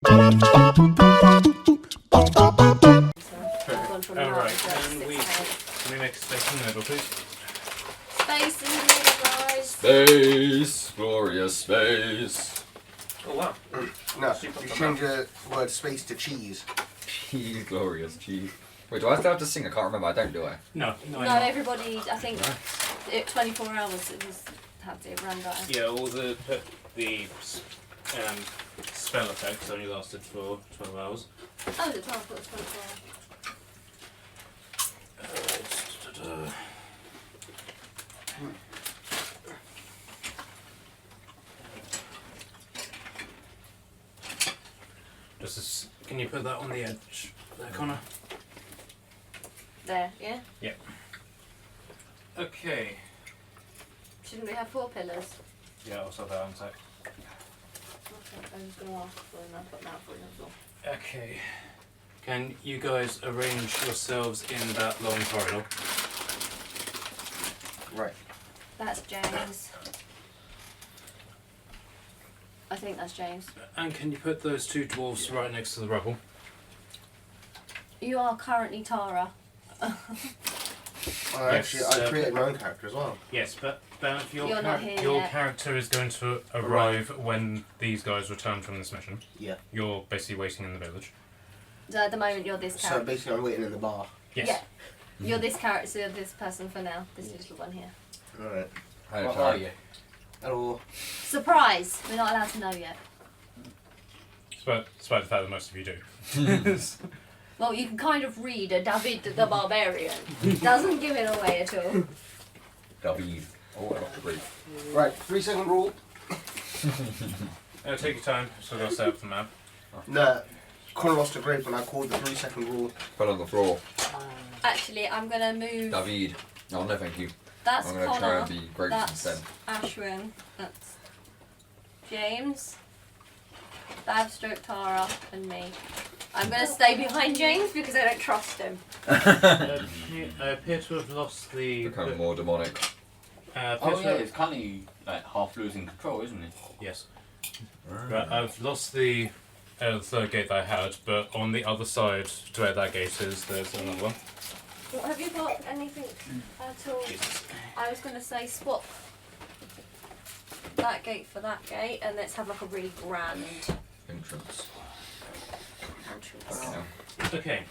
Alright, can we make a space in the middle, please? Space in the middle, guys. Space, glorious space. Oh wow. No, you change the word space to cheese. Cheese, glorious cheese. Wait, do I still have to sing? I can't remember. I don't, do I? No, No, everybody, I think, 24 hours it was had to run that. Yeah, all the spell effects only lasted for 12 hours. Oh, is it 12? I thought it was 24 hours. Can you put that on the edge there, Connor? There, yeah? Yeah. Okay. Shouldn't we have 4 pillars? Yeah, I'll sort that on sec. Okay, I'm just going to ask for them. I've got that for you as well. Okay. Can you guys arrange yourselves in that long corridor? Right. That's James. I think that's James. And can you put those 2 dwarves right next to the rubble? You are currently Tara. Actually, I created my own character as well. Yes, but You're not here your yet. character is going to arrive when these guys return from this mission. Yeah. You're basically waiting in the village. So at the moment you're this So character. basically, I'm waiting in the bar. Yes. Yeah. You're this character, so you're this person for now. This little one here. Alright. Hi, What Tara. are you? Hello. Surprise! We're not allowed to know yet. Despite the fact that most of you do. Well, you can kind of read a David the Barbarian. Doesn't give it away at all. David. Oh, I got the brief. Right, 3-second rule. Take your time, so I'll set up the map. No, Connor lost a grape and I called the 3-second rule. Fell on the floor. Actually, I'm going to move... David. Oh, no, thank you. That's I'm going to try Connor. and be grapes That's instead. Ashwin. That's James. Bav stroke Tara and me. I'm going to stay behind James because I don't trust him. I appear to have lost the... Become more demonic. Oh yeah, it's kind of like half losing control, isn't it? Yes. Right, I've lost the third gate that I had, but on the other side to where that gate is, there's another one. Well, have you got anything at all? I was going to say swap that gate for that gate and let's have like a really grand Entrance. entrance. Okay.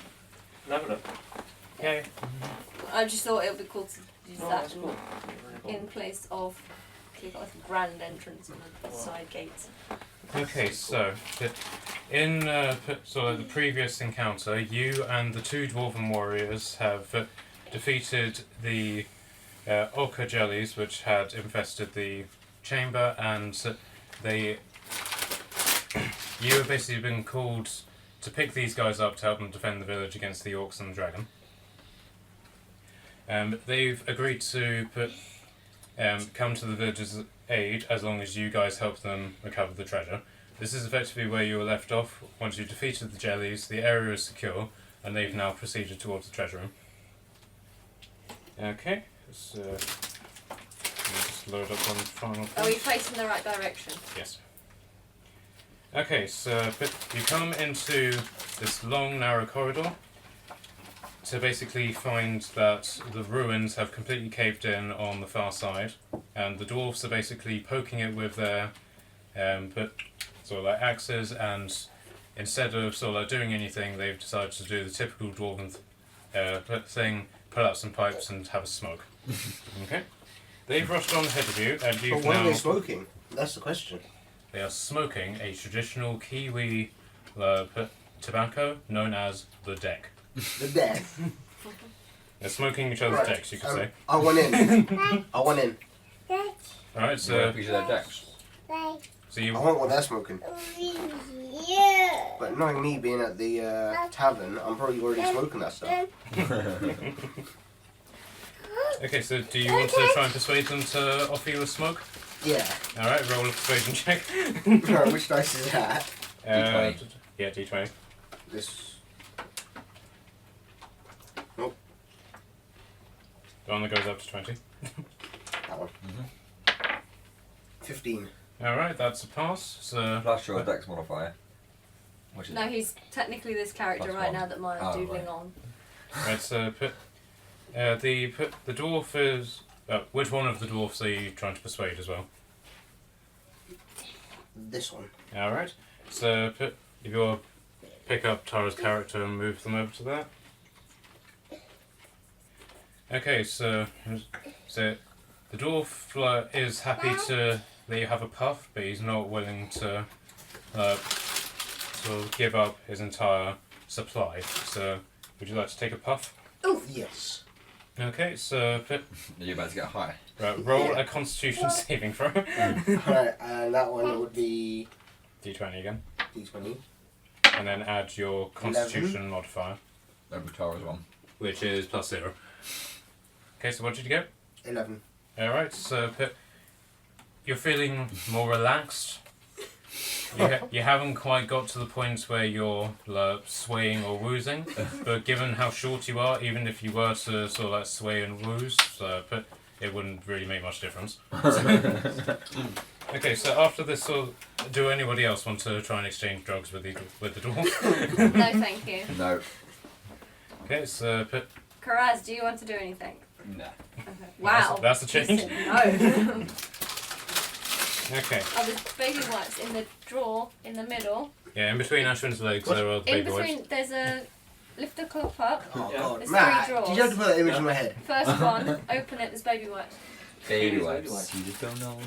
Level up. Okay. I just thought it would be cool to use Oh, that that's cool. in place of you've got like a grand entrance and the side gates. Okay, so in sort of the previous encounter, you and the 2 dwarven warriors have defeated the ochre jellies, which had infested the chamber, and you have basically been called to pick these guys up to help them defend the village against the orcs and the dragon. They've agreed to come to the village's aid as long as you guys help them recover the treasure. This is effectively where you were left off. Once you defeated the jellies, the area is secure, and they've now proceeded towards the treasure room. Okay, let's just load up on the final page. Are we facing the right direction? Yes. Okay, so you come into this long, narrow corridor to basically find that the ruins have completely caved in on the far side, and the dwarves are basically poking it with their sort of like axes, and instead of sort of like doing anything, they've decided to do the typical dwarven thing, pull out some pipes and have a smoke. Okay. They've rushed on ahead of you, and But you've when are now... they smoking? That's the question. They are smoking a traditional Kiwi tobacco known as the deck. The dead. They're smoking each other's decks, you could say. I want in. I want in. Alright, So, so, piece of their decks. so you... I want what they're smoking. But knowing me being at the tavern, I'm probably already smoking that stuff. Okay, so do you want to try and persuade them to offer you a smoke? Yeah. Alright, roll a persuasion check. Which dice is that? D20. Yeah, D20. This. The one that goes up to 20. That one. 15. Alright, that's a pass. So, Plus your dex modifier. Which is No, he's technically this character Plus right one. now that mine's Oh, doodling right. on. Right, so the dwarf is. Which one of the dwarfs are you trying to persuade as well? This one. Alright, so if you'll pick up Tara's character and move them over to that. Okay, so the dwarf is happy to let you have a puff, but he's not willing to sort of give up his entire supply. So, would you like to take a puff? Oh, yes. Okay, so Are you about to get high? roll a Constitution saving throw. Right, and that one would be D20 again, D20. and then add your Constitution modifier, Over Tara's one. which is +0. Okay, so what did you get? 11. Alright, so you're feeling more relaxed. You haven't quite got to the point where you're swaying or woozing, but given how short you are, even if you were to sort of sway and wooze, it wouldn't really make much difference. Okay, so after this, do anybody else want to try and exchange drugs with the dwarf? No, thank you. No. Okay, so Karaz, do you want to do anything? Nah. Okay. Wow. That's the change. Listen, no. Okay. Oh, there's baby wipes in the drawer in the middle. Yeah, in between Ashwin's legs there are the In baby wipes. between, there's a lift the cup up. Oh, Yeah. God. There's Matt, 3 drawers. did you have to put that image in my head? First one, open it. There's baby wipes Baby Baby wipes. wipes. You just don't know,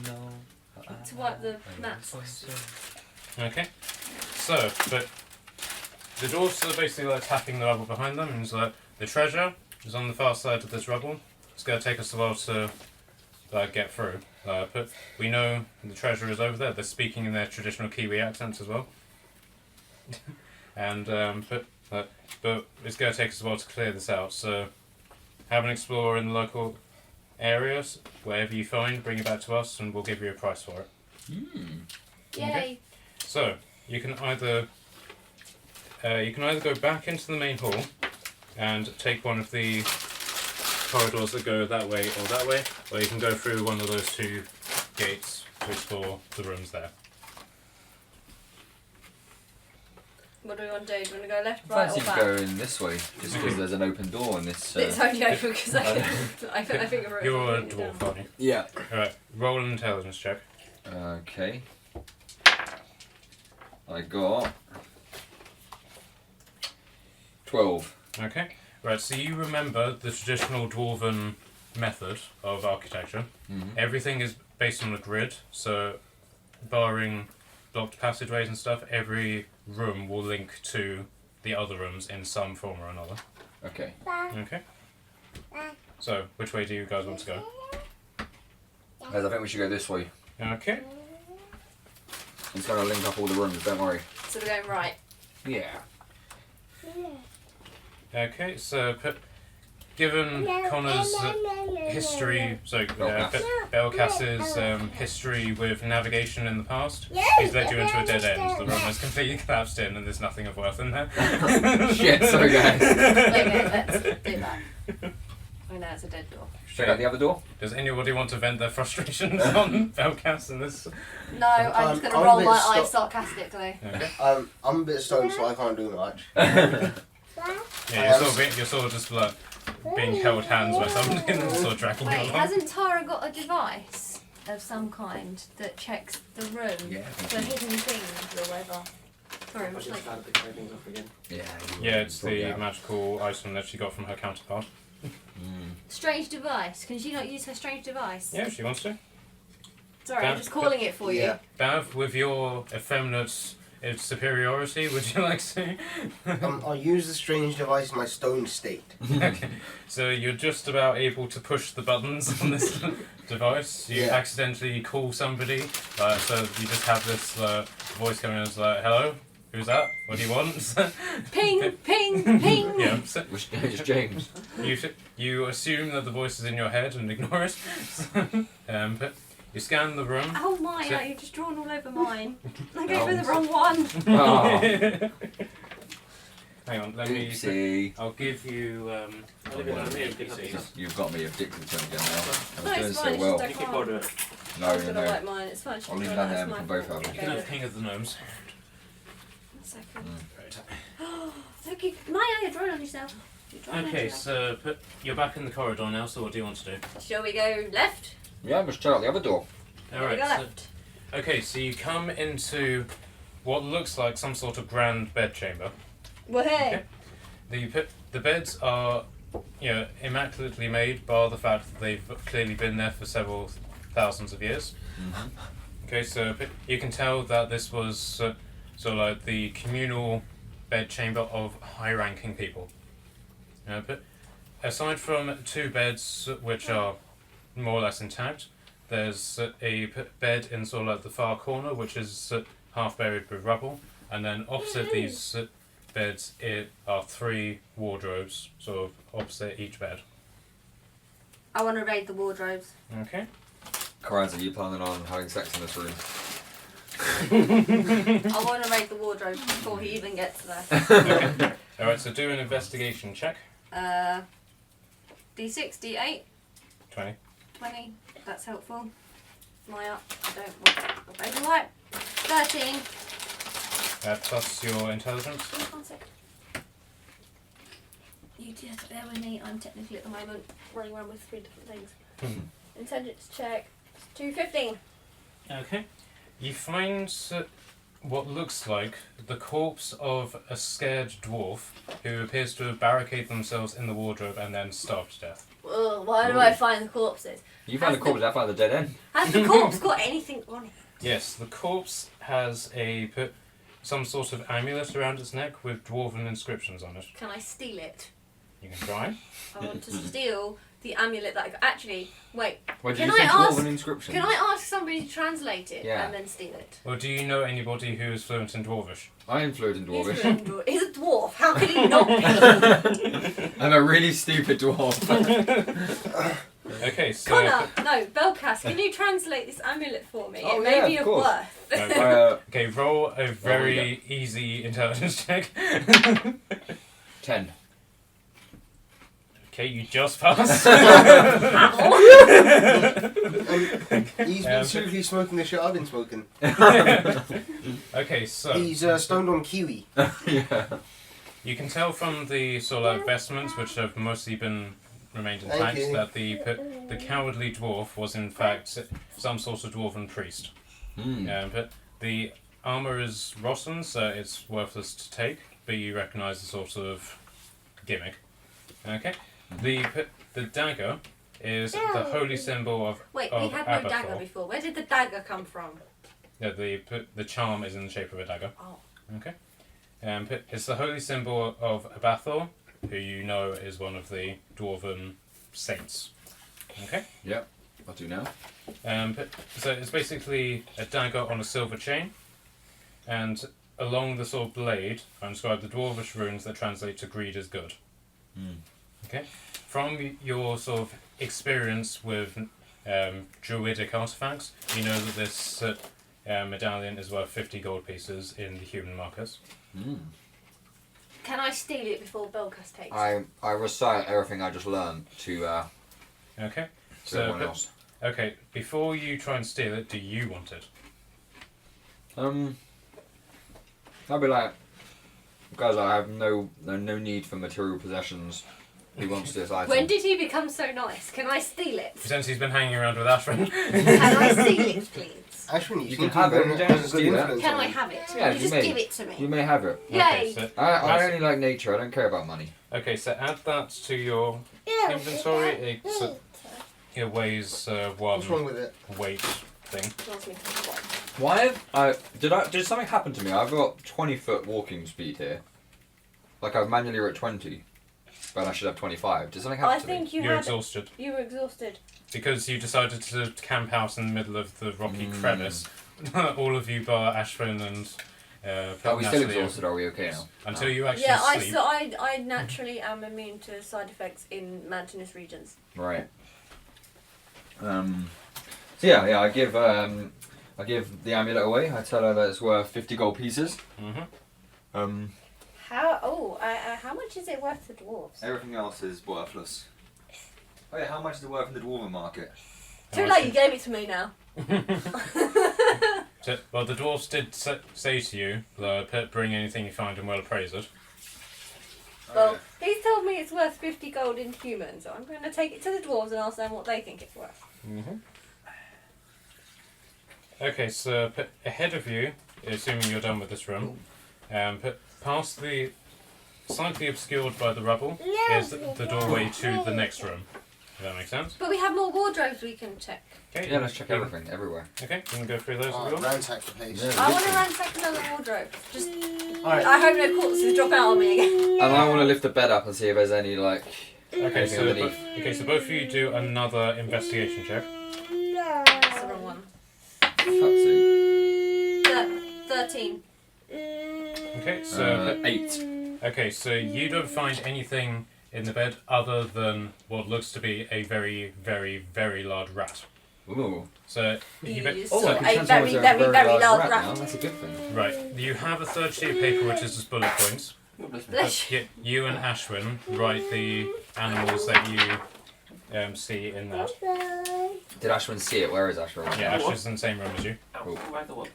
to wipe the mats. Okay. So, but the dwarfs are basically tapping the rubble behind them, and the treasure is on the far side of this rubble. It's going to take us a while to get through. But we know the treasure is over there. They're speaking in their traditional Kiwi accents as well. And but it's going to take us a while to clear this out. So have an explorer in the local areas. Whatever you find, bring it back to us, and we'll give you a price for it. Yay. So you can either go back into the main hall and take one of the corridors that go that way or that way, or you can go through one of those 2 gates to explore the rooms there. What do we want to do? Do we want to go left, I right, fancy or back? going this way, just because there's an open door in this. It's only open because I think I wrote You're a it dwarf, down. aren't you? Yeah. Alright, roll an intelligence check. Okay. I got 12. Okay. Right, so you remember the traditional dwarven method of architecture. Mm-hmm. Everything is based on a grid, so barring blocked passageways and stuff, every room will link to the other rooms in some form or another. Okay. Okay. So, which way do you guys want to go? Guys, I think we should go this way. Okay. It's going to link up all the rooms, don't worry. So we're going right. Yeah. Okay, so given Connor's history, Belcass's history with navigation in the past, he's led you into a dead end. The room has completely collapsed in and there's nothing of worth in there. Shit, sorry guys. Okay, let's do that. Oh no, it's a dead door. Check out the other door. Does anybody want to vent their frustrations on Belcass in this? No, I'm just going to I'm a roll bit my sto- eyes sarcastically. Okay. I'm a bit stoned, so I can't do much. Yeah, you're sort of just being held hands by somebody and sort of dragging you Wait, along. hasn't Tara got a device of some kind that checks the room Yeah. for hidden things or whatever? Sorry, I'm I just just like, started to carry things off again. Yeah. Yeah, it's the magical item that she got from her counterpart. strange device. Can she not use her strange device? Yeah, if she wants to. Sorry, I'm just calling it for you. Yeah. Bav, with your effeminate superiority, would you like to? I'll use the strange device in my stoned state. Okay, so you're just about able to push the buttons on this device. You Yeah. accidentally call somebody, so you just have this voice coming in as hello, who's that? What do you want? Ping, ping, ping. Yeah, so It's James. you assume that the voice is in your head and ignore it. But you scan the room. Oh my, So- you've just drawn all over mine. I gave her the wrong one. Oh. Hang on, let me. Oopsie. I'll give you. I live in an NPC. You've got me addicted to it again now. I was No, doing it's so fine, it's well. just You can order it. No, I'm no, gonna no. wipe mine. It's fine. I'll leave that there for both of us. You can have King of the Gnomes. second. Right. Okay, Maya, you're drawing on yourself. You're drawing on Okay, yourself. so you're back in the corridor now, so what do you want to do? Shall we go left? Yeah, let's check out the other door. Or we Alright, go so, left? okay, so you come into what looks like some sort of grand bed chamber. Well, hey. Okay. The beds are, immaculately made, bar the fact that they've clearly been there for several thousands of years. Mm-hmm. Okay, so you can tell that this was sort of like the communal bed chamber of high-ranking people. But aside from two beds which are more or less intact, there's a bed in sort of like the far corner which is half buried with rubble, and then opposite these beds are three wardrobes, sort of opposite each bed. I want to raid the wardrobes. Okay. Karaz, are you planning on having sex in this room? I want to raid the wardrobes before he even gets there. Alright, so do an investigation check. D6, D8, 20. 20. That's helpful. Maya, I don't want to raid the light. 13. Plus your intelligence. Oh, 1 sec. You just bear with me. I'm technically at the moment running around with 3 different things. Intelligence check. 215. Okay. You find what looks like the corpse of a scared dwarf who appears to have barricaded themselves in the wardrobe and then starved to death. Ugh, why do I find the corpses? You found the corpse, I found the dead end. Has the corpse got anything on it? Yes, the corpse has some sort of amulet around its neck with dwarven inscriptions on it. Can I steal it? You can try. I want to steal the amulet that I've actually. Wait. Wait, Can did you I say ask- dwarven inscription? Can I ask somebody to translate it Yeah. and then steal it? Or do you know anybody who is fluent in Dwarvish? I am fluent in He's dwarvish. a dwarf. He's a dwarf. How could he not be? I'm a really stupid dwarf. Okay, so... Connor, no, Belcast, can you translate this amulet for me? Oh, It may yeah, be of of course. worth. Okay, roll a very easy intelligence check. 10. Okay, you just passed. He's been seriously smoking the shit I've been smoking. Okay, so... He's stoned on kiwi. Yeah. You can tell from the sort of like vestments, which have mostly remained Thank intact, you. that the cowardly dwarf was in fact some sort of dwarven priest. But the armour is rotten, so it's worthless to take, but you recognise the sort of gimmick. Okay? The dagger is the holy symbol of Wait, of we had no dagger Abathor. before. Where did the dagger come from? Yeah, the charm is in the shape of a dagger. Oh. Okay. It's the holy symbol of Abathor, who you know is one of the dwarven saints. Okay. Yep, I'll do now. So it's basically a dagger on a silver chain, and along the sort of blade are inscribed the dwarvish runes that translate to "greed is good." Okay. From your sort of experience with druidic artifacts, you know that this medallion is worth 50 gold pieces in the human market. Can I steal it before Belcast takes it? I recite everything I just learned to Okay. everyone else. Okay. Before you try and steal it, do you want it? I'll be like, guys, I have no need for material possessions. Who wants this item? When did he become so nice? Can I steal it? Since he's been hanging around with Ashwin. Can I steal it, please? Ashwin, You seem can to have have it, you a don't good have to steal it. influence Can on I him. have it? Yeah, you you just may. give it to me. You may have it. Yay! Okay, so, I only like nature. I don't care about money. okay, so add that to your inventory. It weighs What's wrong one with it? weight thing. Tells me to stop. Why? Did something happen to me? I've got 20-foot walking speed here. Like I've manually at 20, but I should have 25. Did something happen I to me? think you You're had. exhausted You were exhausted. because you decided to camp out in the middle of the rocky crevice. All of you, bar Ashwin and. Are we still Natalie, exhausted? Are we okay now? Until you actually Yeah, sleep. I naturally am immune to side effects in mountainous regions. Right. So yeah, I give the amulet away. I tell her that it's worth 50 gold pieces. Mm-hmm. How much is it worth to dwarves? Everything else is worthless. Oh yeah, how much is it worth in the dwarven market? Too late, you gave it to me now. Well, the dwarves did say to you, bring anything you find and we'll appraise it. Well, he's told me it's worth 50 gold in human, so I'm going to take it to the dwarves and ask them what they think it's worth. Mm-hmm. Okay, so ahead of you, assuming you're done with this room, past the slightly obscured by the rubble is the doorway to the next room. Does that make sense? But we have more wardrobes we can check. Okay. Yeah, let's check everything, everywhere. Okay, you can go through those if you want. Ransack the place. Yeah. I want to ransack another wardrobe. Just, Alright. I hope no corpses drop out on me again. And I want to lift the bed up and see if there's any, like... Okay, anything so underneath. both of you do another investigation check. That's the wrong one. Fuck's sake. 13. Okay, so 8. okay, so you don't find anything in the bed other than what looks to be a very, very, very large rat. Ooh. So You bet- saw I a can very, transform into a very, very large now. rat. That's a good thing. right, you have a third sheet of paper which is just bullet points. Bless you. You and Ashwin write the animals that you see in that. Did Ashwin see it? Where is Ashwin? Yeah, Ashwin's in the same room as you. Cool. Right, the what?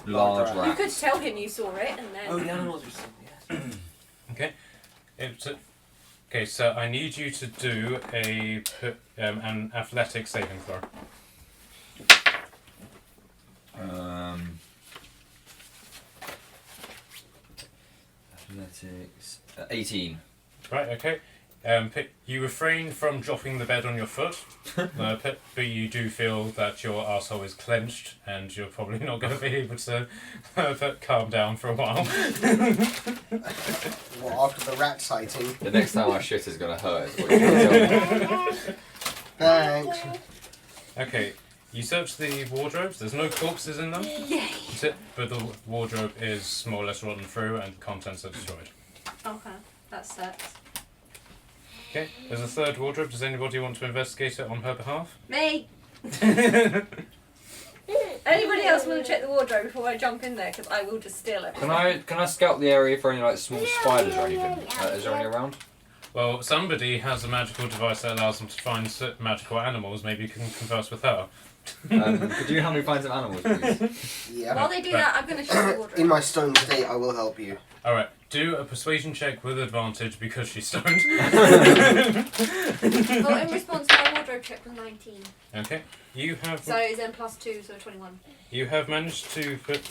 Large You rat. could tell him you saw it and then... Oh, the animals were still, yes. Okay. Okay, so I need you to do an athletic saving throw. Athletics. 18. Right, okay. You refrain from dropping the bed on your foot, but you do feel that your arsehole is clenched and you're probably not going to be able to calm down for a while. Well, after the rat sighting. The next time our shit is going to hurt is what you're going to tell me. Thanks. Okay, you search the wardrobes. There's no corpses in them, Yay! but the wardrobe is more or less rotten through and the contents are destroyed. Okay, that sucks. Okay, there's a third wardrobe. Does anybody want to investigate it on her behalf? Me! Anybody else want to check the wardrobe before I jump in there? Because I will just steal it. Can I scout the area for any like small spiders or anything? Is there any around? Well, somebody has a magical device that allows them to find magical animals. Maybe you can converse with her. Could you help me find some animals, please? Yeah. While they do that, I'm going to check the wardrobe. In my stone state, I will help you. Alright, do a persuasion check with advantage because she's stoned. Well, in response, my wardrobe check was 19. Okay, you have So it's then +2, so 21. you have managed to put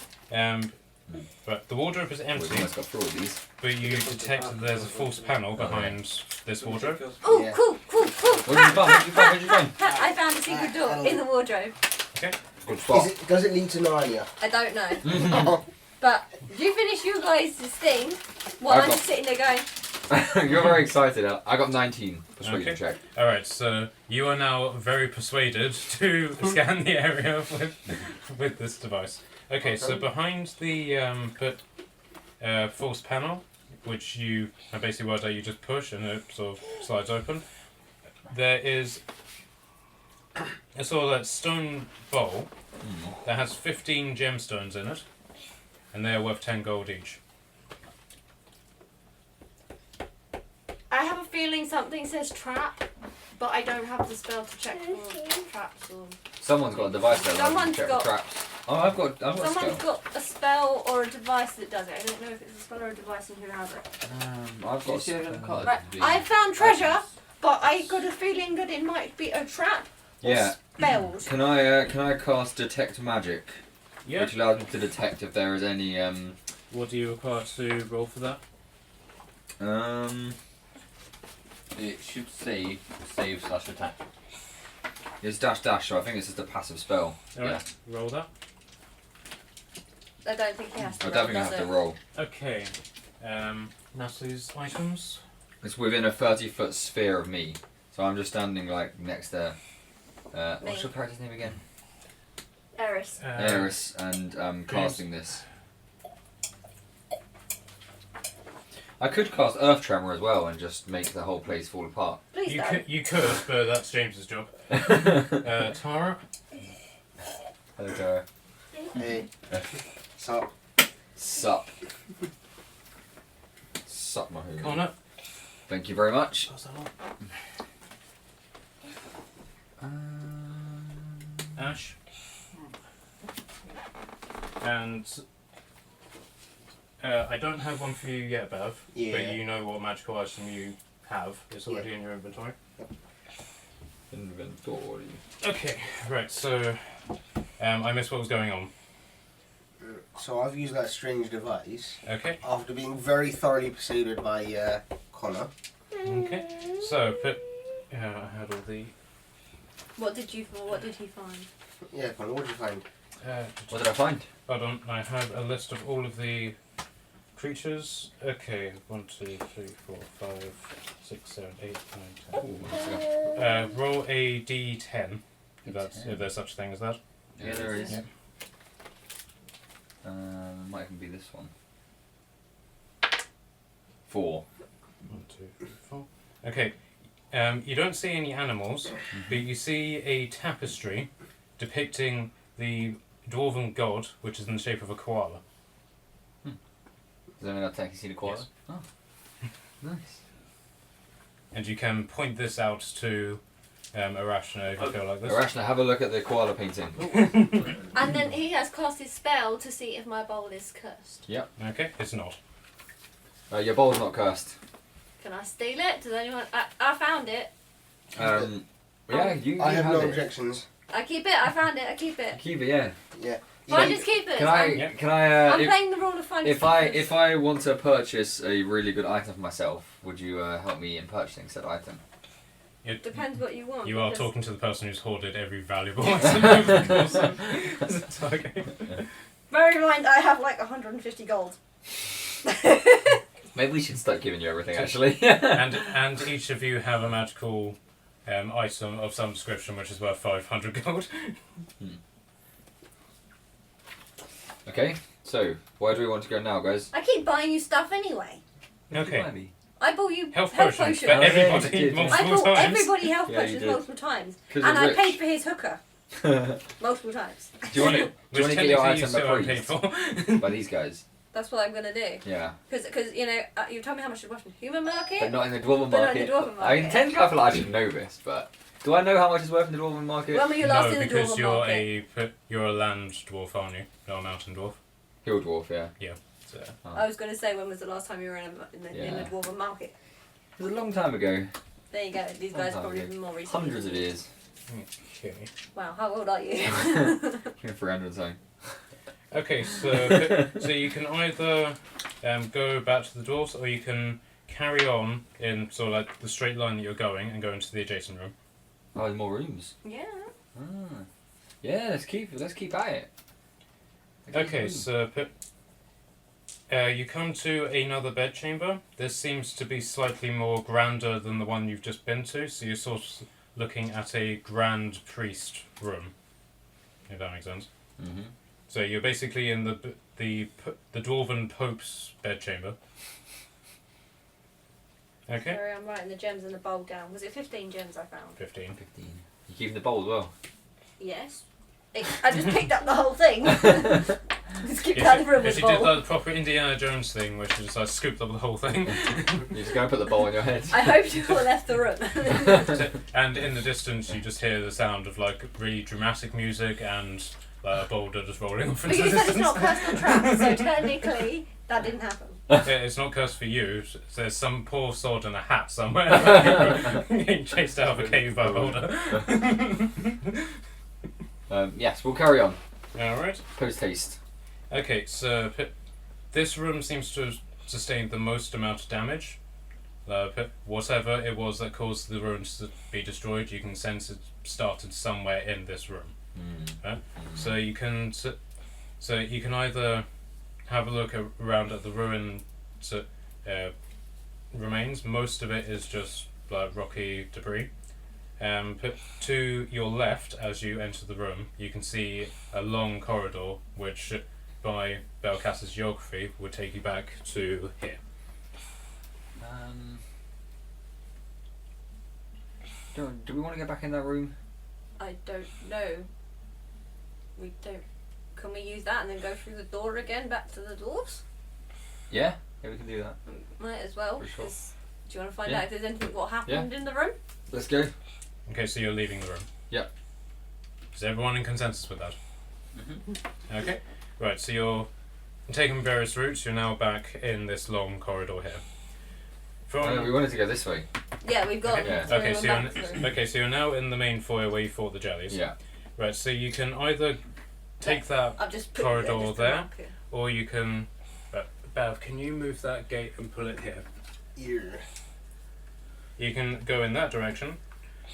but the wardrobe is We've empty, almost got through all these. but you detect that there's a false panel behind this wardrobe. Oh, Yeah. cool, cool, cool! What did you find? What did you find? What did you find? I found a secret door in the wardrobe. Good spot. Does it lead to Narnia? I don't know. But you finish your guys' thing while I've I'm got- just sitting there going, You're very excited. I got 19. Persuasion Okay. check. Alright, so you are now very persuaded to scan the area with this device. Okay, so behind the false panel, which you have basically worked out you just push and it sort of slides open, there is a sort of that stone bowl that has 15 gemstones in it, and they are worth 10 gold each. I have a feeling something says trap, but I don't have the spell to check for traps or... Someone's got a device there. Someone's check got- the traps. Oh, I've got a Someone's spell. got a spell or a device that does it. I don't know if it's a spell or a device and who has it. I've got a see spell. card? Right, I found treasure, but I got a feeling that it might be a trap or Yeah. spells. Can I cast detect magic, Yeah. which allows me to detect if there is any What do you require to roll for that? It should say save/attack. It's dash dash, so I think it's just a passive spell. Alright, roll that. I don't think he has to I roll, don't think I does have to it? roll. Okay. Natalie's items. It's within a 30-foot sphere of me, so I'm just standing like next to. What's Me. your character's name again? Eris. Eris, and casting this. I could cast Earth Tremor as well and just make the whole place fall apart. Please You don't. you could, but that's James's job. Tara. Hello, Tara. Hey. So, Sup. Sup, my homie. Connor. Thank you very much. Pass that on. Ash. And I don't have one for you yet, Bev. Yeah. But you know what magical item you have. It's already in your inventory. Inventory. Okay, right, so I missed what was going on. So I've used that strange device Okay, after being very thoroughly persuaded by Connor. okay. So, I had all the... What did he find? Yeah, Connor, what did you find? What did I find? Hold on, I have a list of all of the creatures. Okay, 1, 2, 3, 4, 5, 6, 7, 8, 9, 10. Ooh, let's go. Roll a d10, if there's such a thing as that. Yeah, there is. Yeah. Might even be this one. 4. 1, 2, 3, 4. Okay, you don't see any animals, but you see a tapestry depicting the dwarven god, which is in the shape of a koala. Does that mean I've technically seen a koala? Yes. Oh. Nice. And you can point this out to Arashna if you feel like this. Arashna, have a look at the koala painting. And then he has cast his spell to see if my bowl is cursed. Okay, it's not. Your bowl's not cursed. Can I steal it? Does anyone? I found it. Yeah, you I have no it. objections. I keep it. I found it. I keep it. Keep it, yeah. Yeah. Fine, just keep it. Can I? Yeah. Can I? I'm playing the role of finding. If I want to purchase a really good item for myself, would you help me in purchasing said item? Depends what you want. You are because- talking to the person who's hoarded every valuable item over the course of the okay. Bear in mind, I have like 150 gold. Maybe we should start giving you everything actually. And each of you have a magical item of some description which is worth 500 gold. Okay, so where do we want to go now, guys? I keep buying you stuff anyway. Okay. I bought you Health health potions for potions. everybody Yeah, I multiple bought times. everybody health Yeah, you potions did. multiple times, 'Cause and you're I rich. paid for his hooker Do multiple times. you want to? Do you Which want to get your technically you item still aren't paid approved for. by these guys? That's what I'm gonna do. Yeah, Because you know you told me how much it was in human market. but not in the dwarven But not in market. the dwarven I mean, market. technically, I feel like I should know this, but do I know how much it's worth in the dwarven market? When were you last No, in the because dwarven market? you're a land dwarf, aren't you? Not a mountain dwarf. Hill dwarf, yeah. So, I was gonna say when was the last time you were in the Yeah. dwarven market? It was a long time ago. There you go. These guys are probably more recent. Hundreds of years. okay. Wow, how old are you? 300 something. Okay, so you can either go back to the dwarves, or you can carry on in sort of like the straight line that you're going and go into the adjacent room. Oh, there's more rooms. Yeah. Ah. Yeah, let's keep at it. Okay, so you come to another bedchamber. This seems to be slightly more grander than the one you've just been to, so you're sort of looking at a grand priest room, if that makes sense. Mm-hmm. So you're basically in the dwarven pope's bedchamber. Okay. Sorry, I'm writing the gems in the bowl down. Was it 15 gems I found? 15. 15. You keeping the bowl as well? Yes. I just picked up the whole thing. Just keep out the room If with she the did bowl. like the proper Indiana Jones thing, where she just like scooped up the whole thing. You're just going to put the bowl on your head. I hope you all left the room. And in the distance, you just hear the sound of like really dramatic music and a boulder just rolling off But into you the said it's distance. not personal trap, so technically that didn't happen. Yeah, it's not cursed for you. There's some poor sod in a hat somewhere getting chased out of a cave by a boulder. Yes, we'll carry on. Alright. Post haste. Okay, so this room seems to have sustained the most amount of damage. Whatever it was that caused the ruins to be destroyed, you can sense it started somewhere in this room. So you can either have a look around at the ruin remains. Most of it is just like rocky debris. To your left, as you enter the room, you can see a long corridor, which, by Belcas's geography, would take you back to here. Do we want to get back in that room? I don't know. We don't. Can we use that and then go through the door again back to the dwarves? Yeah, we can do that. Might as well. For sure. 'Cause do you want to find Yeah. out if there's anything what happened in the room? Let's go. Okay, so you're leaving the room. Yep. Is everyone in consensus with that? Mm-hmm. Okay. Right, so you're taking various routes. You're now back in this long corridor here. Oh, we wanted to go this way. Yeah, we've got. Okay, Yeah. through okay, and so you're back through. okay, so you're now in the main foyer where you fought the jellies. Yeah. Right, so you can either take that, I've just put corridor just put there. up here. or you can. Bev, can you move that gate and pull it here? Here. You can go in that direction,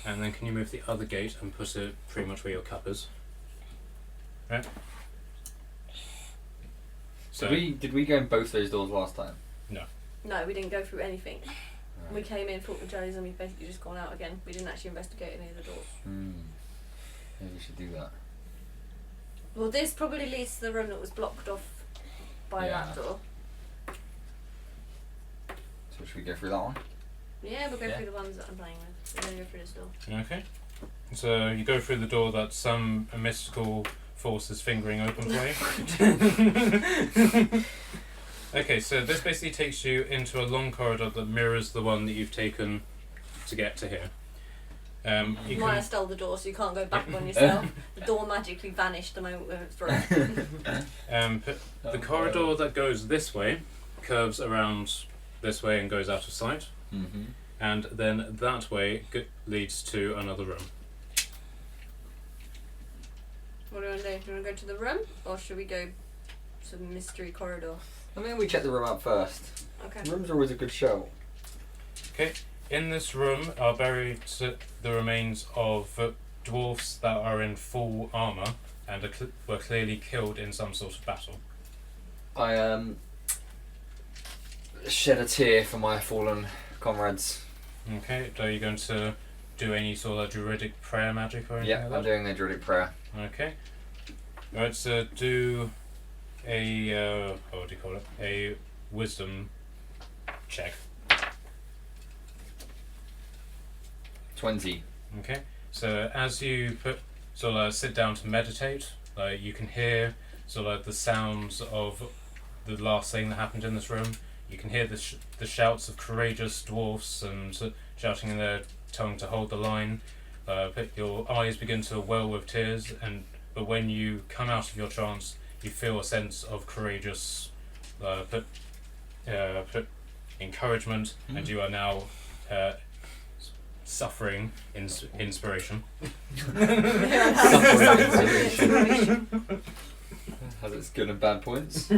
and then can you move the other gate and put it pretty much where your cup is? Right. So Did we go in both those doors last time? No, we didn't go through anything. We came in, fought the jellies, and we've basically just gone out again. We didn't actually investigate any of the doors. Maybe we should do that. Well, this probably leads to the room that was blocked off by Yeah. that door. So should we go through that one? Yeah, we'll go Yeah. through the ones that I'm playing with. We're going to go through this door. okay. So you go through the door that some mystical force is fingering open for you. Okay, so this basically takes you into a long corridor that mirrors the one that you've taken to get to here. You Maya can, stole the door, so you can't go back on yourself. The door magically vanished the moment we went through. the corridor that goes this way curves around this way and goes out of sight, Mm-hmm. and then that way leads to another room. What do you want to do? Do you want to go to the room, or should we go to the mystery corridor? I mean, we check the room out first. Okay. Rooms are always a good show. In this room are buried the remains of dwarfs that are in full armour and were clearly killed in some sort of battle. I shed a tear for my fallen comrades. Okay, are you going to do any sort of druidic prayer magic or anything Yeah, like I'm that? doing the druidic prayer. Okay. Right, so do a, what do you call it? A wisdom check. 20. Okay, so as you sit down to meditate, you can hear the sounds of the last thing that happened in this room. You can hear the shouts of courageous dwarfs and shouting in their tongue to hold the line. But your eyes begin to well with tears, but when you come out of your trance, you feel a sense of courageous encouragement, and you are now suffering inspiration. Has its good and bad points.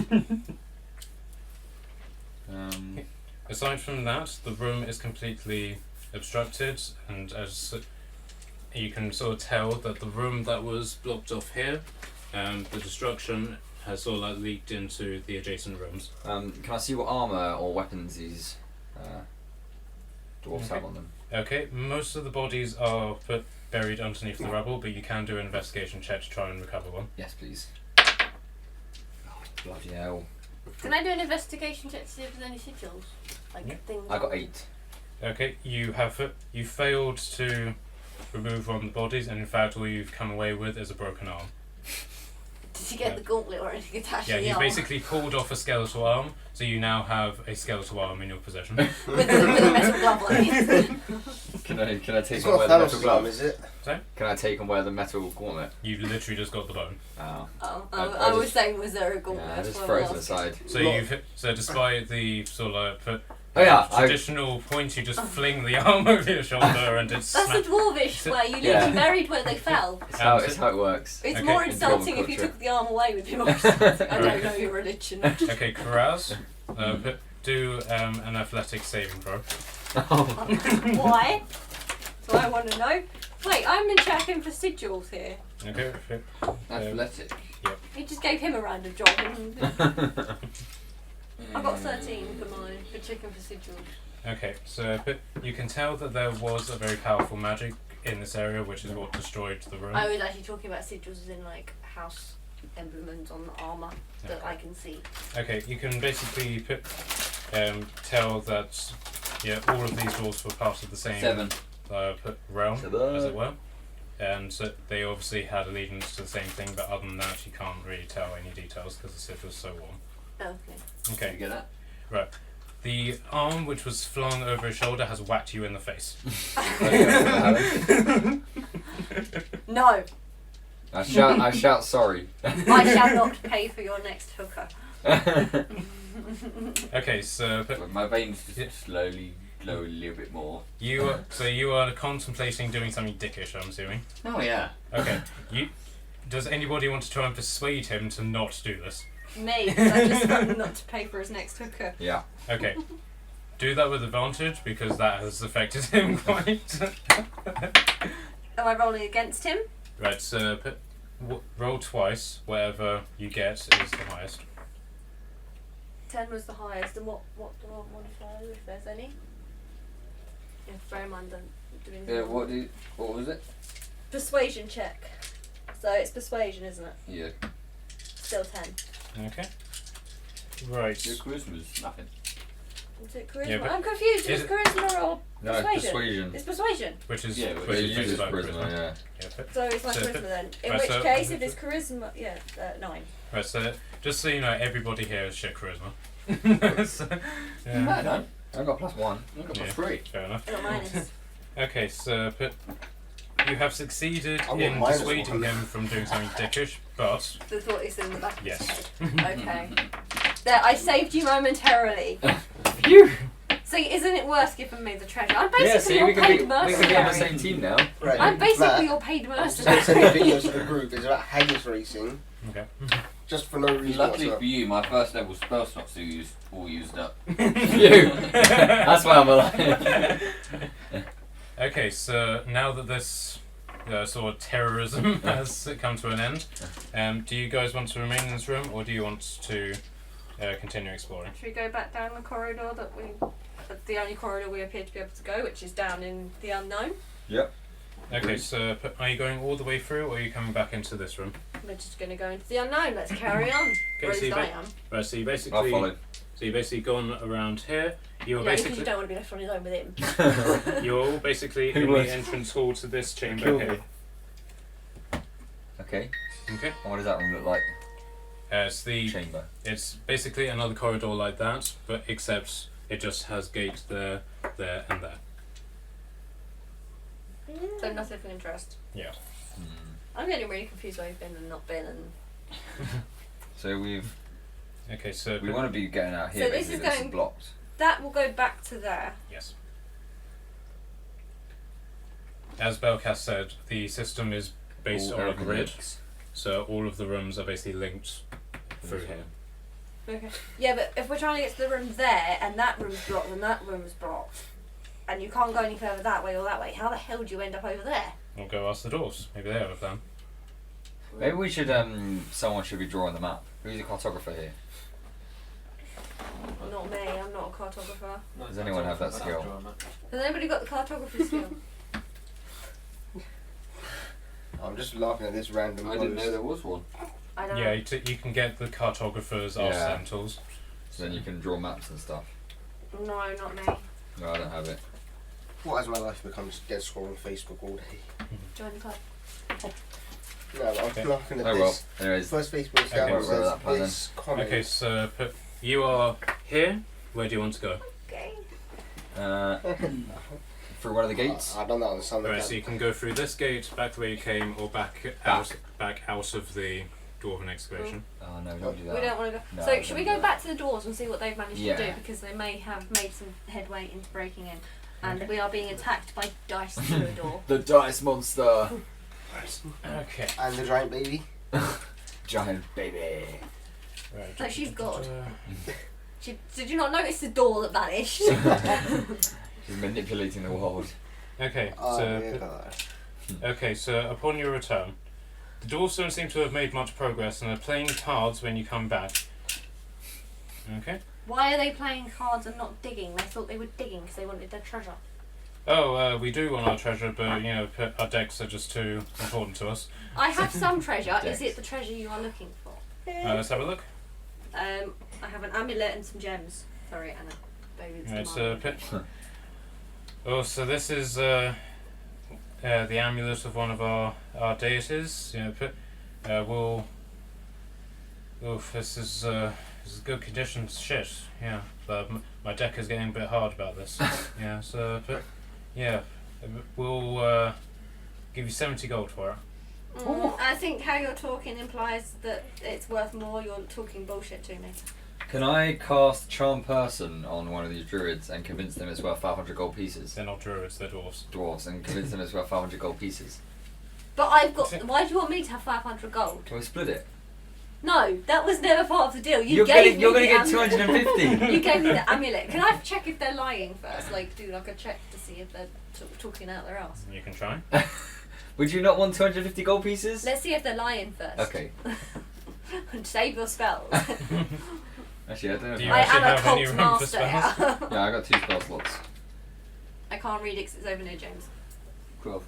Aside from that, the room is completely obstructed, and as you can sort of tell that the room that was blocked off here, the destruction has leaked into the adjacent rooms. Can I see what armour or weapons these dwarves have on them? Okay, most of the bodies are buried underneath the rubble, but you can do an investigation check to try and recover one. Yes, please. Oh, bloody hell. Can I do an investigation check to see if there's any sigils? Yeah. Things. I got 8. Okay, you failed to remove one of the bodies, and in fact all you've come away with is a broken arm. Did you get the gauntlet or anything attached Yeah, to the you arm? basically pulled off a skeletal arm, so you now have a skeletal arm in your possession. with a metal glove on it. Can I take It's and not wear the Thanos' metal glove? arm, is it? Can I take and wear the metal gauntlet? You've literally just got the bone. Oh. I was saying, was there a gauntlet? Yeah, I That's just what throw I'm it to the asking. side. So despite the Oh yeah, traditional point, you just fling the arm over your shoulder and it's That's the smack. dwarvish way. You literally Yeah. buried where they fell. It's how it works. It's Okay. more In insulting dwarven if you culture. took the arm away with your insulting. I don't Right. know your religion. Okay, Karaz, do an athletics saving throw. Why? So I want to know. Wait, I'm been checking for sigils here. Okay, Athletic. He just gave him a random job. I got 13 for mine, for checking for sigils. okay. So you can tell that there was a very powerful magic in this area, which is what destroyed the room. I was actually talking about sigils as in house emblems on the armour that I can see. Okay, you can basically tell that all of these dwarfs were part of the same 7. realm, Ta-da. as it were, and so they obviously had allegiance to the same thing. But other than that, you can't really tell any details because the city was so warm. Okay. Did you Okay, get that? right. The arm which was flung over his shoulder has whacked you in the face. No. I shout sorry. I shall not pay for your next hooker. Okay, so But my veins just slowly glow a little bit more. you are contemplating doing something dickish, I'm assuming. Oh yeah. Okay. Does anybody want to try and persuade him to not do this? Me, because I just told him not to pay for his next hooker. Yeah. Okay. Do that with advantage because that has affected him quite. Am I rolling against him? Right, so roll twice. Whatever you get is the highest. 10 was the highest, and what do I modify if there's any? Yeah, bear in mind I'm doing Yeah. What was it? persuasion check. So it's persuasion, isn't it? Yeah. Still 10. Okay. Right. Your charisma's nothing. Is it charisma? Yeah, but I'm confused. is Is it- charisma or No, persuasion? persuasion. It's persuasion. Which is Yeah, But which it is uses based on charisma, yeah. Yeah, but- So it's my So, charisma then. In right, which so- case, if it's charisma, yeah, 9. Right, so just so you know, everybody here is shit charisma. So, No, yeah, no. I got +1. I got Yeah. my 3. fair enough. I got minus. Okay, so you have succeeded I want in minus dissuading one. him from doing something dickish, but The thought is in the back of Yes. his head. Okay. There, I saved you momentarily. Phew! See, isn't it worth giving me the treasure? I'm Yeah, basically see, your we can paid be on the mercenary. same team now. Right. I'm basically Matt, your paid I'm just going to send mercenary. the videos to the group. It's about haggis racing, okay. just for no reason Luckily whatsoever. for you, my first level spell slots are all used up. Phew! That's why I'm alive. Okay, so now that this sort of terrorism has come to an end, do you guys want to remain in this room, or do you want to continue exploring? Should we go back down the corridor the only corridor we appear to be able to go, which is down in the unknown? Yep. Okay, Agreed. so are you going all the way through, or are you coming back into this room? We're just going to go into the unknown. Let's carry on. Or at so least you I am. Right, so you I'll basically follow. gone around here. You're Yeah, because basically you don't want to be left on his own with him. you're all basically Who in would? the entrance hall to this chamber Kill here. me. Okay. Okay. And what does that room look like? It's it's basically another corridor like that, but except it just has gates there, there, and there. So nothing of interest. Yeah. I'm getting really confused where you've been and not been. And So Okay, so we want to be getting out here. So this basically, is this going- is blocked. that will go back to there. yes. As Belcast said, the system is based All on a open grid, links. so all of the rooms are basically linked through here. Okay. Yeah, but if we're trying to get to the room there, and that room's blocked, and that room's blocked, and you can't go any further that way or that way, how the hell do you end up over there? We'll go ask the dwarves. Maybe they have a plan. Maybe we should. Someone should be drawing the map. Who's the cartographer here? Not me. I'm not a cartographer. Does anyone have that skill? Has anybody got the cartography skill? I'm just laughing at this random I didn't know post. there was one. I don't Yeah, know. you can get the cartographer's Yeah. artisan tools. So then you can draw maps and stuff. No, not me. No, I don't have it. What has my life become? Dead scroll on Facebook all day. Join the club. No, but Okay. I'm laughing at Oh well. this. Anyways, First Facebook Okay, scout we'll says roll that plan this comment. Okay, so you are here. Where do you want to go? Okay. through one of the gates. I done that on Sunday. Right, so you can go through this gate, back the way you came, or back out of the dwarven excavation. Oh no, don't do that. We don't want to go. No, so don't should we do go that. back to the doors and see what they've managed Yeah. to do, because they may have made some headway into breaking in, and we are being attacked by dice through a door. The dice monster. Okay. And the giant baby. Giant baby. Right. So she's God. Did you not notice the door that vanished? She's manipulating the world. Okay, Oh, so dear God. okay, so upon your return, the dwarves don't seem to have made much progress and are playing cards when you come back. Okay. Why are they playing cards and not digging? They thought they were digging because they wanted their treasure. Oh, we do want our treasure, but you know, our decks are just too important to us. I have some treasure. Is Dex. it the treasure you are looking for? Let's have a look. I have an amulet and some gems. Sorry, Anna. Baby, Right, it's so oh, so this is the amulet of one of our deities. You know, this is good condition shit. Yeah, but my deck is getting a bit hard about this. Yeah, so yeah, we'll give you 70 gold for it. I think how you're talking implies that it's worth more. You're talking bullshit to me. Can I cast Charm Person on one of these druids and convince them it's worth 500 gold pieces? They're not druids, they're dwarves. Dwarves, and convince them it's worth 500 gold pieces. But I've got. Why do you want me to have 500 gold? Can we split it? No, that was never part of the deal. You're gave gonna me get the 250. You gave me the amulet. Can I check if they're lying first? Like, do like a check to see if they're talking out their ass. You can try. Would you not want 250 gold pieces? Let's see if they're lying first. Okay. And save your spells. Actually, I don't know. Do If you I actually am a have any cult room for master. spells? Yeah, I got 2 spell slots. I can't read it 'cause it's over near James. 12.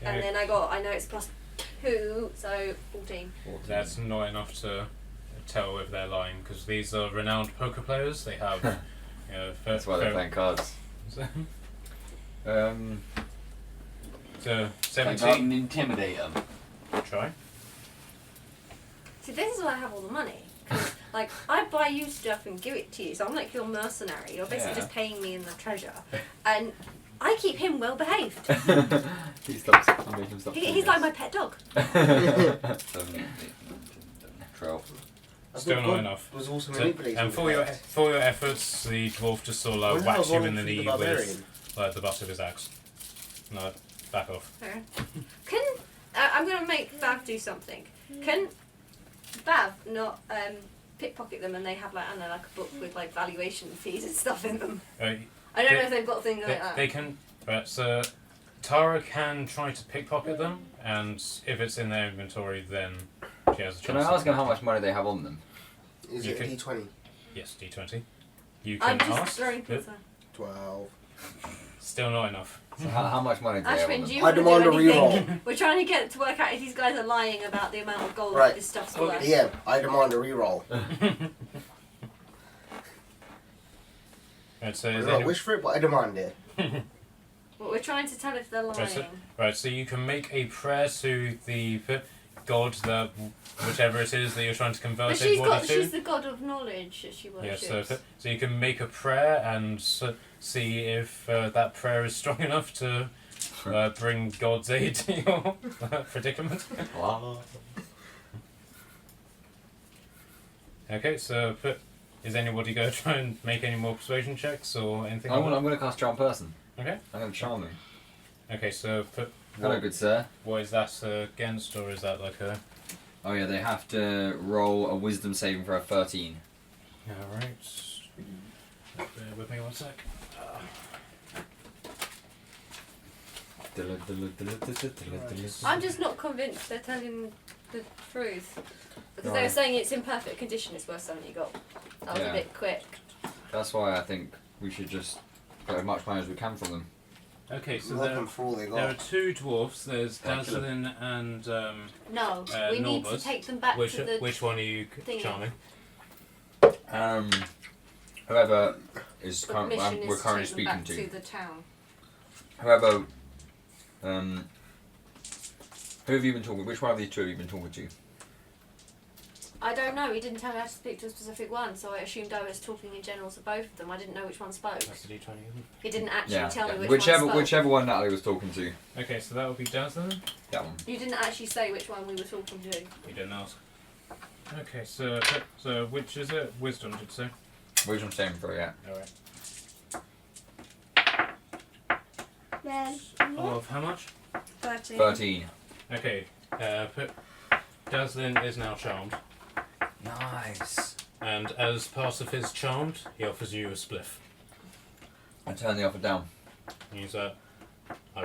And then I know it's +2, so 14. 14. That's not enough to tell if they're lying, because these are renowned poker players. They have, you know, That's why they're playing cards. So Can I 17. intimidate them? Try. See, this is why I have all the money. 'Cause, like, I buy you stuff and give it to you, so I'm like your mercenary. You're basically Yeah. just paying me in the treasure. And I keep him well behaved. He stops. I'm making him stop. He's like my pet dog. 7, 8, 9, 10, 12. Still thought not God enough. Was also So, manipulating and for your efforts, the dwarf just sort of like whacks you in the knee with like the butt of his axe. No, back off. Okay. Can I'm gonna make Bav do something. Can Bav not pickpocket them and they have like I don't know like a book with like valuation fees and stuff in them? Uh, I don't know They- if they've got things like that. they can. Right, so Tara can try to pickpocket them, and if it's in their inventory, then she has a chance. Can I ask them how much money they have on them? Is You it a can- D20? Yes, D20. You I'm can just ask. throwing but 12. Still not enough. So how much money do they have on Ashwin, do them? you I want to demand a do anything? reroll. We're trying to get to work out if these guys are lying about the amount of gold Right. that this stuff's worth. Yeah, I demand a reroll. Right, so I is don't any- wish for it, but I demand it. But we're trying to tell if they're lying. Right, right, so you can make a prayer to the god that whichever it is that you're trying to convert But she's everybody to. she's the god of knowledge that she Yeah, worships. so you can make a prayer and see if that prayer is strong enough to bring God's aid to your predicament. Okay, so is anybody going to try and make any more persuasion checks or anything? I'm like going to cast Charm Person. Okay. I'm going to charm him. that? Okay, so Hello, good sir. what is that against, or is that like a? Oh yeah, they have to roll a Wisdom saving for a 13. All right. Bear with me one sec. I'm just not convinced they're telling the truth. Because they were Right. saying it's in perfect condition, it's worth 70 gold. That was Yeah. a bit quick. That's why I think we should just get as much money as we can from them. Okay, so Let there, them for all they there are got. two dwarfs. There's Can't kill Dazzlin and No, we need to Norbert. take them back which to the... which one are you thingy. charming? Whoever is the current, mission we're is currently to take them speaking back to the town. Whoever, who have you been talking? Which one of these two have you been talking to? I don't know, he didn't tell me how to speak to a specific one, so I assumed I was talking in general to both of them. I didn't know which one spoke. That's the D20, isn't He didn't actually tell me which whichever one spoke. whichever one Natalie was talking to. it? Okay, so that would be Dazzlin. That one. You didn't actually say which one we were talking to. You didn't ask. Okay, so which is it? Wisdom, did you say? Wisdom saving throw, yeah. Alright. Of how much? 13. Okay, Dazzlin is now charmed, Nice. and as part of his charmed, he offers you a spliff. I turn the offer down. He's I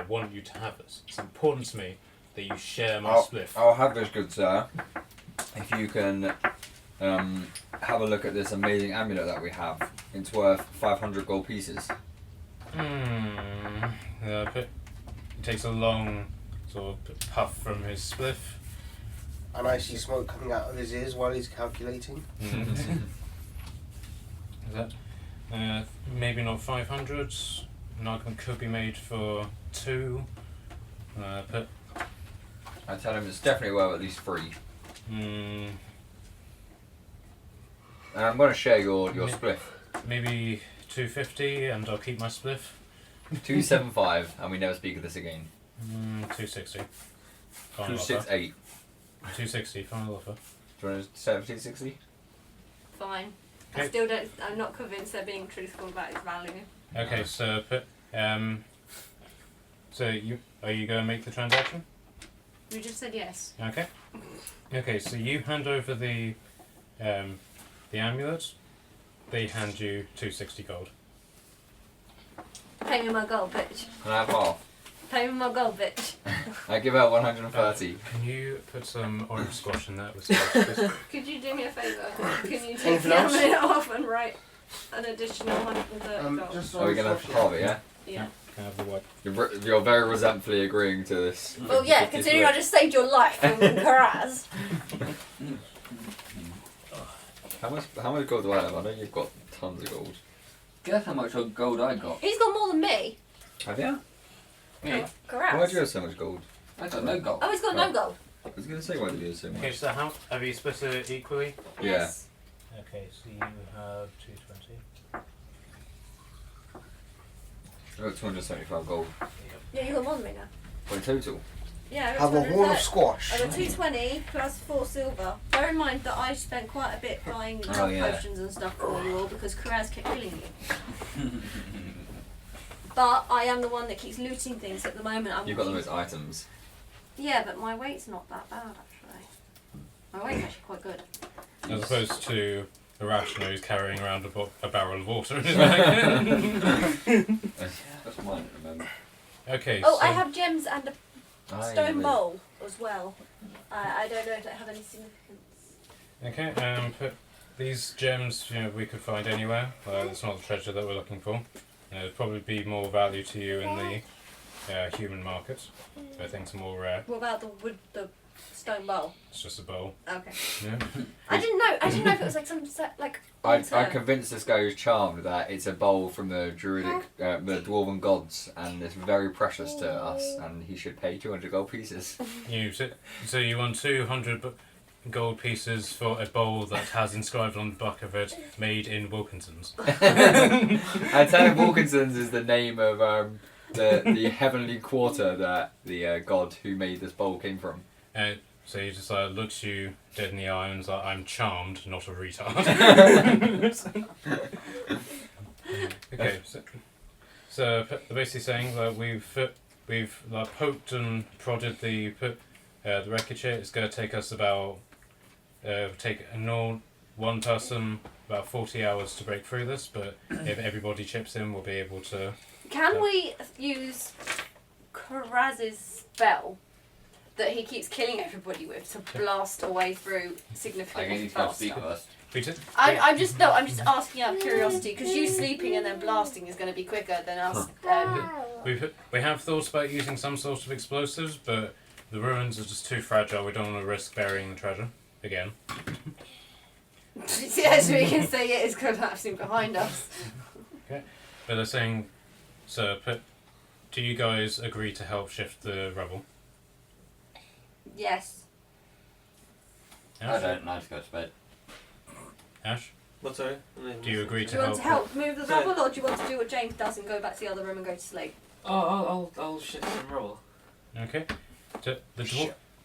want you to have this. It's important to me that you share my I'll, spliff. I'll have this, good sir. If you can have a look at this amazing amulet that we have. It's worth 500 gold pieces. He takes a long sort of puff from his spliff. And I see smoke coming out of his ears while he's calculating. Is that maybe not 500? An argument could be made for 2. But I tell him it's definitely worth at least 3. And I'm going to share your spliff. maybe 250, and I'll keep my spliff. 275, and we never speak of this again. 260. Final offer. 268. 260. Final offer. Do you want to 1760? Fine. I Okay. still don't. I'm not convinced they're being truthful about its value. Okay, so so are you going to make the transaction? You just said yes. Okay. Okay, so you hand over the amulet. They hand you 260 gold. Pay me my gold, bitch. Can I have half? Pay me my gold, bitch. I give out 130. Can you put some orange squash in that with some Could you do me a favour? Can you take Anything the else? amulet off and write an additional 130 gold? Just Are we going to have half it, yeah? Yeah. Can I have the what? You're very resentfully agreeing to this. Well, yeah, This considering I work. just saved your life from Karaz. How much gold do I have? I know you've got tons of gold. Guess how much gold I got? He's got more than me. Have you? Me? Karaz. Why do you have so much gold? I got no gold. Oh, he's got no gold. I was going to say why do you have so Okay, much? so how have you split it equally? Yeah. Yes. Okay, so you have 220. I got 275 gold. Yeah, you got more than me now. What in total? Yeah, I got Have a horn of 230. squash. I got 220 plus 4 silver. Bear in mind that I spent quite a bit buying health yeah. potions and stuff for you all because Karaz kept killing you. But I am the one that keeps looting things at the moment. I'm You've got the looking- most items. Yeah, but my weight's not that bad actually. My weight's actually quite good. As opposed to Irrational who's carrying around a barrel of water in his bag. That's mine at the moment. Okay, Oh, so I have gems and a stone Aye, bowl as well. I don't know if they have any significance. okay, put these gems, we could find anywhere. It's not the treasure that we're looking for. It'd probably be more value to you in the human market, where things are more rare. What about the stone bowl? It's just a bowl. Okay. Yeah. I didn't know if it was like some like. I altar. convinced this guy who's charmed that it's a bowl from the druidic, the dwarven gods, and it's very precious to us, and he should pay 200 gold pieces. So you want 200 gold pieces for a bowl that has inscribed on the back of it, "Made in Wilkinson's." I tell him Wilkinson's is the name of the heavenly quarter that the god who made this bowl came from. So he just looks you dead in the eye and is like, "I'm charmed, not a retard." Okay, so they're basically saying that we've poked and prodded the wreckage here. It's going to take us about one person about 40 hours to break through this, but if everybody chips in, we'll be able to. Can we use Karaz's spell that he keeps killing everybody with to blast a way through I need significantly to go faster? speak first. I'm just asking out of curiosity because you sleeping and then blasting is going to be quicker than us. We have thought about using some sort of explosives, but the ruins are just too fragile. We don't want to risk burying the treasure again. Yes, we can say it is collapsing behind us. But they're saying, so do you guys agree to help shift the rubble? Yes. I Ash? don't know to go to bed. Ash? What, sorry? Do you agree Do you want to help? help move the rubble, or do you want to do what James does and go back to the other room and go to sleep? Oh, I'll shift some rubble. Okay. The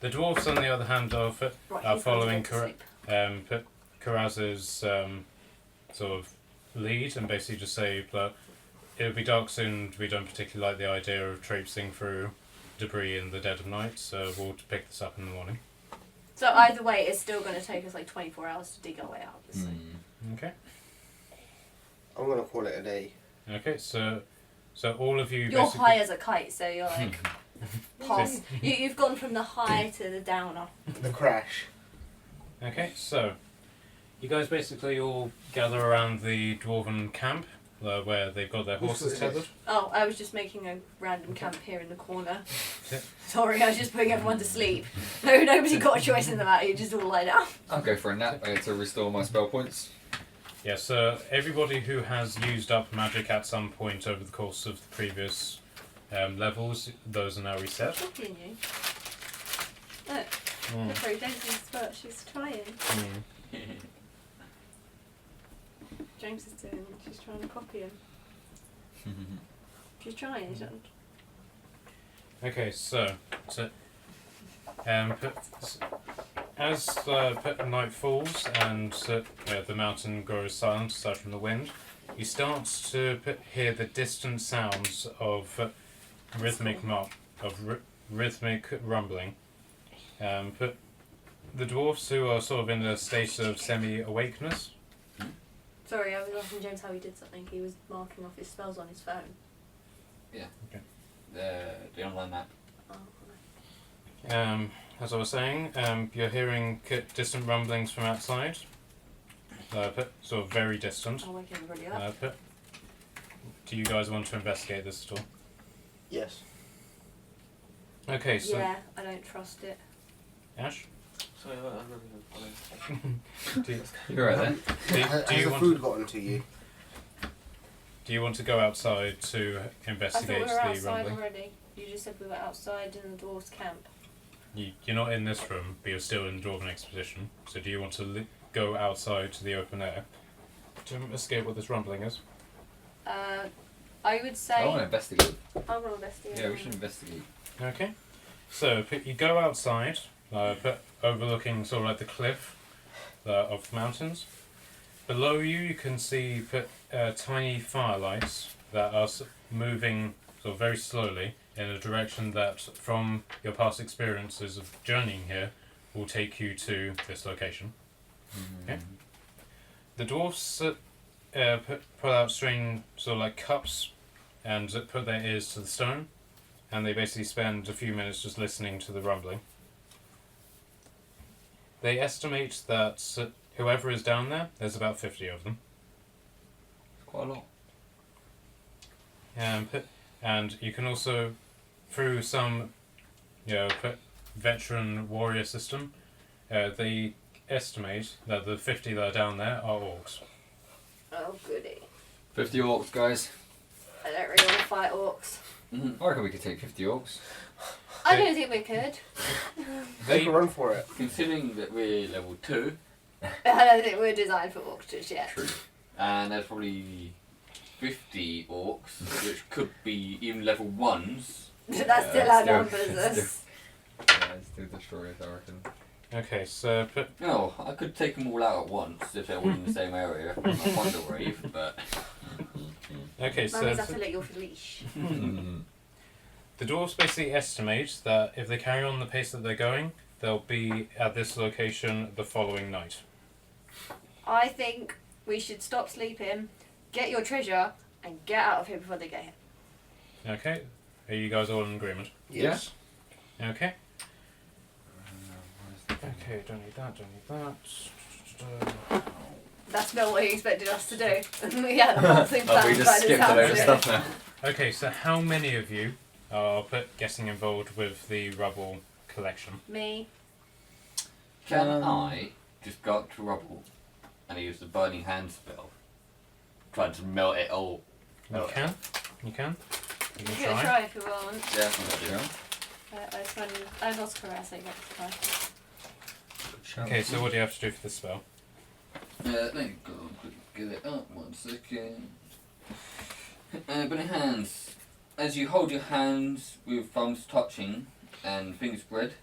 dwarves, on the other hand, are Right, following go to sleep. Karaz's sort of lead and basically just say that it'll be dark soon. We don't particularly like the idea of traipsing through debris in the dead of night, so we'll pick this up in the morning. So either way, it's still going to take us like 24 hours to dig our way out. Obviously. Okay. I'm gonna call it a day. Okay. So all of you. You're basically, high as a kite, so you're like past. You've gone from the high to the downer. The crash. Okay, so you guys basically all gather around the dwarven camp where they've got their horses tethered. Oh, I was just making a random camp here in the corner. Yeah. Sorry, I was just putting everyone to sleep. No, nobody got a choice in the matter. You just all lie down. I'll go for a nap to restore my spell points. Yeah, so everybody who has used up magic at some point over the course of the previous levels, those are now reset. Copying you. Look, look very James's spurt. She's trying. James is doing it. She's trying to copy him. She's trying. She doesn't- Okay, so As night falls and the mountain grows silent aside from the wind, you start to hear the distant sounds of rhythmic rhythmic rumbling. The dwarfs who are sort of in a state of semi-awakeness. Sorry, I was asking James how he did something. He was marking off his spells on his phone. The online map. Oh. As I was saying, you're hearing distant rumblings from outside. Sort of very distant. I'll wake everybody up. Do you guys want to investigate this at all? Yes. Okay, so Yeah, I don't trust it. Ash, Sorry, I'm not even following. do, You're right then. Has you the want food gotten to you? do you want to go outside to I thought we investigate were the outside rumbling? already. You just said we were outside in the dwarf's camp. You're not in this room, but you're still in the Dwarven Expedition. So do you want to go outside to the open air to investigate what this rumbling is? I would say. I want to investigate. I want to investigate. Yeah, we should investigate. Okay. So you go outside, overlooking sort of like the cliff of the mountains. Below you can see tiny firelights that are moving sort of very slowly in a direction that, from your past experiences of journeying here, will take you to this location. Okay. The dwarfs pull out strange sort of like cups and put their ears to the stone, and they basically spend a few minutes just listening to the rumbling. They estimate that whoever is down there, there's about 50 of them. Quite a lot. And you can also, through some, veteran warrior system, they estimate that the 50 that are down there are orcs. Oh goody! 50 orcs, guys. I don't really want to fight orcs. I reckon we could take 50 orcs. I don't think we could. They can run for it. Considering that we're level 2, I don't think we're designed for orcs just yet. True. and there's probably 50 orcs, which could be even level 1s. That still outnumbers us. Yeah, it's still destroy it, I reckon. Okay, so No, I could take them all out at once if they're all in the same area. I wonder wave, but okay, That so means I have to let you off the leash. the dwarves basically estimate that if they carry on the pace that they're going, they'll be at this location the following night. I think we should stop sleeping, get your treasure, and get out of here before they get here. Okay, are you guys all in agreement? Yes. Okay. Okay, don't need that. That's not what he expected us to do. We had a whole thing planned. Oh, we just by the skipped a sounds load of of it. stuff now. Okay, so how many of you are getting involved with the rubble collection? Me. can I just go up to rubble and use the burning hand spell, trying to melt it all? You can. You can. You You can can try. try if you want. Yeah, I think I do. I lost Caress, so you get to try. Okay, so what do you have to do for this spell? Let me go get it up 1 second. Burning hands. As you hold your hands with thumbs touching and fingers spread,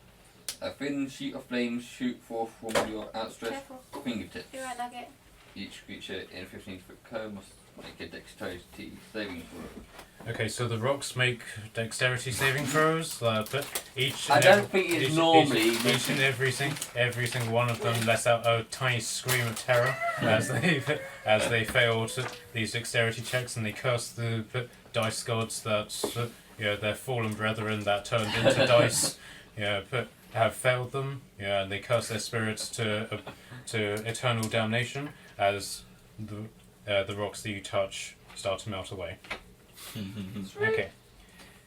a thin sheet of flame shoot forth from your outstretched Careful. fingertips. You're right, Nugget. Each creature in a 15-foot cone must make a dexterity saving throw. Okay, so the rocks make dexterity saving throws. But each I and don't every, think it's each, normally each and every single one of them lets out a tiny scream of terror as they fail these dexterity checks, and they curse the dice gods that their fallen brethren that turned into dice have failed them. And they curse their spirits to eternal damnation as the rocks that you touch start to melt away. Okay.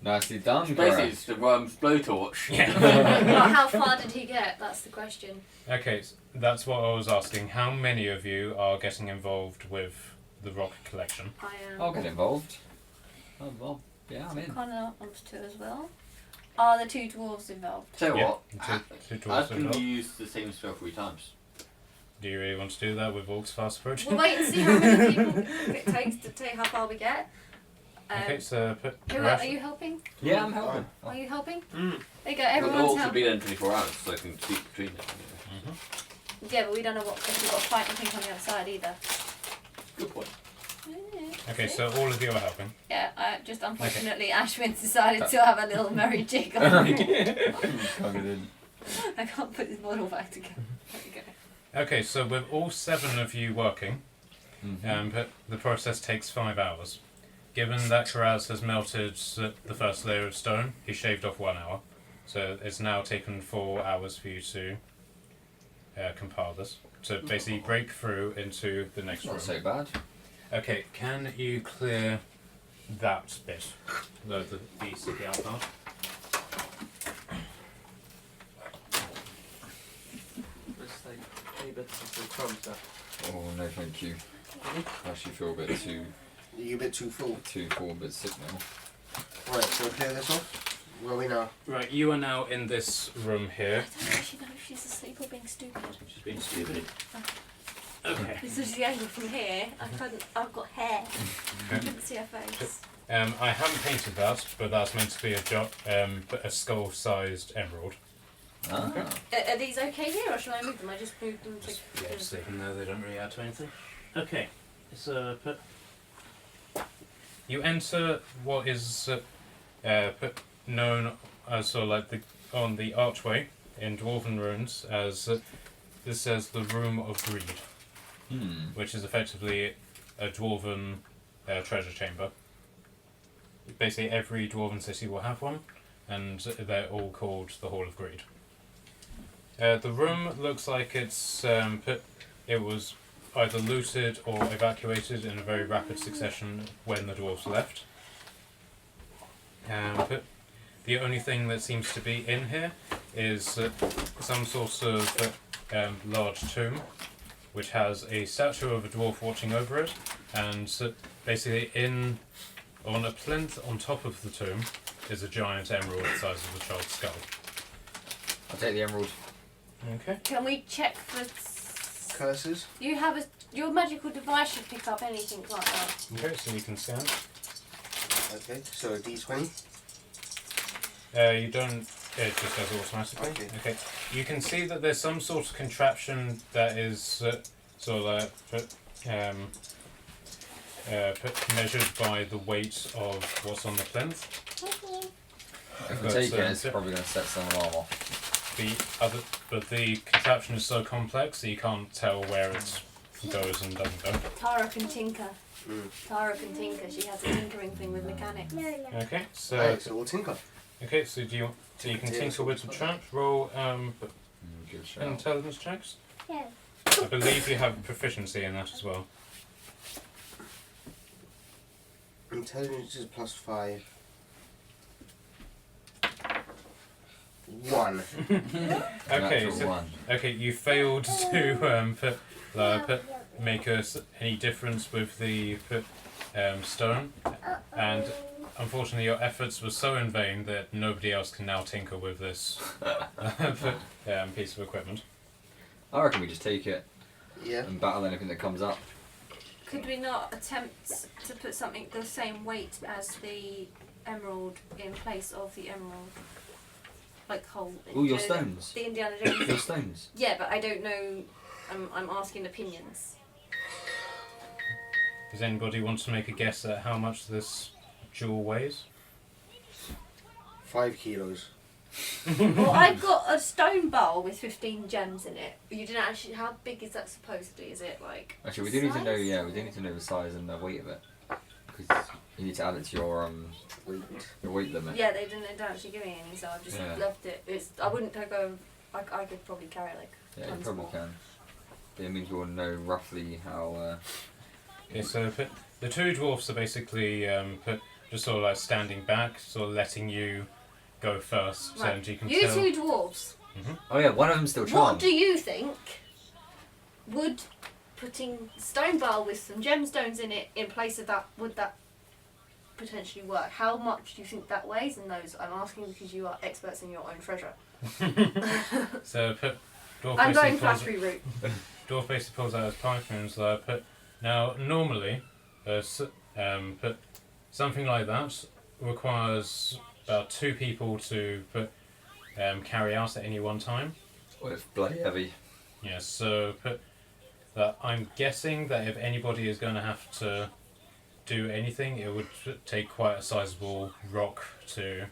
Nicely done, Basically, Cora. it's the blowtorch. Well, how far did he get? That's the question. Okay, so that's what I was asking. How many of you are getting involved with the rock collection? I am. I'll get involved. Oh, well, yeah, I'm in. Connor wants to as well. Are the two dwarves involved? Tell you Yeah, what, two I dwarves can involved. use the same spell 3 times. Do you really want to do that with orcs fast approaching? We'll wait and see how many people it takes to tell you how far we get. Okay, so put. Are you helping? Yeah, I'm helping. Are you helping? Mm. There you go. But Everyone's they'll also helping. be there in 24 hours, so I can speak between them. Yeah, but we don't know what if we've got a fight and things on the other side either. Good point. Okay, so all of you are helping. Yeah, just unfortunately Ashwin's decided to have a little merry jig on. Coming in. I can't put his model back together. There we go. Okay, so with all 7 of you working, but the process takes 5 hours. Given that Karaz has melted the first layer of stone, he shaved off 1 hour. So it's now taken 4 hours for you to compile this. To basically break through into the next room. Not so bad. Okay, can you clear that bit? The sticky out part? It's like a bit of the crumbs there. Oh no, thank you. I actually feel a bit too You're a bit too full. full, a bit sick now. Right, so clear this off. Where are we now? Right, you are now in this room here. I don't actually know if she's asleep or being stupid. She's being stupid. Okay. This is the angle from here. I've got hair. I couldn't see her face. I haven't painted that, but that's meant to be a skull-sized emerald. Ah. Are these okay here, or should I move them? I just moved them to. Yeah, just leave them there, they don't really add to anything. Okay, so you enter what is known as sort of like on the archway in Dwarven runes as this says the Room of Greed, which is effectively a Dwarven treasure chamber. Basically, every Dwarven city will have one, and they're all called the Hall of Greed. The room looks like it was either looted or evacuated in a very rapid succession when the dwarves left. But the only thing that seems to be in here is some sort of large tomb, which has a statue of a dwarf watching over it, and basically on a plinth on top of the tomb is a giant emerald the size of a child's skull. I'll take the emerald. Okay. Can we check for? Curses? You have your magical device should pick up anything like that. Okay, so you can scan. Okay, so a d20. You don't. It just does it automatically. Okay. You can see that there's some sort of contraption that is sort of measured by the weight of what's on the plinth. If we take it, it's probably going to set some alarm off. But the contraption is so complex that you can't tell where it goes and doesn't go. Tara can tinker. Tara can tinker. She has a tinkering thing with mechanics. Okay, so Right, so we'll tinker. okay, so you can tinker with the trap. Roll Good shout. intelligence checks. Yeah. I believe you have proficiency in that as well. Intelligence is +5. 1. Okay, Natural so one. okay, you failed to make any difference with the stone, and unfortunately your efforts were so in vain that nobody else can now tinker with this piece of equipment. I reckon we just take it Yeah. and battle anything that comes up. Could we not attempt to put something the same weight as the emerald in place of the emerald? Like whole. All your stones. The Indiana Your Jones. stones. Yeah, but I don't know. I'm asking opinions. Does anybody want to make a guess at how much this jewel weighs? 5 kilos. Well, I've got a stone bowl with 15 gems in it. You didn't actually. How big is that supposedly? Is it like? Actually, we do need to know. size? Yeah, we do need to know the size and the weight of it, because you need to add it to your weight limit. Yeah, they didn't actually give me any, so I've just Yeah. left it. I wouldn't go. I could probably carry like. Yeah, you tons probably more. can. But it means we'll know roughly how. Okay, so the two dwarfs are basically just sort of like standing back, sort of letting you go first, Right. and you can You tell. two dwarves. Oh yeah, one of them's still What charmed. do you think? Would putting stone bowl with some gemstones in it in place of that, would that potentially work? How much do you think that weighs in those? I'm asking because you are experts in your own treasure. So dwarf I'm going basically pulls, flattery route. dwarf basically pulls out his pipe and is like, now normally, something like that requires about 2 people to carry out at any one time. Well, it's bloody heavy. Yes, so I'm guessing that if anybody is going to have to do anything, it would take quite a sizable rock to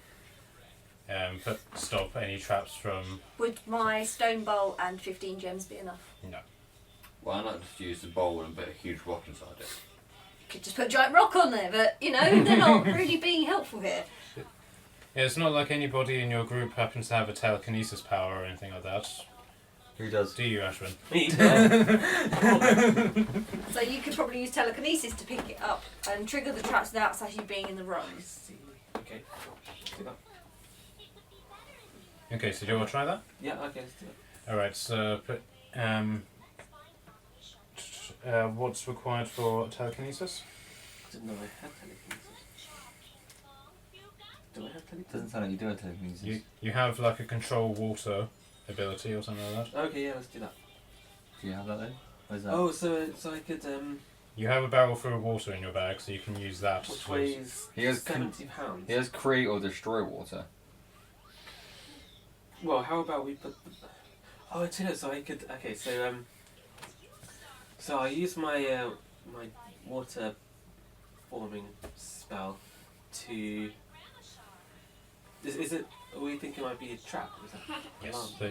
stop any traps from. Would my stone bowl and 15 gems be enough? No. Why not just use the bowl and put a huge rock inside it? Could just put a giant rock on there, but you know, they're not really being helpful here. Yeah, it's not like anybody in your group happens to have a telekinesis power or anything like that. Who does? Do you, Ashwin? Me. So you could probably use telekinesis to pick it up and trigger the traps without actually being in the room. Okay. Do that. Okay, so do you want to try that? Yeah. Okay. Let's do it. Alright, so what's required for telekinesis? Didn't know I had telekinesis. Do I have telekinesis? Doesn't sound like you do have telekinesis. You have like a control water ability or something like that. Okay. Yeah. Let's do that. Do you have that though? Where's that? Oh, so I could You have a barrel full of water in your bag, so you can use that. which weighs He has 70 pounds. He has create or destroy water. Well, how about we put the... Oh, I tell you, so I could... Okay, so, so I use my, my water forming spell to... Is it... Are we thinking it might be a trap? Is that Yes, alarm? so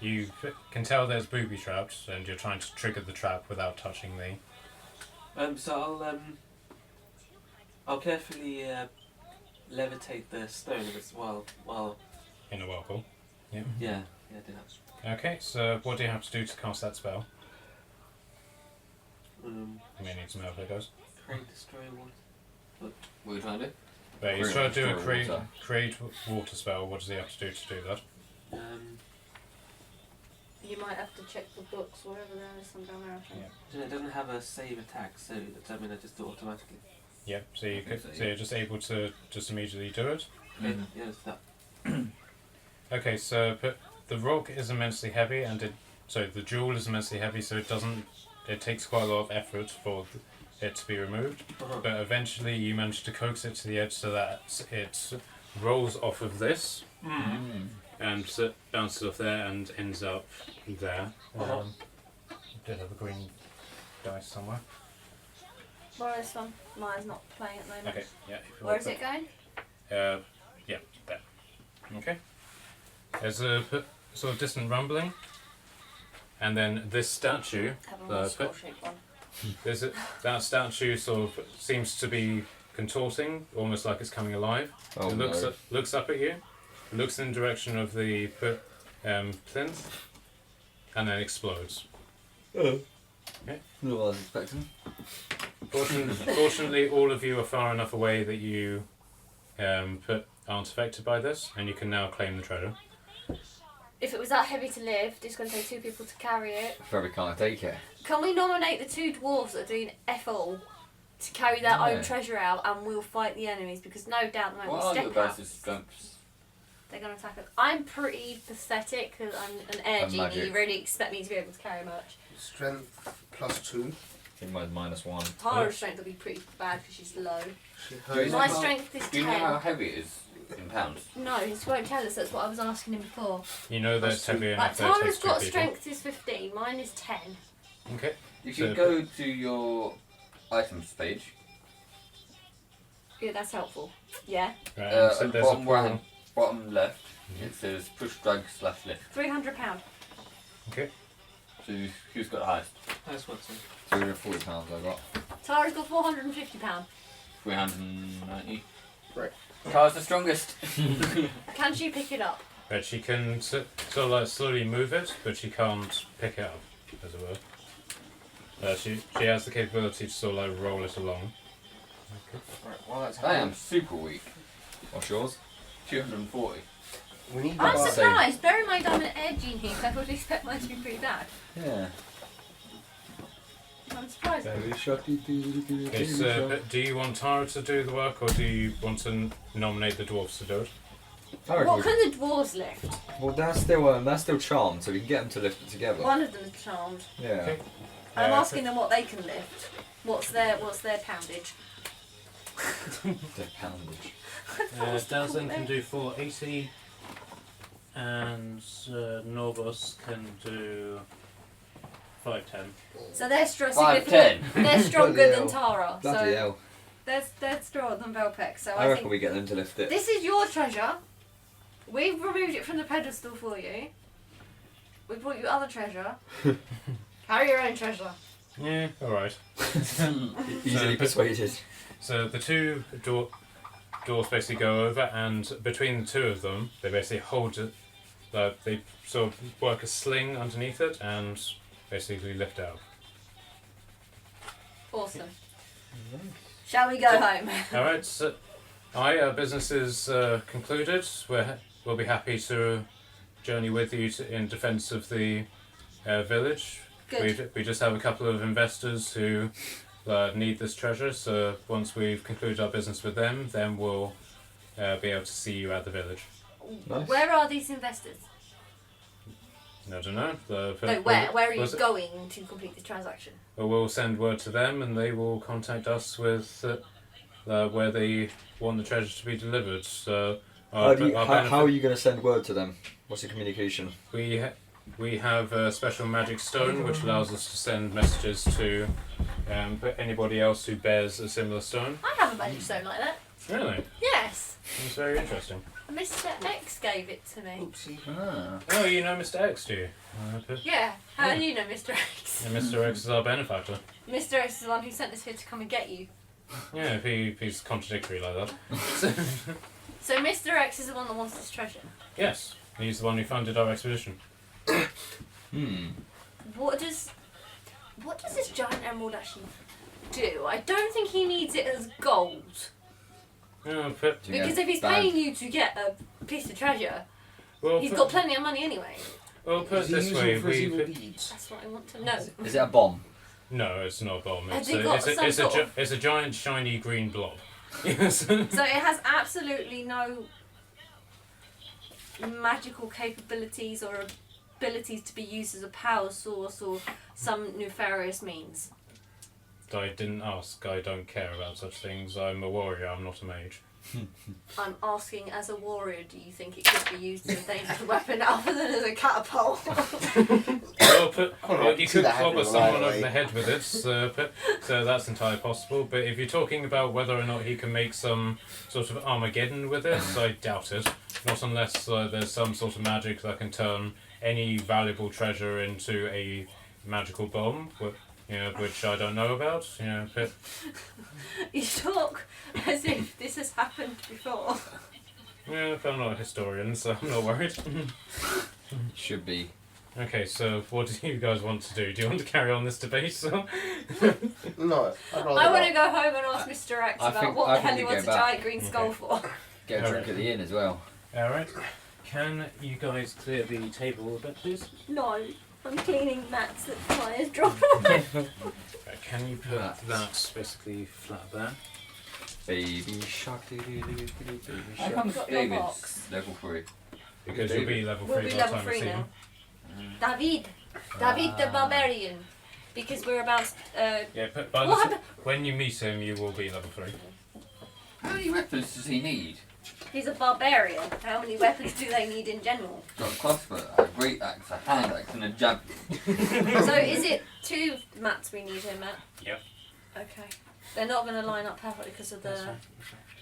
you can tell there's booby traps, and you're trying to trigger the trap without touching the. So I'll carefully levitate the stone as well while... In a whirlpool. Yeah, do that. Okay, so what do you have to do to cast that spell? You may need some help if it goes. Create, destroy water. What are you trying to do? But he's Create trying to do a destroy create water spell. What does he have to do that? You might have to check the books, wherever there is some down there. I think. Yeah. It doesn't have a save attack, so I mean I just do it automatically. Yep. So you Okay, could, so so you're just able to just immediately do it. Okay, yeah, let's do that. Okay, so the rock is immensely heavy, and the jewel is immensely heavy, so it takes quite a lot of effort for it to be removed. Uh-huh. But eventually, you manage to coax it to the edge so that it rolls off of this and bounces off there and ends up there. Uh-huh. Did have a green dice somewhere. Where is one? Mine's not playing at the moment. Okay, yeah. if you Where want is it going? yeah, there. Okay. There's a sort of distant rumbling, and then this statue. Have a The more pit- skull-shaped one. That statue sort of seems to be contorting, almost like it's coming alive. Oh It looks up at you, looks in the direction of the plinth, and then explodes. Not what I was expecting. Fortunately, all of you are far enough away that you aren't affected by this, and you can now claim the treasure. If it was that heavy to lift, it's going to take 2 people to carry it. Very can't take it. Can we nominate the 2 dwarves that are doing F-all to carry their own Yeah. treasure out, and we'll fight the enemies? Because no doubt the moment What are we your step out, guys' strengths? they're going to attack us. I'm pretty pathetic because I'm an air And genie. magic. You really expect me to be able to carry much. Strength +2. I think mine's -1. Tara's strength will be pretty bad because she's low. She Do you know My how- strength is Do you know how 10. heavy it is in pounds? No, he won't tell us. That's what I was asking him before. You know that it's heavy enough Like, that it Tara's takes 2 got people. strength is 15. Mine is 10. Okay. You So- can go to your items page. Yeah, that's helpful. Yeah. Right, At the there's a bottom right pool. hand, bottom left, it says push, drag, /lift. £300. Okay. So who's got the highest? That's what's in. £340 I got. Tara's got £450. 390. Right. Car's the strongest. Can she pick it up? But she can sort of like slowly move it, but she can't pick it up, as it were. She has the capability to sort of like roll it along. Right, well that's I am super weak. What's yours? 240. We need I'm Well, surprised. Bear in mind I'm an air genie, so I would expect mine to be pretty bad. Yeah. I'm surprised. Okay, so but do you want Tara to do the work, or do you want to nominate the dwarves to do it? What can the dwarves lift? Well, that's still charmed, so we can get them to lift it together. One of them is charmed. Yeah. Okay. I'm asking them what they can lift. What's their poundage? The poundage. Dalzin can do 480, and Norbus can do 510. So they're 5'10". They're stronger Bloody than hell. Tara. Bloody So hell. they're stronger than Velpex. So I I reckon think we get them to lift it. this is your treasure. We've removed it from the pedestal for you. We brought you other treasure. Carry your own treasure. Yeah, alright. Easily persuaded. So the two doors basically go over, and between the two of them, they basically hold it. They sort of work a sling underneath it and basically lift out. Awesome. Shall we go home? Alright, so our business is concluded. We'll be happy to journey with you in defence of the village. Good. We just have a couple of investors who need this treasure, so once we've concluded our business with them, then we'll be able to see you at the village. Nice. Where are these investors? I don't know. No, where are you was it- going to complete the transaction? Well, we'll send word to them, and they will contact us with where they want the treasure to be delivered. So, How are you going to send word to them? What's the communication? We have a special magic stone which allows us to send messages to anybody else who bears a similar stone. I have a magic stone like that. Really? Yes. That's very interesting. Mr. X gave it to me. Oopsie. Ah. Oh, you know Mr. X, do you? Yeah. How do you know Mr. X? And Mr. X is our benefactor. Mr. X is the one who sent us here to come and get you. Yeah, he's contradictory like that. So Mr. X is the one that wants this treasure. Yes, he's the one who funded our expedition. What does this giant emerald actually do? I don't think he needs it as gold. Oh, but, Because if he's paying you to get a piece of treasure, well, he's got plenty of money anyway. Well, put it Is he this using way, it for his evil we... deeds? That's what I want to know. Is it a bomb? No, it's not a bomb. Has It's he got some sort of- it's a giant shiny green blob. Yes. So it has absolutely no magical capabilities or abilities to be used as a power source or some nefarious means. I didn't ask. I don't care about such things. I'm a warrior. I'm not a mage. I'm asking, as a warrior, do you think it could be used as a dangerous weapon other than as a catapult? Well, you see could that clobber happening someone right over away. the head with it, so that's entirely possible. But if you're talking about whether or not he can make some sort of Armageddon with it, I doubt it. Not unless there's some sort of magic that can turn any valuable treasure into a magical bomb, which I don't know about. But You talk as if this has happened before. yeah, I'm not a historian, so I'm not worried. Should be. Okay, so what do you guys want to do? Do you want to carry on this debate? No, I'd rather I want to not. go home and ask Mr. X I about think- what I the hell think he you wants a go back. giant green skull for. Get a drink at the inn as well. Alright. Can you guys clear the table a bit, please? No, I'm cleaning mats that fires drop. Right, can you put that basically flat there? Baby shark, doo doo doo doo doo, baby How shark. comes Got your David's box. level 3? Because you'll be level 3 We'll be by the level time we 3 see now. him. David the Barbarian. Because we're about. Yeah, but by What the happened? when you meet him, you will be level 3. How many weapons does he need? He's a barbarian. How many weapons do they need in general? He's got a crossbow, a great axe, a hand axe, and a javelin. So is it 2 mats we need here, Matt? Yep. Okay. They're not going to line up perfectly because of the.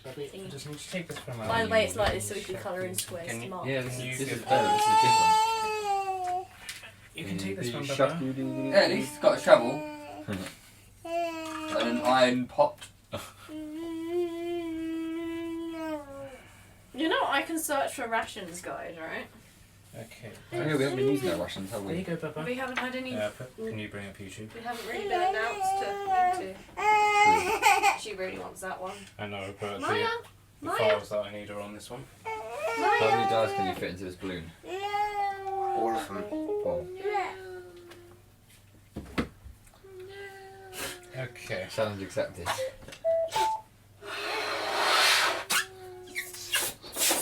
Bobby, I just need to take this from By the way, it's like this so we can colour in squares Can to you- mark. Yeah, Can you this is give- better, this is different. You can take this Baby one, shark, Baba. doo doo doo Yeah, at doo. least it's got a shovel. And an iron pot. You know, I can search for rations guide, right? Okay. Oh, yeah, we haven't been using our rations, have There you we? go, Baba. We haven't had any. Can you bring up YouTube? We haven't really been announced to need to. She really wants that one. I know, but Maya, the Maya, files that I need are on this one. How Maya. many dice can you fit into this balloon? All of them. Well, Okay. challenge accepted.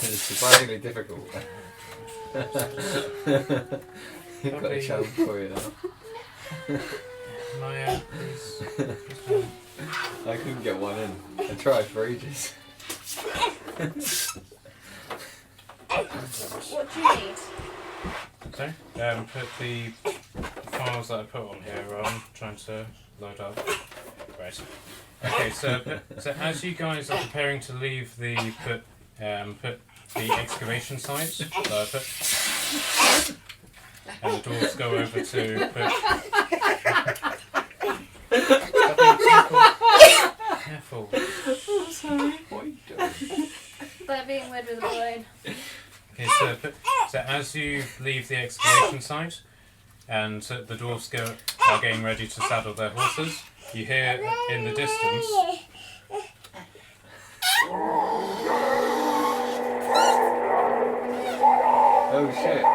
It's surprisingly difficult. Got a challenge for you now. Maya, please. I couldn't get one in. I tried for ages. What do you need? Okay. Put the files that I put on here on, trying to load up. Right. Okay, so as you guys are preparing to leave the put the excavation site that I put, and the dwarves go over to put. Careful. I'm sorry. What are you doing? They're being weird with the balloon. Okay, so as you leave the excavation site, and the dwarves are getting ready to saddle their horses, you hear in the distance. Oh shit.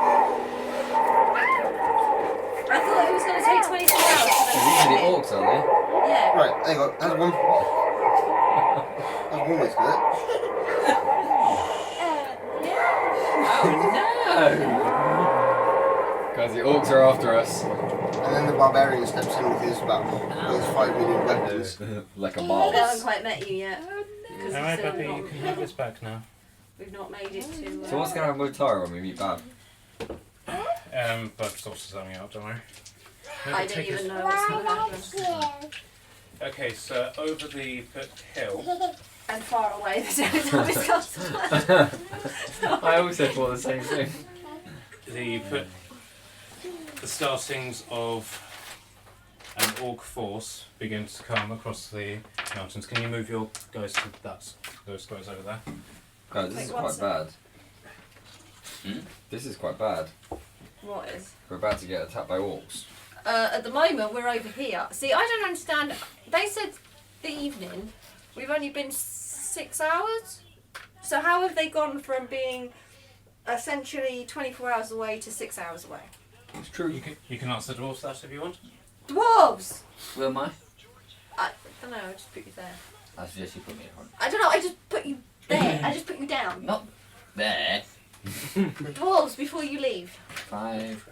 I thought it was going to take 24 hours. These are the orcs, are Yeah. Right, there you go. That's one. That's one way to do it. they? Guys, the orcs are after us. And then the barbarian steps in with his 5 million weapons. Like a They mob. haven't quite met you yet. Because Alright, Bubby, you can have this back now. we've not made it to. So what's going to happen with Tyra when we meet Bab? But sorted something out, don't worry. I Maybe don't take even this- know what's going to happen. Okay, so over the hill. And far away, the every time it's got I also thought the same thing. The startings of an orc force begin to come across the mountains. Can you move your guys to those guys over there? Guys, this Wait, is one quite bad. Hmm? This is quite bad. What is? We're about to get attacked by orcs. At the moment, we're over here. See, I don't understand. They said the evening. We've only been 6 hours. So how have they gone from being essentially 24 hours away to 6 hours away? It's true. You can ask the dwarves that if you want. Dwarves! Where am I? I don't know, I just put you there. I suggest you put me in front. I don't know, I just put you there. I just put you down. Not there. Dwarves, before you leave. 5.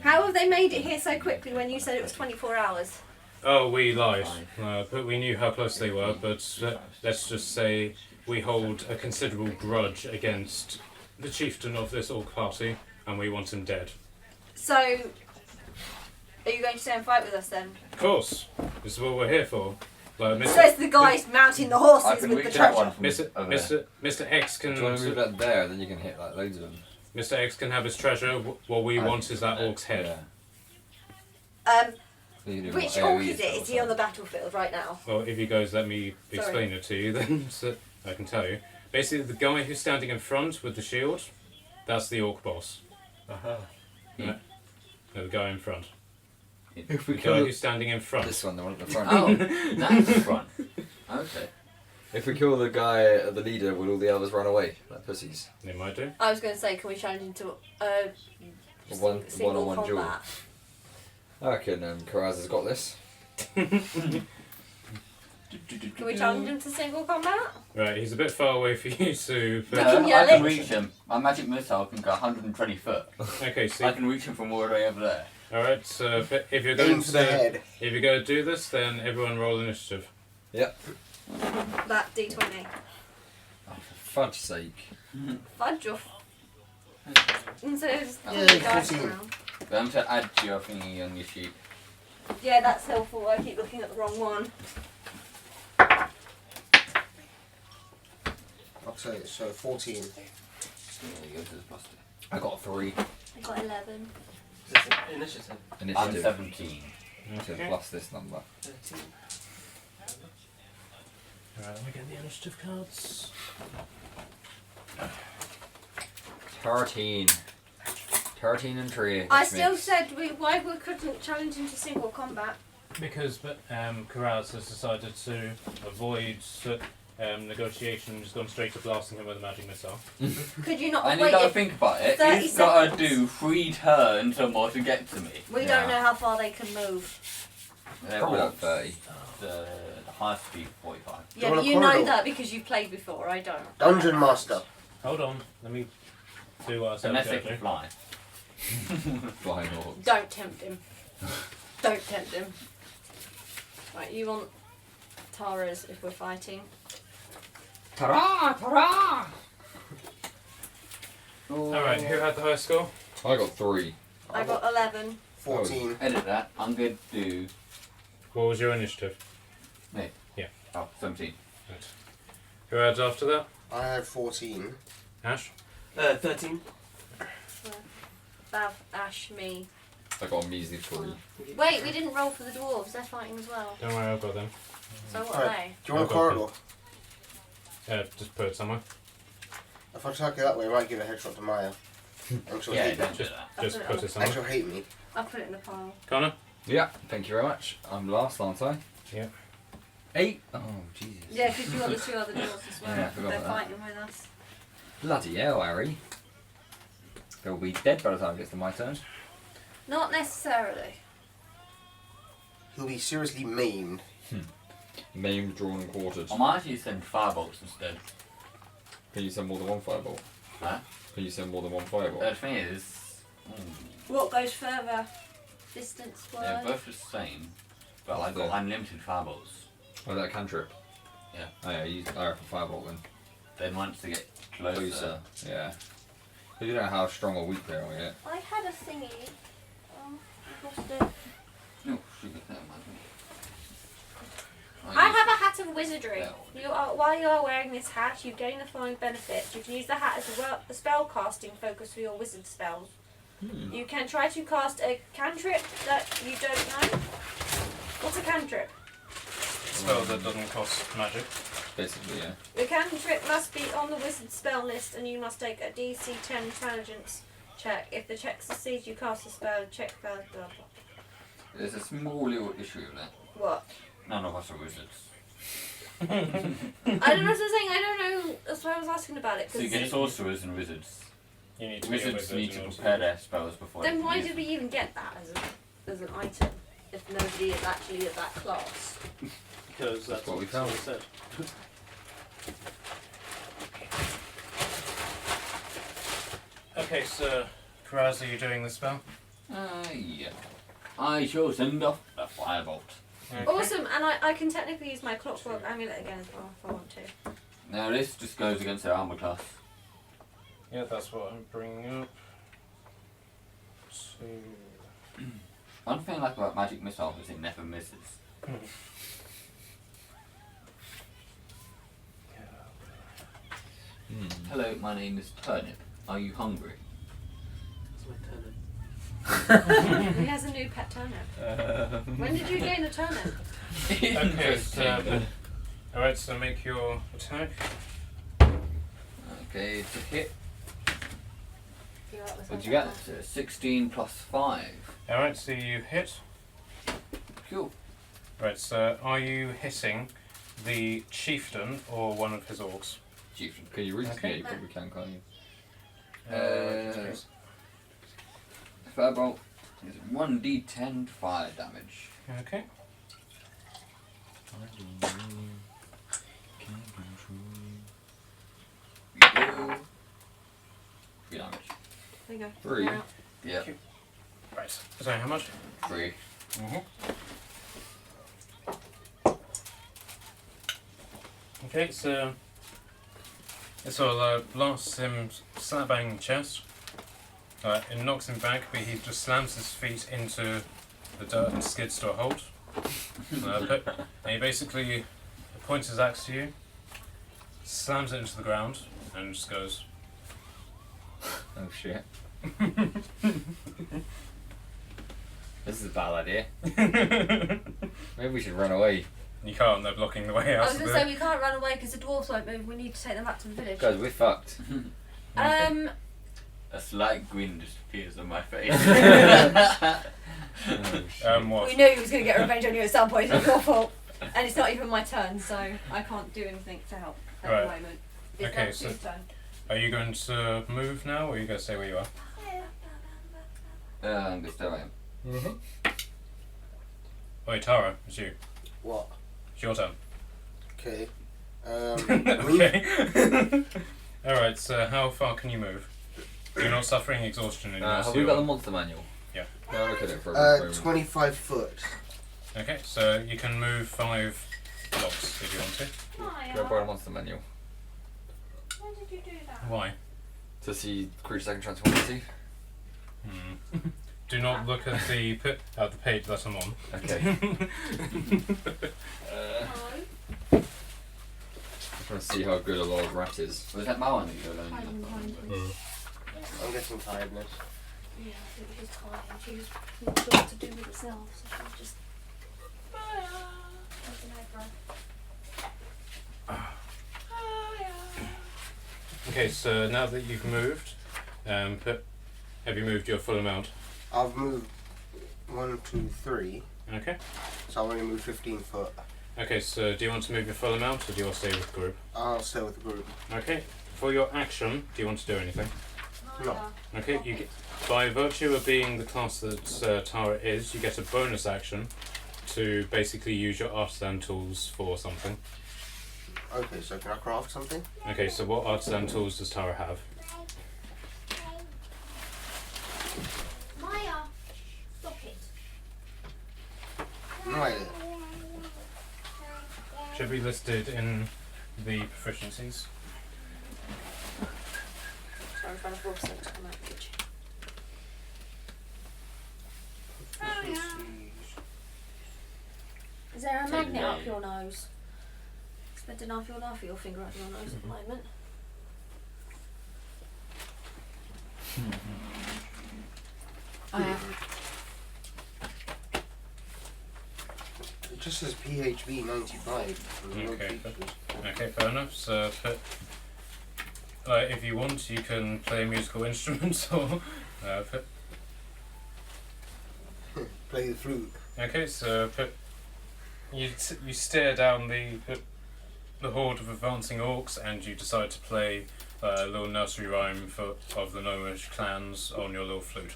How have they made it here so quickly when you said it was 24 hours? Oh, we lied. But we knew how close they were. But let's just say we hold a considerable grudge against the chieftain of this orc party, and we want him dead. So, are you going to stay and fight with us then? Of course, this is what we're here for. Like, Says the guys mounting the horses I can with the reach that treasure. one from over there. Mr. X can Do you want to move that there, and then you can hit like loads of them. Mr. X can have his treasure. What we want is that orc's head. Um, So you can do which AoE orc is it? stuff Is he on the battlefield right now? Well, if you guys let me Sorry. explain it to you, then I can tell you. Basically, the guy who's standing in front with the shield, that's the orc boss. No, the guy in front. If The we guy kill who's standing in front. this one, the one at the front. Oh, that's the front. Okay. If we kill the guy, the leader, will all the others run away like pussies? They might do. I was going to say, can we challenge into One single on one duel. combat? I reckon Karaz has got this. Can we challenge him to single combat? Right, he's a bit far away for you to. can I yell can it. reach him. My magic missile can go 120 foot. Okay, I so can reach him from all the way over there. all right. So if you're Aim going for the head. if you're going to do this, then everyone roll initiative. That D20. Oh, for fudge's sake. Fudge off. Instead of just Yeah, pulling dice 14. around. But I'm to add to your thingy on your sheet. Yeah, that's helpful. I keep looking at the wrong one. I'll say it. So 14. There you go, there's Buster. I got 3 I got 11. Is this initiative? I'm initiative 17. to Okay. plus this number. 13. All right, let me get the initiative cards. 13. 13 and 3. I still said why we couldn't challenge him to single combat. Because Karaz has decided to avoid negotiation, has gone straight to blasting him with a magic missile. Could you not And have you gotta waited? think about it. 30 He's gotta seconds. do 3 turns or more to get to me. We Yeah. don't know how far they can move. Probably like 30. The highest speed 45. Yeah, want but a you know corridor? that because you've played before. I don't. Dungeon Master. Hold on, let me do what I said. Unless I they was can going fly. Flying orcs. Don't tempt him. Don't tempt him. Right, you want Tara's if we're fighting. Ta-ra! Ta-ra! Alright, who had the highest score? I got 3. I got 11. 14. Edit that. I'm going to do. What was your initiative? Oh, 17. Right. Who had after that? I had 14. Ash? 13. Bav, Ash, me. I got a measly 3. Wait, we didn't roll for the dwarves. They're fighting as well. Don't worry, I've got them. So what Right. are they? Do you want a I've got corridor? Just put it somewhere. If I attack it that way, I might give a headshot to Maya. And she'll hate me. don't do that. I'll Just put it put on. it somewhere. And she'll hate me. I'll put it in the pile. Connor? Yeah, thank you very much. I'm last, aren't I? Yeah. 8? Oh, Jesus. Yeah, because you got the 2 other dwarves as well. Yeah, I forgot They're about that. fighting with us. Bloody hell, Harry. They'll be dead by the time it gets to my turn. Not necessarily. He'll be seriously maimed. Maimed, drawn, and quartered. I might actually send firebolts instead. Can you send more than one firebolt? Huh? Can you send more than one firebolt? The thing is. What goes further? Distance wise? They're both the same. But I've got unlimited firebolts. Oh, that cantrip? Yeah. Oh, yeah, use I reckon firebolt then. Then once they get closer. Yeah. But you don't know how strong or weak they are yet. I had a thingy. I lost it. No, sugar, that reminds me. I have a hat of wizardry. Yeah. While you are wearing this hat, you gain the following benefits. You can use the hat as a spell casting focus for your wizard spells. You can try to cast a cantrip that you don't know. What's a cantrip? Spell that doesn't cost magic. Basically, yeah. The cantrip must be on the wizard spell list and you must take a DC 10 intelligence check. If the check succeeds, you cast the spell, check fails, blah blah. There's a small little issue with that. What? None of us are wizards. I don't know what I'm saying, I don't know. That's why I was asking about it. So you 'cause get sorcerers and wizards. You need to be a Wizards wizard need in to order prepare their spells before they then can why use did them. we even get that as an item if nobody is actually at that class? Because that's what we we found. said. Okay, so Karaz, are you doing the spell? Yeah. I shall send off a firebolt. Okay. Awesome, and I can technically use my clockwork amulet again as well if I want to. Now this just goes against their armor class. Yeah, that's what I'm bringing up. So... One thing I like about magic missile is it never misses. Hello, my name is Turnip. Are you hungry? It's my turn. He has a new pet turnip. When did you gain a turnip? Okay, so... Alright, so make your attack. Okay, it's a hit. What'd you get? So 16 plus 5. Alright, so you hit. Cool. Right, so are you hitting the chieftain or one of his orcs? Chieftain. Can you reach? Okay. Yeah, you probably can, can't you? Firebolt is 1d10 fire damage. Okay. You go. 3 damage. There you go. 3. Now, Yep. Right. So how much? 3. Okay, so this will blast him slap bang in the chest. It knocks him back, but he just slams his feet into the dirt and skids to a halt. And he basically points his axe to you, slams it into the ground, and just goes. Oh shit. This is a bad idea. Maybe we should run away. You can't, they're blocking the way I out was of going to the... say we can't run away because the dwarves won't move. We need to take them back to the village. Guys, we're fucked. Um, A slight grin just appears on my face. Oh, shit. what? we knew he was going to get revenge on you at some point. It's not your fault. And it's not even my turn, so I can't do anything to help at Right. the moment. It's Okay, Nancy's so- turn. Are you going to move now, or are you going to stay where you are? I'm gonna stay where I am. Wait, Tara, it's you. What? It's your turn. Okay. Okay. Alright, so how far can you move? You're not suffering exhaustion in your Have we got the seal. monster manual? Yeah, look at it for a moment. 25 foot. Okay, so you can move 5 blocks if you want to. Go buy the monster manual Why did you do that? Why? to see creatures I can transform into. Do not look at the page that I'm on. Okay. No. I'm trying to see how good a large rat is. Was that Marwan that you were Hide learning? behind me. I'm getting tiredness. Yeah, I think she's tired. She's not sure what to do with herself, so she's just. Taking her breath. Okay, so now that you've moved, have you moved your full amount? I've moved 1, 2, 3. Okay. So I've only moved 15 foot. Okay, so do you want to move your full amount or do you want to stay with the group? I'll stay with the group. Okay. For your action, do you want to do anything? No. Okay, you get, by virtue of being the class that Tara is, you get a bonus action to basically use your artisan tools for something. Okay, so can I craft something? Okay, so what artisan tools does Tara have? Maya, stop it. Right. Should be listed in the proficiencies. Sorry, I'm trying to force them to come out of the kitchen. Is there a magnet up your nose? Spend an half your finger up your nose at the moment. It just says PHB 95. Okay. Okay, fair enough. So, if you want, you can play musical instruments or. Play the flute. Okay, so you stare down the horde of advancing orcs, and you decide to play a little nursery rhyme of the gnomish clans on your little flute.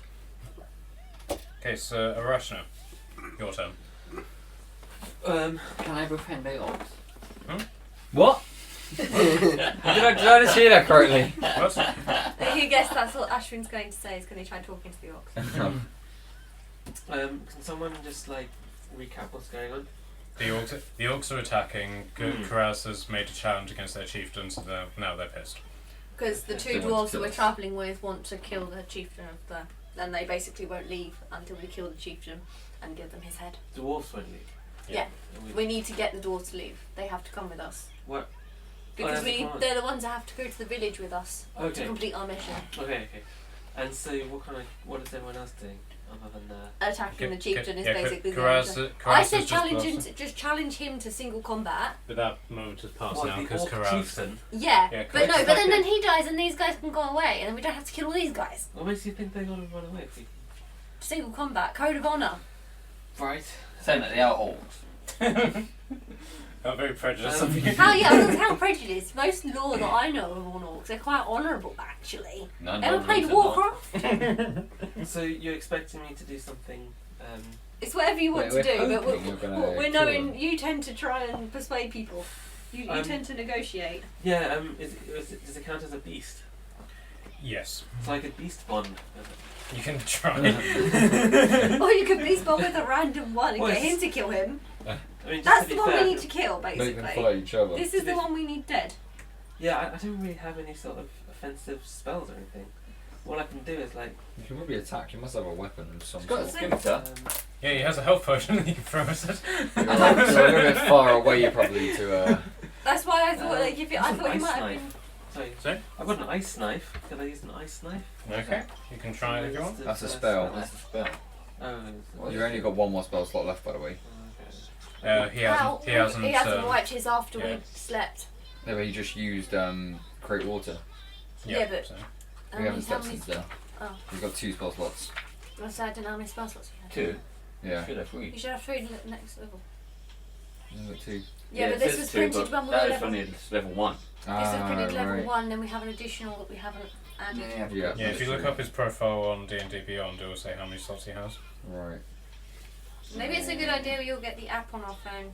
Okay, so Arashna, your turn. Can I befriend the orcs? What? did I just hear that correctly? What? You guess that's what Ashwin's going to say. He's going to try talking to the orcs. Can someone just like recap what's going on? The orcs are attacking. Karaz has made a challenge against their chieftain, so now they're pissed. Because the two They want dwarves to that we're kill us. travelling with want to kill the chieftain of the. And they basically won't leave until we kill the chieftain and give them his head. Dwarfs won't leave. Yeah. And we- We need to get the dwarves to leave. They have to come with us. What? Because that's fine. they're the ones that have to go to the village with us to Okay. complete our mission. Okay. And so, what is everyone else doing other than Attacking the chieftain is basically the Karaz, answer. Karaz I said has just challenge him to single combat. But that moment has passed what, now the because orc Karaz. chieftain? Yeah, Yeah, but no, correct. but then he dies and these guys can go away and then we don't have to kill all these guys. What makes you think they're gonna run away? Single combat, code of honour. Right. Saying that they are orcs. Not very prejudiced of you. How prejudiced. Most law that I know of on orcs, they're quite honourable actually. None Ever of played them are not. Warcraft? So you're expecting me to do something? It's whatever you want We're to do, but hoping you're gonna we're kill knowing them. you tend to try and persuade people. You tend to negotiate. Yeah. Does it count as a beast? Yes, So I could beast bond. you can try. Or you could beast bomb with a random one and Well, get him to kill him. I mean, just That's to the be one fair, we need to kill, They can basically. fight each other. This is the one we need dead. Yeah, I don't really have any sort of offensive spells or anything. All I can do is like. You can probably attack. You must have a weapon of some It's got a sort. scimitar. Yeah, he has a health potion that you can throw at it. You're a little bit far away, probably, to. That's why I thought, like, if it, I What's an thought you ice might have knife? been. Sorry. Sorry? I've got an ice knife. Can I use an ice knife? Okay, you can try it if you want. That's a spell. That's a spell. Oh. You've only got one more spell slot left, by the way. Okay. He hasn't. He hasn't. He hasn't wiped his after yeah. we slept. Yeah, but you just used create water. Yeah, but- so. We haven't How slept many- since then. Oh. You've got 2 spell slots. So I don't know how many spell slots you had. 2. Yeah. Should have 3. You should have 3 next level. You've got 2. Yeah, but it this says was 2, printed but when we were that is level. only level 1. This was printed level right. 1, then we have an additional that we haven't added. Yeah. Yeah, if you look up his profile on D&D Beyond, it will say how many slots he has. Right. Maybe it's a good idea we'll get the app on our phone.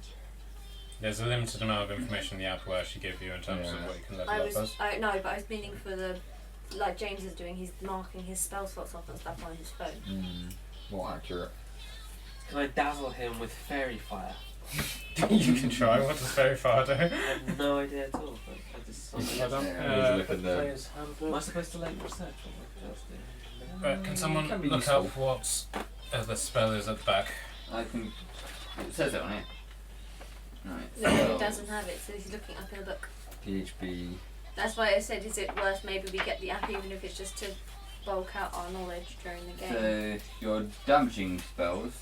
There's a limited amount of information the app will actually give you in terms of Yeah. what you can level I up was, as. no, but I was meaning for the, like James is doing, he's marking his spell slots off and stuff on his phone. more accurate. Can I dazzle him with fairy fire? You can try. What does Fairy Fire do? I have no idea at all. But I just Well done. look at the- Player's Handbook. am I supposed to like research or what else do? Can someone Can be look useful. up what the spell is at the back? I can. It says it on it. Right. No, he spells. doesn't have it, so he's looking up in a book. PHB. That's why I said, is it worth maybe we get the app even if it's just to bulk out our knowledge during the game? So your damaging spells.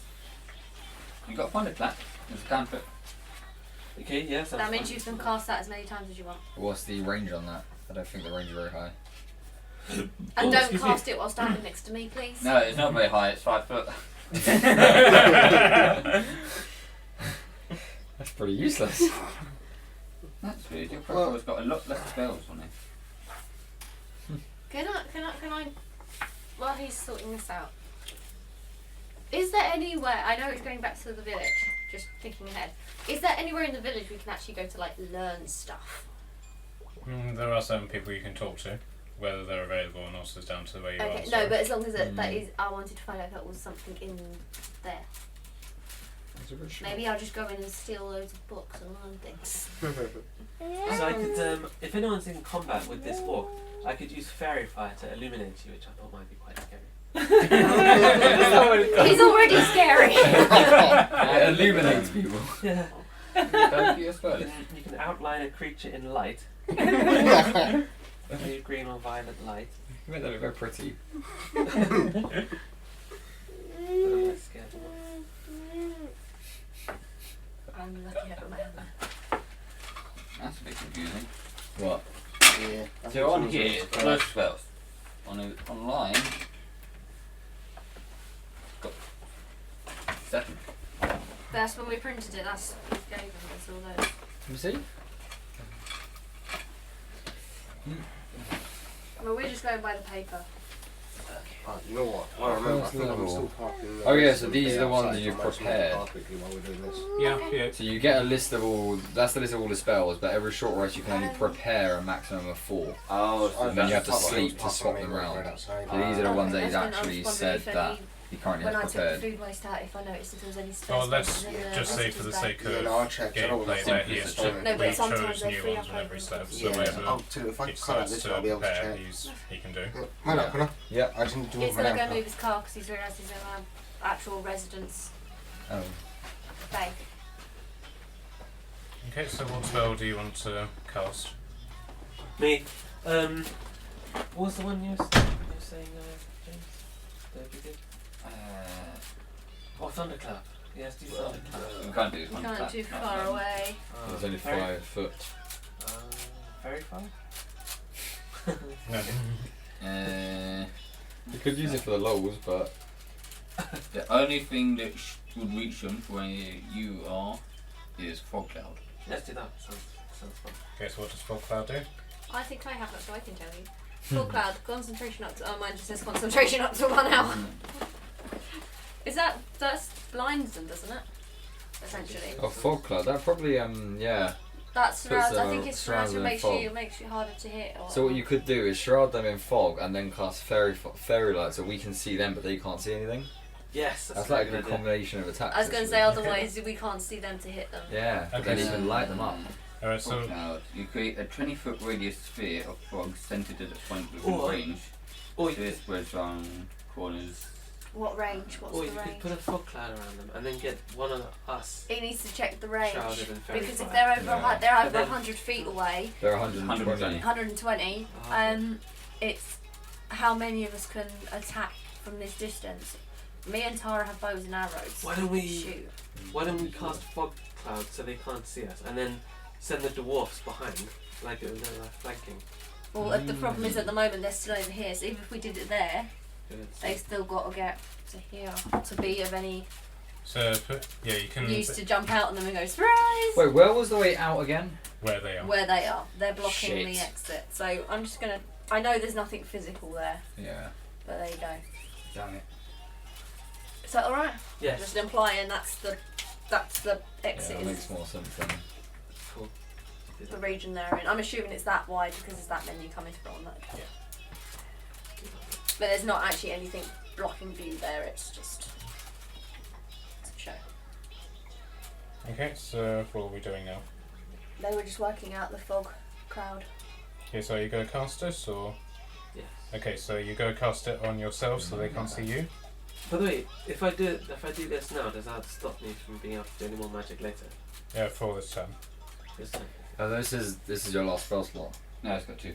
You got to find a plaque. There's a cantrip. Okay, yes. That means you can cast that as many times as you want. What's the range on that? I don't think the range is very high. And Oh, don't excuse me. cast it while standing next to me, please. No, it's not very high. It's 5 foot. That's pretty useless. That's weird. Your profile's got a lot less spells on it. Can I, while he's sorting this out, is there anywhere, I know it's going back to the village, just thinking ahead, is there anywhere in the village we can actually go to, like, learn stuff? There are certain people you can talk to. Whether they're available or not is down to where you are. Okay, so- no, but as long as that is, I wanted to find out if that was something in there. That's a good shot. Maybe I'll just go in and steal loads of books and learn things. So I could, if anyone's in combat with this orc, I could use fairy fire to illuminate you, which I thought might be quite scary. He's already scary. It illuminates people. Yeah. Don't be a spell. You can outline a creature in light. Maybe green or violet light. Made that look very pretty. But I'm less scared of I'm lucky I got my hand there. That's a bit confusing. What? Yeah. So on here, most spells. Online, got 7. That's when we printed it, that's what we gave them, that's all those. Can you see? Well, we're just going by the paper. You know what? I remember. I think I'm still parking. Oh, yeah, so these are the ones you I might just prepared. park quickly while we're doing this. Yeah. So you get a list of all. That's the list of all the spells, but every short rest you can only prepare a maximum of 4. Oh, so And then you have to that's sleep to swap them round. So these are the ones that he's actually said that he currently When I has took the prepared. food waste out, if I noticed if there was any space. Well, let's in the just say for the recipes sake Yeah, of no, I checked. I don't want gameplay to that he has No, but we sometimes chose they new free ones up with every over step, the so Yeah. wherever Oh, too, if I he can cut decides this, to I'll be able to prepare, check. he can do. Can I? Yeah. I just need to He's move my gonna go lamp. move his car because he's realised he's in an actual residence Oh. bay. Okay, so what spell do you want to cast? Me. What was the one you were saying, James? That you did? Oh, thunderclap. Yes, do thunderclap. we can't do this You one. can't too far away. There's only fairy- 5 foot. Fairy fire? No. You could use it for the lols, but The only thing that would reach them where you are is fog cloud. Let's do that. Sounds fun. Okay, so what does Fog Cloud do? I think I have that, so I can tell you. Full cloud, concentration up to. Oh, mine just says concentration up to 1 hour. Is that's blinds them, doesn't it? Essentially. oh, fog cloud. That probably yeah. That surrounds. Puts I them think out- it surrounds surrounds them and in fog. makes you harder to hit. Or So what you could do is shroud them in fog and then cast fairy light, so we can see them, but they can't see anything. Yes, That's like a good combination of attacks. I was going to say actually. otherwise we can't see them to hit them. Yeah, but then Okay. you can light them up. Alright, Fog so cloud. You create a 20-foot radius sphere of fog centered at a point within Oh, range. Or Sphere spreads around corners. What range? What's Or the you could range? put a fog cloud around them and then get one of us He needs to check the range shrouded in fairy because if fire. they're over Yeah. they're But over then- 100 feet away, They're 120. 120. Oh, It's how many of us can attack from this distance. Me and Tara have bows and arrows. Why don't we- shoot? Why don't we cast fog cloud so they can't see us and then send the dwarfs behind like they're flanking? Well, the problem is at the moment they're still over here. So even if we did it there, they still got to get to here to be of any yeah, you can use to jump out on them and go surprise. Wait, where was the way out again? where they are. Where they are, they're blocking Shit. the exit. So I'm just gonna. I know there's nothing physical there, Yeah. but there you go. Damn it. Is that all right? Yes. Just implying that's the Yeah, exit that is makes more sense then. Cool. the region they're in. I'm assuming it's that wide because there's that menu coming from that. Yeah. But there's not actually anything blocking view there. It's just it's a show. Okay, so what are we doing now? They were just working out the fog crowd. Okay, so you go cast it, or Yes. okay, so you go cast it on yourself, so they can't see you. By the way, if I do this now, does that stop me from being able to do any more magic later? Yeah, for this turn. This time. Oh, this is your last spell slot. No, it's got 2.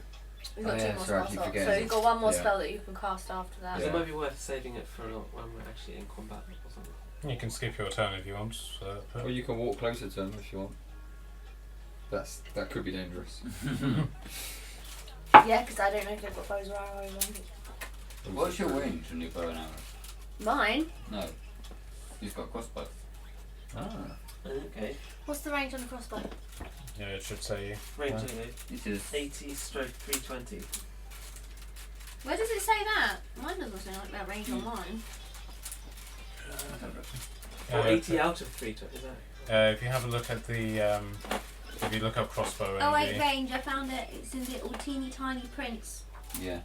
You've got Oh, 2 yeah, more sorry, I spell keep slots. forgetting. So you've got 1 more Yeah. spell that you can cast after that. So Yeah. it might be worth saving it for when we're actually in combat or something. You can skip your turn if you want. But Or you can walk closer to them if you want. That could be dangerous. Yeah, because I don't know if they've got bows or arrows on. What's your range on your bow and arrow? Mine? No. He's got crossbow. Ah. Okay. What's the range on the crossbow? yeah, it should say Range It is 80/320. Where does it say that? Mine doesn't say like that range on mine. Or Uh, 80 out of 320. Is that? if you have a look at the if you look up crossbow and Oh wait, the, range, I found it. It's in little teeny tiny prints. yeah.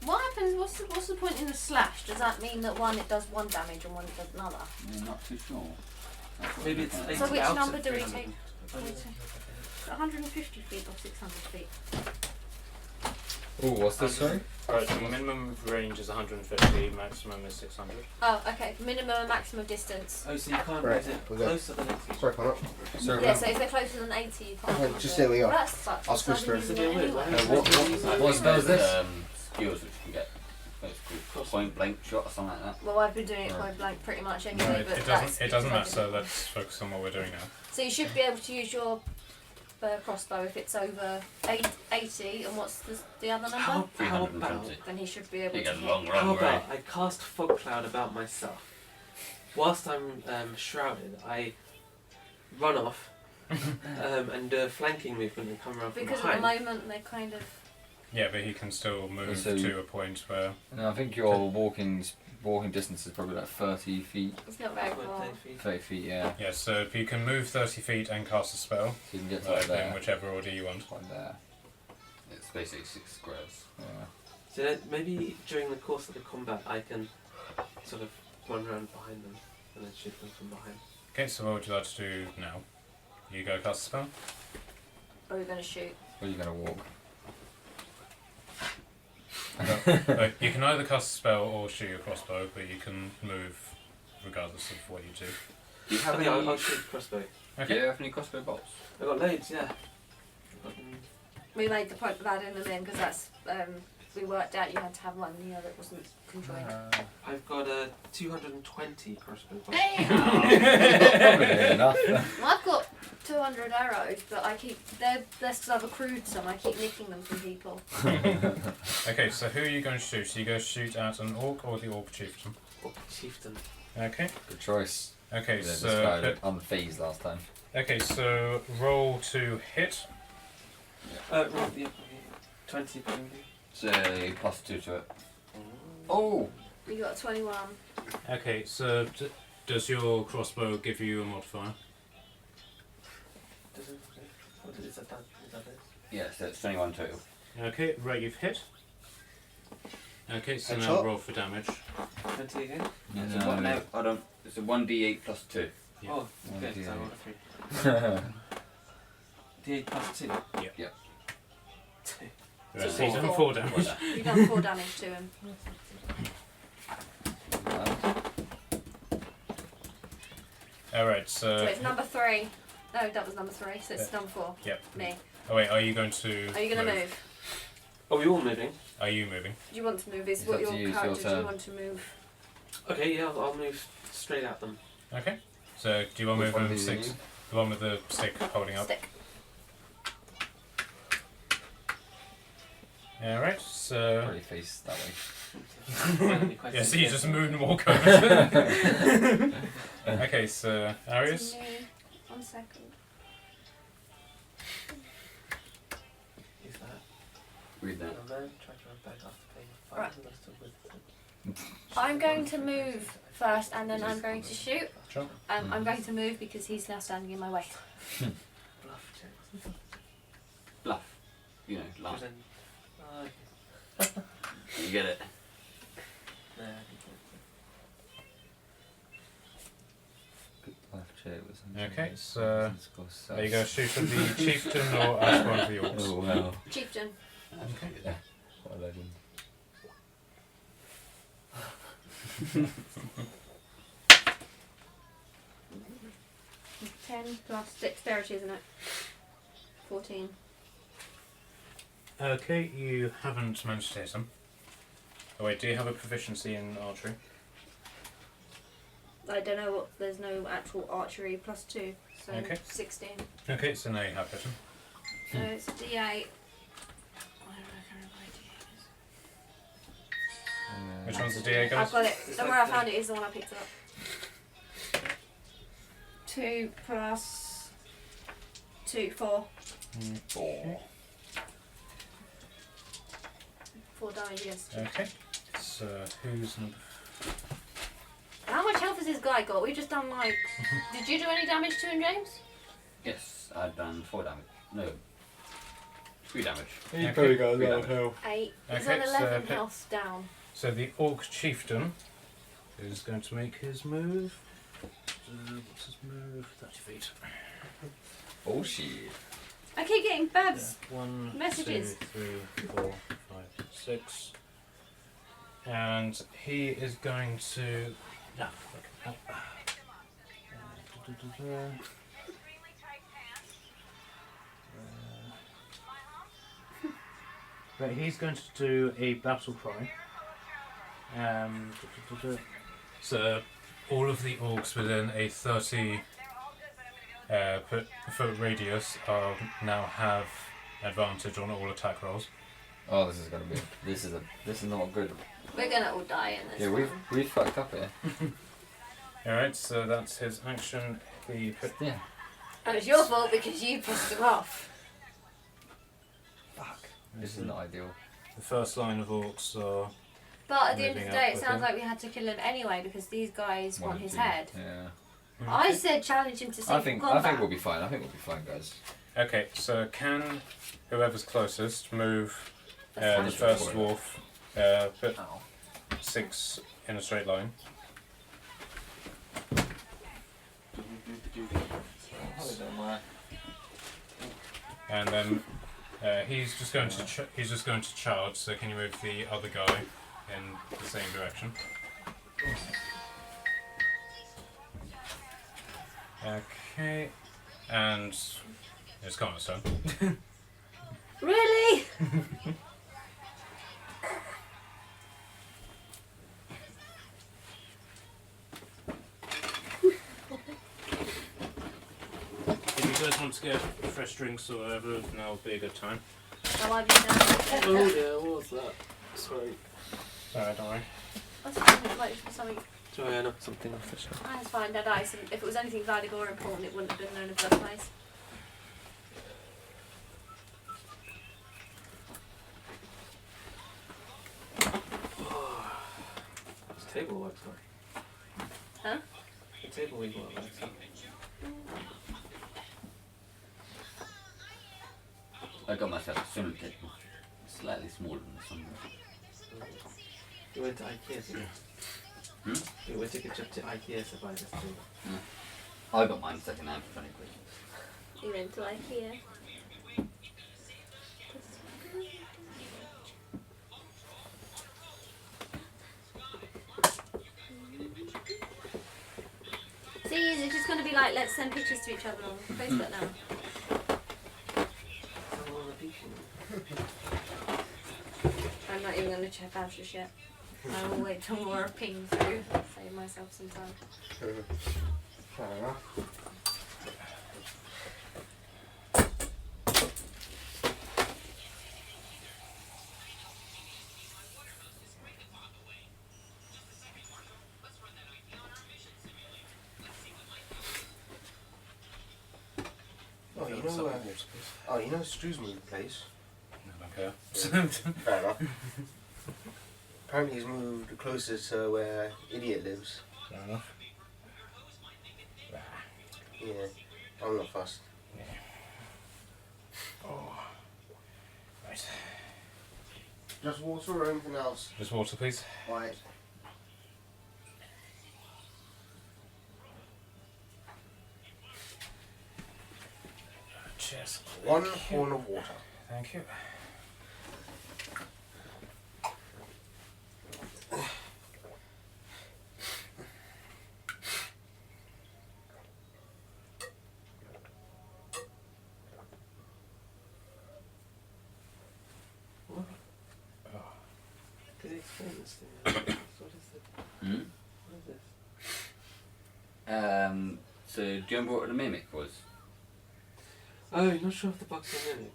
What happens, what's the point in the slash? Does that mean that one it does 1 damage and one it does another? I'm not too sure. That's what Maybe I'm it's looking 80 at. So which out number of do we 300. take? 150 feet or 600 feet? Oh, what's this? Sorry. right, so minimum range is 150, maximum is 600. Oh, okay. Minimum and maximum distance. Oh, so you can't Right, raise it we're good. closer than 80. Sorry, Connor. Sorry. Yeah, so if they're closer than 80, you can't. Okay, just there we go. That sucks. I'll squish through. It's a bit weird. Anyway. What spell is this? Skills which you can get. Basically, point blank shot or something like that. Well, I've been doing it point blank pretty much No, anyway, it, but it that's doesn't. It doesn't matter. Let's focus on what we're doing now. So you should be able to use your crossbow if it's over 80, and what's the other number? How about 320. Then he should be able You to get a hit. long How run, right? about I cast fog cloud about myself? Whilst I'm shrouded, I run off and do a flanking movement and come around from Because behind. at the moment they're kind of. Yeah, but he can still move So to a point where. No, I think your walking distance is probably like 30 feet, It's not very About far. 10 feet. 30 feet. Yeah. Yeah, so if you can move 30 feet and cast a spell, So you can get to like in there. whichever order you want. Like there. It's basically 6 squares. Yeah. So then maybe during the course of the combat, I can sort of run around behind them and then shoot them from behind. Okay, so what would you like to do now? You go cast a spell? Or are we going to shoot? Or you're gonna walk. You can either cast a spell or shoot your crossbow, but you can move regardless of what you do. Do you have Okay, any? I'll shoot the crossbow. Do you have any crossbow bolts? I've got loads, yeah. I've got, We made the point of adding them in because that's. We worked out you had to have one, the other wasn't conjoined. I've got 220 crossbow bolts. Probably enough. Well, I've got 200 arrows, but I keep. They're still have accrued some. I keep nicking them from people. Okay, so who are you going to shoot? So you go shoot at an orc or the orc chieftain? Oh, chieftain. Okay. Good choice. Okay, Yeah, this so guy looked unfazed last time. okay, so roll to hit. Right, yeah, 20 probably. Say +2 to it. Oh! You got 21. Okay, so does your crossbow give you a modifier? Does it? What is that? Is that it? Yeah, so it's 21 total. Okay, right, you've hit. Okay, so now Headshot. roll for damage. 20 again? Yeah, so what now? Hold on. It's a 1d8 +2. Yeah. Oh, okay, so I D8. rolled a 3. D8 plus 2. Yeah. 2. The rest So he's done four. 4 damage. What's that? You've done 4 damage to him. Alright, So so. it's number 3. No, that was number 3. So it's number 4. Yep. Me. Oh, wait, are you going to. Are you going to move? Are we all moving? Are you moving? Do you want to move? Is It's what up your to you, it's character? your Do you turn. want to move? Okay, yeah, I'll move straight at them. Okay. So do you want to Which move one him do you six? need? The one with the stick holding up. Stick. Alright, so. Probably face that way. Yeah, so you just move and walk over to Okay, so Arius? To me. 1 second. Is that Read a that. man tried to run back after paying a fine Right. and lost a wisdom? I'm going to move first, and then I'm going to shoot. Sure. I'm going to move because he's now standing in my way. Bluff checks. Bluff. You know, laugh. Present. You get it. Okay, so are you going to shoot at the chieftain or at one of the orcs? Oh wow. Chieftain. Okay. Yeah. What a legend. 10 plus dexterity, isn't it? 14. Okay, you haven't managed to hit him. Oh wait, do you have a proficiency in archery? I don't know what. There's no actual archery plus 2, so Okay. 16. Okay, so now you have hit him. So it's a D8. Which one's the DA, guys? I've got it. Somewhere I found it is the one I picked up. 2 plus 2, 4. 4. 4 damage, yes. Okay, so who's number? How much health has this guy got? We've just done like. Did you do any damage to him, James? Yes, I've done 4 damage. No. 3 damage. He's probably got a lot of health. 8. He's Okay, on so 11 pick- health down. So the orc chieftain is going to make his move. What's his move? 30 feet. Oh shit. I keep getting Babs. 1, Messages. 2, 3, 4, 5, 6. And he is going to. Ah, fuck. Right, he's going to do a battle cry. So all of the orcs within a 30 foot radius now have advantage on all attack rolls. Oh, this is gonna be. This is not good. We're gonna all die in this. Yeah, one. we've fucked up here. Alright, so that's his action. He put, Yeah. And it's your fault because you pissed him off. Fuck. This is not ideal. the first line of orcs are. But at the end of the Moving day, up it with sounds him. like we had to kill him anyway because these guys want his head. Yeah. I said challenge him to single I think combat. we'll be fine. I think we'll be fine, guys. Okay, so can whoever's closest move the That's first fine. dwarf put Ow. 6 in a straight line? And then he's just going to charge. So can you move the other guy in the same direction? Okay, and it's gone. So Really? if you guys want to get fresh drinks or whatever, now would be a good time. Oh, I've been down. Oh dear, what was that? Sorry. Sorry, don't worry. That's fine. It might just be something. Sorry, I know something official. That's fine. Dead ice. And if it was anything valuable or important, it wouldn't have been known in the first place. This table works, right? Huh? The table we got works. I got myself a simple table. Slightly smaller than this one. We went to IKEA today. Hmm? We took a trip to IKEA to buy this table. I got mine second hand for 20 quid. You went to IKEA. See, it's just going to be like, let's send pictures to each other on Facebook now. I'm not even going to check out just yet. I will wait till more ping through. Save myself some time. Fair enough. Oh, you know Stu's moved place. I don't Fair enough. Apparently he's moved closer to where Idiot lives. care. Fair enough. Yeah, I'm not fussed. Oh. Right. Just water or anything else? Just water, please. Right. Cheers. 1 horn of water. Thank you. Could you explain this to me? What is it? Hmm? What is this? So do you remember what the mimic was? Oh, you're not sure if the box is in it.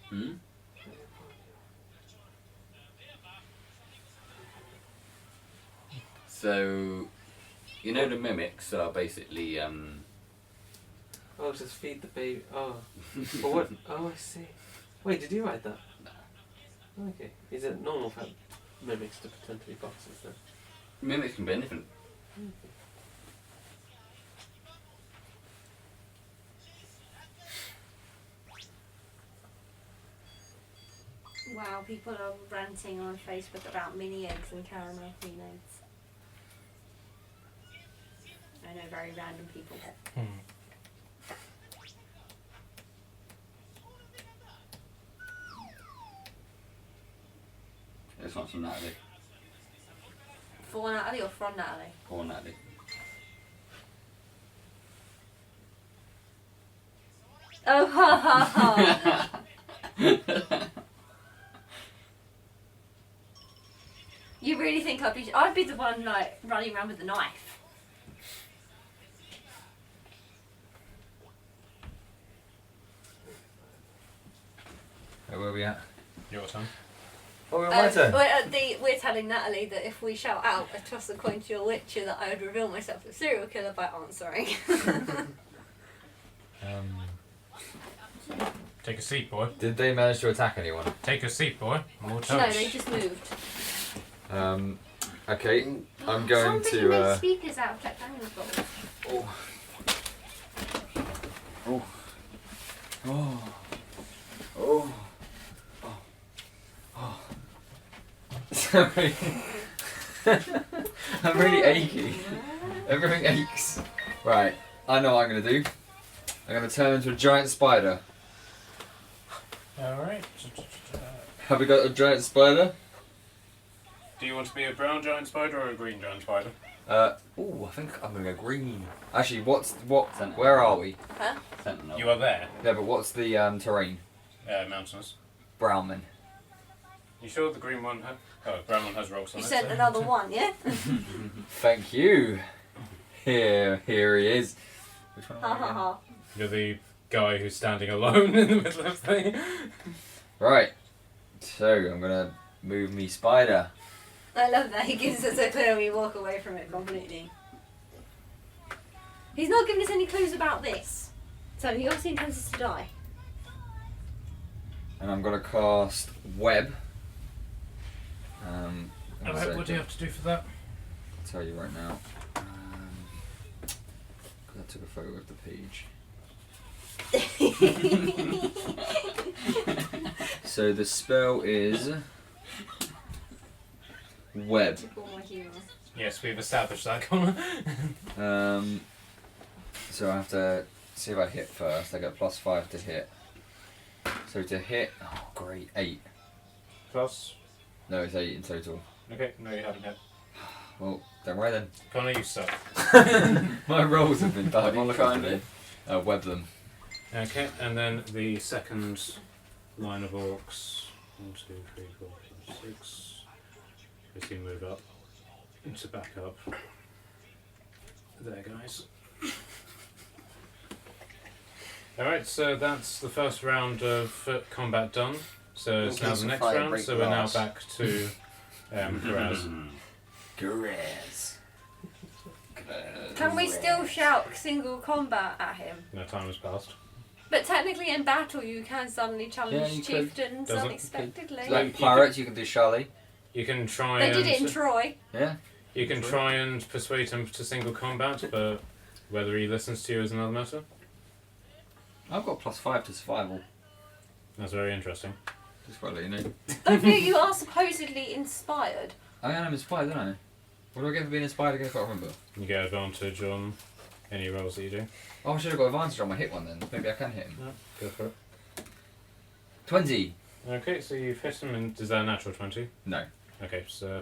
Hmm? So, you know the mimics are basically, Oh, just feed the baby. Oh. But what? Oh, I see. Wait, did you write that? No. Okay. Is it normal for mimics to pretend to be boxes then? Mimics can be anything. Wow, people are ranting on Facebook about mini eggs and caramel queen eggs. I know, very random people. It's not from Natalie. For Natalie or from Natalie? Or Natalie. Oh, ha ha ha! You really think I'd be the one like running around with a knife? Where are we at? Your turn. Oh, we're my turn. We're telling Natalie that if we shout out a toss a coin to your witcher that I would reveal myself a serial killer by answering. Take a seat, boy. Did they manage to attack anyone? Take a seat, boy. More No, touch. they just moved. Okay, I'm going Somebody made to. speakers out of Jack Daniels bottles. Oh. Oh. Oh. Oh. Oh. Sorry. I'm really achy. Everything aches. Right, I know what I'm going to do. I'm going to turn into a giant spider. Alright. Have we got a giant spider? Do you want to be a brown giant spider or a green giant spider? I think I'm going to go green. Actually, Sentinel. where are we? Huh? Sentinel. You are there. Yeah, but what's the terrain? Mountainous. Brownman. You sure the green one has... Oh, the brown one has rocks on You it. sent so- another one, yeah? Thank you. Here he is. Which one Ha am I ha again? ha. You're the guy who's standing alone in the middle of the thing. Right. So I'm gonna move me spider. I love that. He gives us a clue and we walk away from it completely. He's not giving us any clues about this. So he obviously intends us to die. And I'm gonna cast web. Alright, what do you have to do for that? I'll tell you right now. 'Cause I took a photo of the page. So the spell is web. Typical my humour. Yes, we've established that, Connor. So I have to see if I hit first. I get +5 to hit. So to hit, oh great, 8. Plus. No, it's 8 in total. Okay, no, you haven't yet. Well, don't worry then. Connor, you suck. My rolls have been What are you diabolical trying today. Web them. Okay, and then the second line of orcs. 1, 2, 3, 4, 5, 6. As you move up to back up. There, guys. Alright, so that's the first round of combat done. So it's In now case the of next fire, round, break so we're now glass. back to Graz. Graz. Can we still shout single combat at him? No time has passed. But technically in battle you can suddenly challenge Yeah, you could. chieftains Does it? unexpectedly. Like- Like pirates, you can do Charlie. You can try They and did it in Troy. Yeah. you can try and persuade him to single combat, but whether he listens to you is another matter. I've got +5 to survival. That's very interesting. Just quite let you know. Don't forget you are supposedly inspired. I am inspired, don't I? What do I get for being inspired again? I can't remember. You get advantage on any rolls that you do. Oh, I should have got advantage on my hit one then. Maybe I can hit him. No, go for it. 20. Okay, so you've hit him, and is that a natural 20? No. Okay, so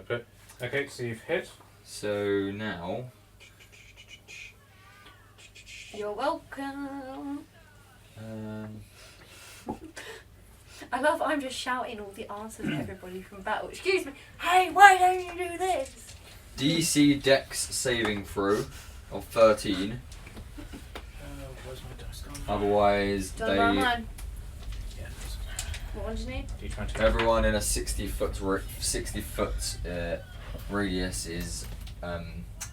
you've hit. So now. You're welcome. Um, I love I'm just shouting all the answers to everybody from battle. Excuse me. Hey, why don't you do this? DC Dex saving throw of 13. Where's my dice gone? Otherwise, Done by they mine. Yeah, What one do you need? D20. everyone in a 60 foot radius is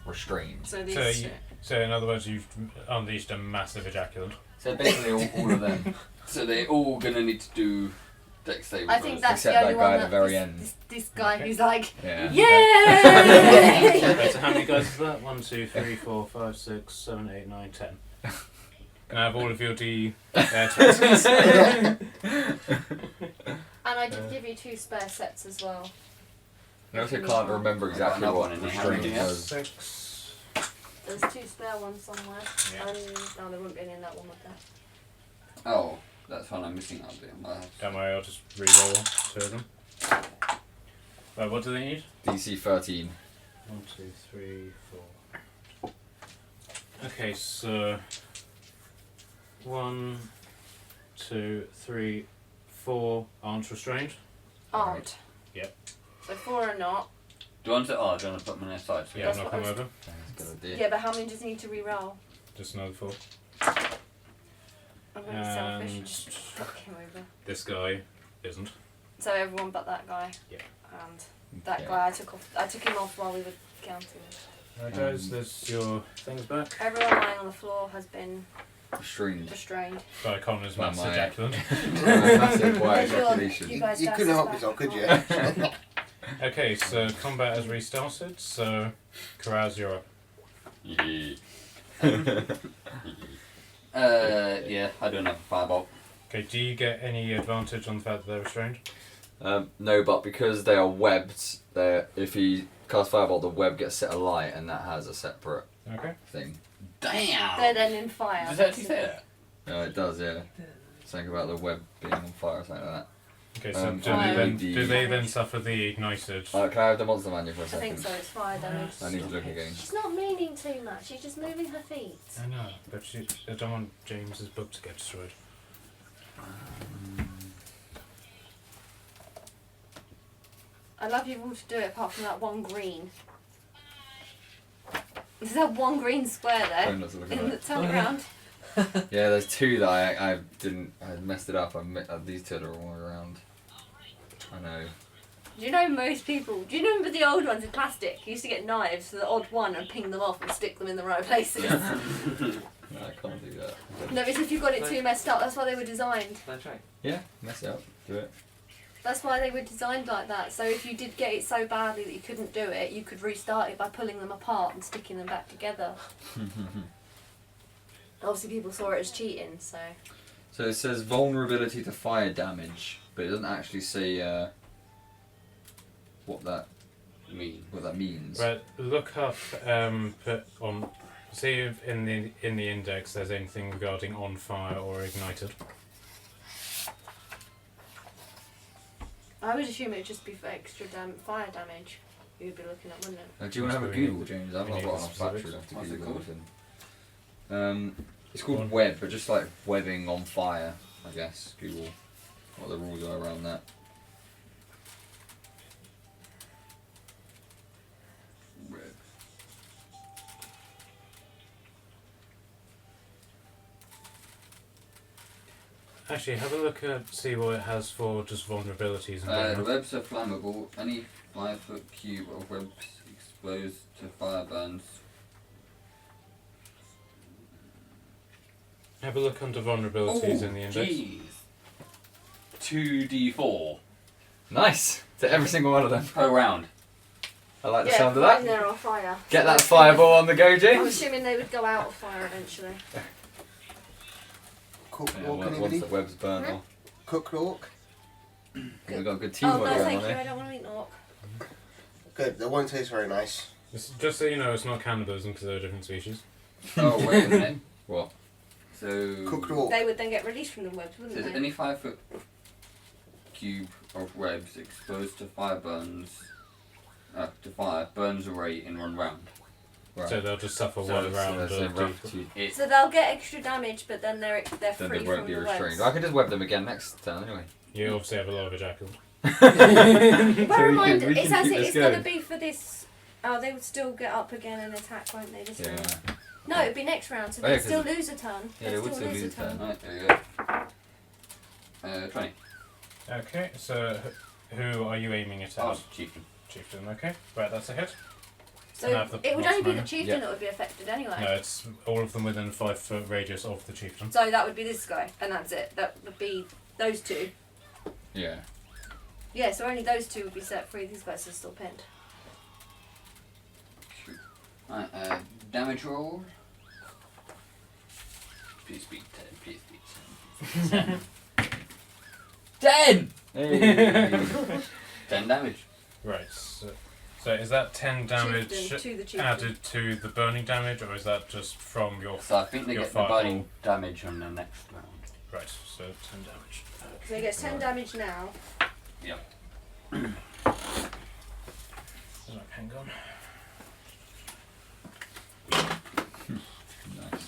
restrained. So So, so in other words, you've unleashed a massive ejaculant. So basically, all of them. So they're all gonna need to do dex saving I think throws. that's Except the only that guy one at the that very this, end. This guy Okay. who's like, Yeah. yay! Okay, so how many guys is that? 1, 2, 3, 4, 5, 6, 7, 8, 9, 10. Can I have all of your D20s? And I did give you 2 spare sets as well. I also can't remember exactly Another what one in there. restraint Anything else? was. 6. There's 2 spare ones somewhere. Yeah. And no, there wouldn't be any in that one with that. Oh, that's one I'm missing out there. Don't worry, I'll just re-roll 2 of them. Right, what do they need? DC 13. 1, 2, 3, 4. Okay, so 1, 2, 3, 4 aren't restrained. Aren't. Yep. So 4 are not. Do you want to? Oh, do you want to put them on their side? Yeah, That's knock what them I over. That's a good idea. Yeah, but how many does he need to re-roll? Just another 4. I'm really selfish. And Just fuck him over. this guy isn't. So everyone but that guy. Yeah. And that Okay. guy I took him off while we were counting. Right, guys, there's your things back. Everyone lying on the floor has been Restrained. restrained. By Connor's By massive my- ejaculant. Massive white There's your- ejaculation. you guys You dash couldn't us help back. yourself, could you? Okay, so combat has restarted, so Karaz, you're up. Yeah. Yeah, I do another firebolt. Okay, do you get any advantage on the fact that they're restrained? No, but because they are webbed, if he casts Firebolt, the web gets set alight, and that has a separate Okay. thing. Damn! They're then in fire. Does it actually say that? No, it does, yeah. Something about the web being on fire or something like Okay, so Um, do they then suffer the ignited? that. Can I have the monster manual for a I second? think so, it's fire damage. I need to look again. She's not meaning too much, she's just moving her feet. I know, but I don't want James's book to get destroyed. I love you all to do it apart from that one green. There's that one green square Try there. not to look In at the that. turn around. Yeah, there's 2 that I didn't. I messed it up. These 2 are all around. I know. Do you know most people, do you remember the old ones in plastic? You used to get knives for the odd one and ping them off and stick them in the right places. No, I can't do that. No, it's if you got it too messed up, that's why they were designed. Can I try? Yeah, mess it up. Do it. That's why they were designed like that. So if you did get it so badly that you couldn't do it, you could restart it by pulling them apart and sticking them back together. Obviously people saw it as cheating, so... So it says vulnerability to fire damage, but it doesn't actually say what that means. Right, look up, put on, see if in the index there's anything regarding on fire or ignited. I would assume it would just be for extra fire damage you'd be looking at, wouldn't it? Do you want to have a Must be Google, James? I've we not need got the enough battery specifics. left to What's it Google called? anything. It's called web, but just like webbing on fire, I guess. Google what the rules are around that. Red. Actually, have a look at, see what it has for just vulnerabilities and The damage. webs are flammable. Any 5-foot cube of webs exposed to fire burns. Have a look under vulnerabilities in the index. Jeez. 2d4 Nice! To every single one of them. per round. I like the Yeah, sound of right that. there on fire. Get that fireball on the go, I'm James! assuming they would go out of fire eventually. Cook Yeah, walk, once anybody? the web's burnt Hmm? off. Cook walk? We've got good Oh teamwork no, going thank on you. here. I don't want to eat Nork. Good. That won't taste very nice. Just so you know, it's not cannibalism because they're a different species. Oh, wait a minute. What? So. Cooked orc. They would then get released from the webs, wouldn't Says they? any 5 foot cube of webs exposed to fire burns. To fire burns away in 1 round. Right. So they'll just suffer So one it's, round. So of rough deep- to- It, So they'll get extra damage, but then they're then free they won't from be the restrained. webs. I could just web them again next turn anyway. You obviously have a lot of ejaculate. Bear in mind, we can it's as keep it, this it's going to going. be for this. Oh, they would still get up again and attack, won't they? This Yeah. round. No, it'd be next round, so Oh, yeah, they'd still 'cause- lose a turn. Yeah, They'd they would still still lose a turn. right, there you go. 20. Okay, so who are you aiming it at? Oh, chieftain. Chieftain, okay. Right, that's a hit. So And have the it would plus only be the minor. chieftain Yeah. that would be affected anyway. No, it's all of them within 5 foot radius of the chieftain. So that would be this guy, and that's it. That would be those two. Yeah. Yeah, so only those two would be set free. These guys are still pinned. Right, damage roll. Please be 10, please be 10. 10! Hey. 10 damage. Right, so is that 10 damage Chieftain to the chieftain. added to the burning damage, or is that just from your... So I think they Your get the fireball. burning damage on the next round. Right, so 10 damage. So he gets 10 damage now. Right, hang on. Nice.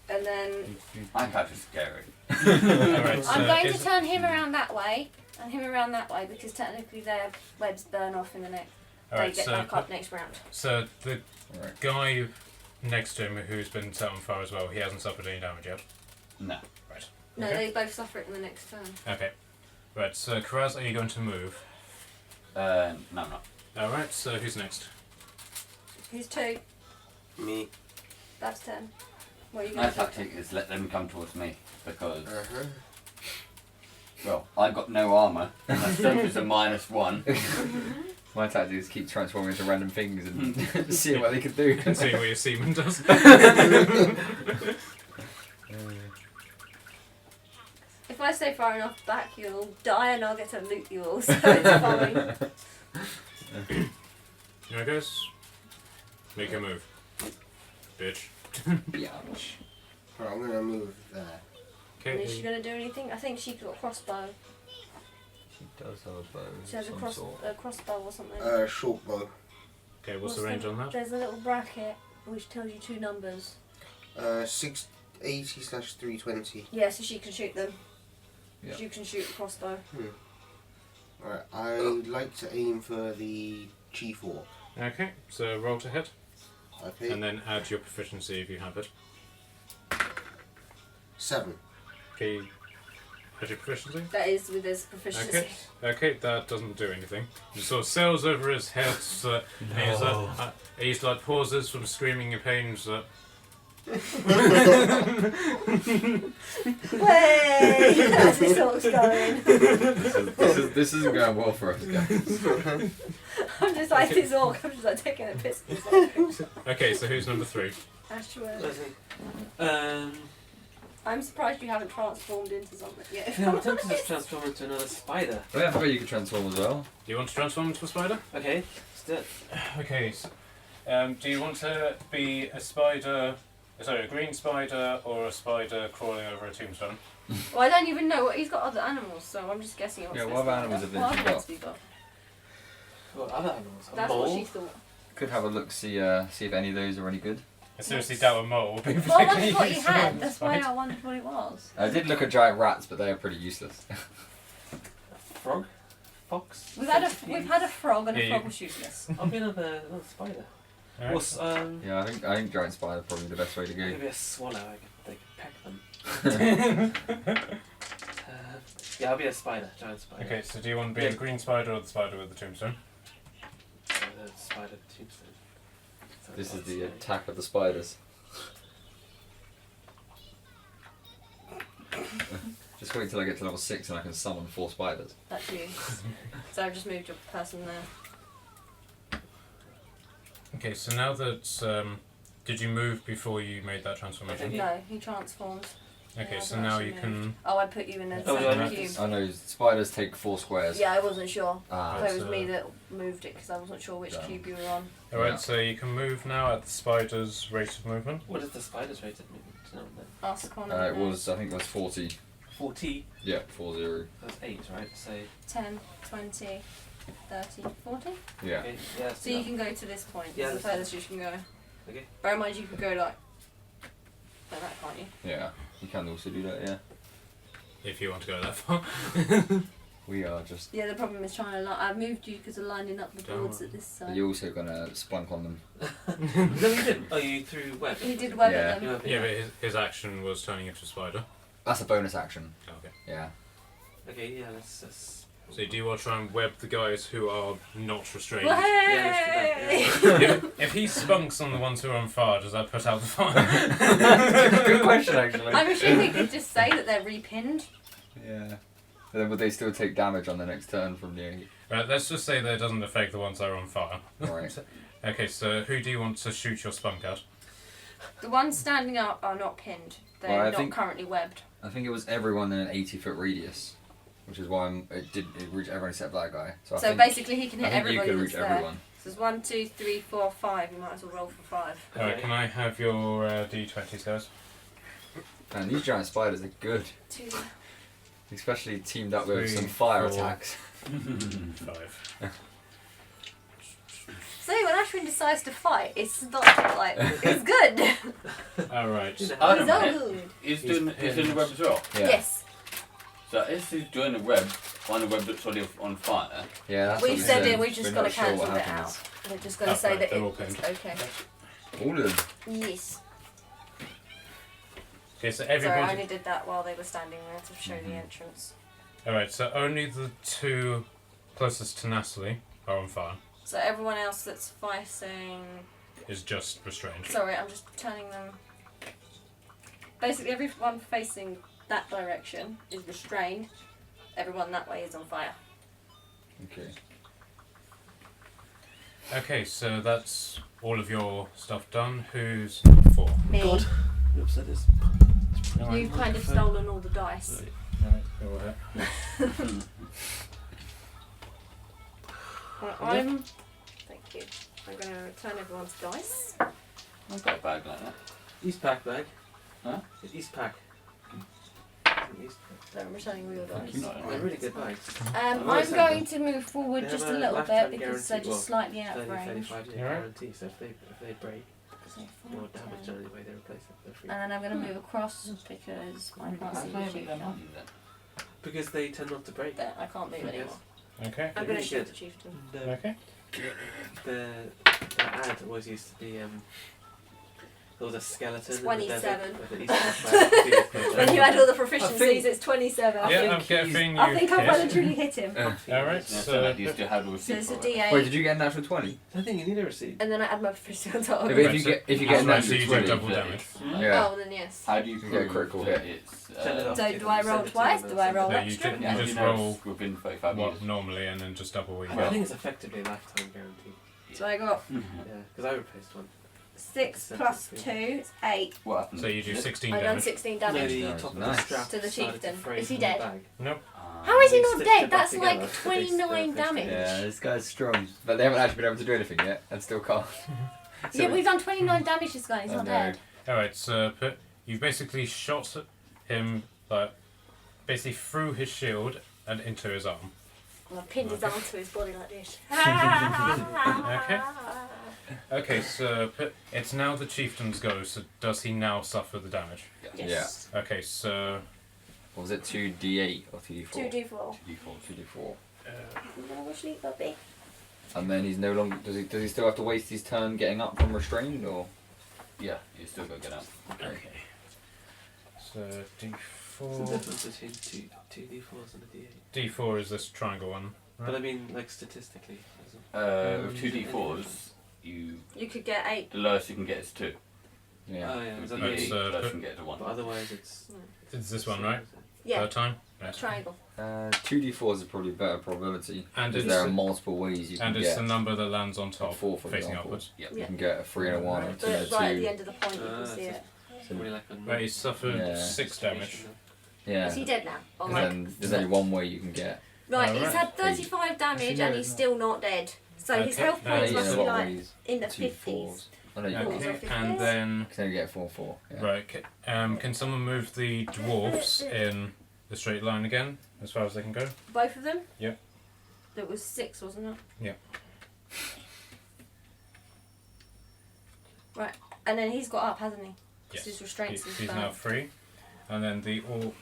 And then I'm kind of scary. Alright, so I'm going to is- turn him around that way and him around that way because technically their webs burn off in the next. They Alright, get so, back up next round. so the Right. guy next to him who's been set on fire as well, he hasn't suffered any damage yet. No. No, Okay. they both suffer it in the next turn. Okay. Right, so Karaz, are you going to move? No, I'm not. Alright, so who's next? He's 2. Me. That's 10. What are you My going to do? tactic is let them come towards me because, Uh-huh. well, I've got no armour. And my strength is a -1. My tactic is keep transforming into random things and see what they can do. And see what your seaman does. If I stay far enough back, you'll die and I'll get to loot you all. So it's fine. Here goes. Make a move. Bitch. Biatch. Right, I'm gonna move there. And is she Okay. going to do anything? I think she's got a crossbow. She does have a bow She has of a some sort. crossbow or something. Short bow. Okay, what's the range on that? There's a little bracket which tells you 2 numbers. 680/320. Yeah, so she can shoot them. Yeah. She can shoot a crossbow. Alright, I'd like to aim for the chief orc. Okay, so roll to hit, Okay. and then add your proficiency if you have it. 7. Okay, add your proficiency. That is with his proficiency. Okay, okay, that doesn't do anything. He sort of sails over his head, and he's like pauses from screaming in pain. Way! That's his thoughts going. This isn't going well for us, guys. I'm just like this orc. I'm just like taking a piss. Okay, so who's number 3? Ashworth. Listen. I'm surprised you haven't transformed into something yet. I'm tempted to transform into another spider. Oh, yeah, I forgot you could transform as well. Do you want to transform into a spider? Okay, let's do it. Okay, so, do you want to be a spider, sorry, a green spider, or a spider crawling over a tombstone? Well, I don't even know what he's got other animals, so I'm just guessing. Yeah, what other animals have What you other got? pets have you got? What other animals? A That's mole? what she thought. Could have a look, see if any of those are any good. I seriously doubt a mole would be Well, particularly that's what he useful had. on That's this why fight. I wondered what it was. I did look at giant rats, but they are pretty useless. Frog? Fox? We've had a Centipede? frog, and Yeah, a you- frog was useless. I'll be another spider. Alright. What's, Yeah, I think giant spider is probably the best way to go. maybe a swallow. They could peck them. Yeah, I'll be a spider. Giant spider. Okay, so do you want to be a Yeah. green spider or the spider with the tombstone? The spider tombstone. So This is that's the fine. attack of the spiders. Just wait till I get to level 6 and I can summon 4 spiders. That's you. So I've just moved your person there. Okay, so now that did you move before you made that transformation? Yeah. No, he transforms. Okay, Yeah, so I've now actually you can. Oh, I put you in a Oh, second yeah. cube. I know spiders take 4 squares. Yeah, I wasn't sure. Ah, So it was so- me that moved it because I wasn't sure which Damn. cube you were on. Alright, Yeah. so you can move now at the spider's rate of movement. What is the spider's rated movement? No, no. Ask the corner. it was, I think it was 40. 40. Yeah, 40. That's 8, right? So 10, 20, 30, 40. Yeah. okay, yeah. So you can go to this point. Yeah, It's the that's furthest you can go. Okay. Bear in mind you can go like that, can't you? Yeah. You can also do that, yeah. If you want to go that far. We are just. Yeah, the problem is trying to I moved you because of lining up the Don't boards worry. at this side. You're also gonna splunk on them. No, you didn't. Oh, you threw web. He did web Yeah. at them. You web, Yeah, but his action was turning into a spider. That's a bonus action. Okay. Yeah. Okay, yeah, let's So do you want to try and web the guys who are not restrained? Way! If he spunks on the ones who are on fire, does that put out the fire? Good question, actually. I'm assuming they could just say that they're repinned. Yeah. Then would they still take damage on the next turn from the? Right, let's just say that it doesn't affect the ones that are on fire. Right. Okay, so who do you want to shoot your spunk at? The ones standing up are not pinned. They're Well, I not think- currently webbed. I think it was everyone in an 80-foot radius, which is why it reached everyone except that guy. So, I So think, basically he can I hit think you everybody can that's reach there. everyone. So there's 1, 2, 3, 4, 5. You might as well roll for 5. Alright, can I have your d20s, guys? Man, these giant spiders are good, 2. especially teamed up with 3, some fire 4. attacks. 5. See, when Ashwin decides to fight, it's not like it's good. Alright. It's Hold on a all minute. good. He's He's doing the web as well. Yeah. Yes. So if he's doing the web on the web that's already on fire, Yeah, that's We've what we said said. it. We've just We're got to not sure what cancel it out. happens. We're just going to Oh, say right, that they're all it's pinned. okay. All of them. Yes. Okay, so Sorry, I everybody. only did that while they were standing there to show the entrance. Alright, so only the 2 closest to Natalie are on fire. So everyone else that's facing... Is just restrained. Sorry, I'm just turning them... Basically, everyone facing that direction is restrained. Everyone that way is on fire. Okay. Okay, so that's all of your stuff done. Who's number 4? Me. God. Oops, that is. You've kind of stolen all the dice. Alright, go ahead. Right, I'm... Thank you. I'm going to return everyone's dice. I've got a bag like that. East pack bag. Huh? It's East pack. East So I'm returning all your dice. No, They're really good bags. I'm always had going them. to move forward They just a have a little lifetime bit because guarantee, they're just slightly out of 30, range. 35 year You alright? guarantee, so if they break, So or 4, damage 10. done anyway, they replace it for free. And then I'm going to move across because I can't see the chieftain. Because they tend not to break. There, I can't move Yes. anymore. Okay. I'm going Really to shoot good. the chieftain. Okay. The ad always used to be there was a skeleton. 27. In the desert When you add all the I proficiencies, think- it's 27. I Yeah, think I'm getting you. I think I've hit. well and truly hit him. Alright, Yeah, so so that you still have the So receipt it's a for it. D8, Wait, did you get a natural 20? I think you need a receipt. and then I add my proficiency on top of If it. you get a Right, so natural you do 20, double damage. yeah. Oh, then yes. How do you You get a prove critical that hit. it's Send it off. So do I roll Send it to twice? them, Do I roll No, you extra? did- Yeah, just you know roll it's within 35 what years. normally and then just double what you I got. think it's effectively a lifetime guarantee. So I got Mhm. Yeah, because I replaced one. 6 plus 2, it's 8. What happened? So you do 16 I've done damage. 16 No, damage. the Nice. top of Nice. the strap To the started chieftain. fray Is he from the dead? bag. How is he They not stitched dead? it back That's together, like but they 29 still- damage. Yeah, this guy's strong. But they haven't actually been able to do anything yet, and still can't. Yeah, we've done 29 damage this guy, he's I not know. dead. Alright, so you've basically shot him like basically through his shield and into his arm. And I've pinned his arm to his body like this. Okay. Okay, so it's now the chieftain's go, so does he now suffer the damage? Yes. Okay, so What was it, 2d8 or 2d4? 2d4. 2d4. I'm gonna go sleep, puppy. And then he's no longer. Does he still have to waste his turn getting up from restrained, or? Yeah, you still got to get out. okay. So What's the D4. difference between two D4s and a D8? D4 is this triangle one. But I mean, like statistically. With 2d4s, You could get 8. the lowest you can get is 2. Yeah. Oh yeah, With is that Right, D8, so the lowest put- you can get to 1. but otherwise it's. It's this one, right? Yeah, Third time? Yes. triangle. 2d4s are probably better probability. And because it's, there are multiple ways you can and it's get. the number that lands on top, 4, for facing example. upwards. You can get a 3 and a 1, or 2 But and a 2. right at the end of the point, you can see it. So, Probably like a But he suffered Yeah. 6 damage. yeah. Is he dead now? Or 'Cause like, then there's only one way you can get. right, Oh, he's right. had 35 damage and he's still not dead. So his Okay, health now points you must get be a like Ways, in the 2 50s. fours. Oh, no, you Okay. can't. Okay. And then You can only get 4. Yeah. right, can someone move the dwarfs in the straight line again, as far as they can go? Both of them? Yep. That was 6, wasn't it? Yep. Right, and then he's got up, hasn't he? 'Cause Yes. his restraints is He's down. now free. And then the orc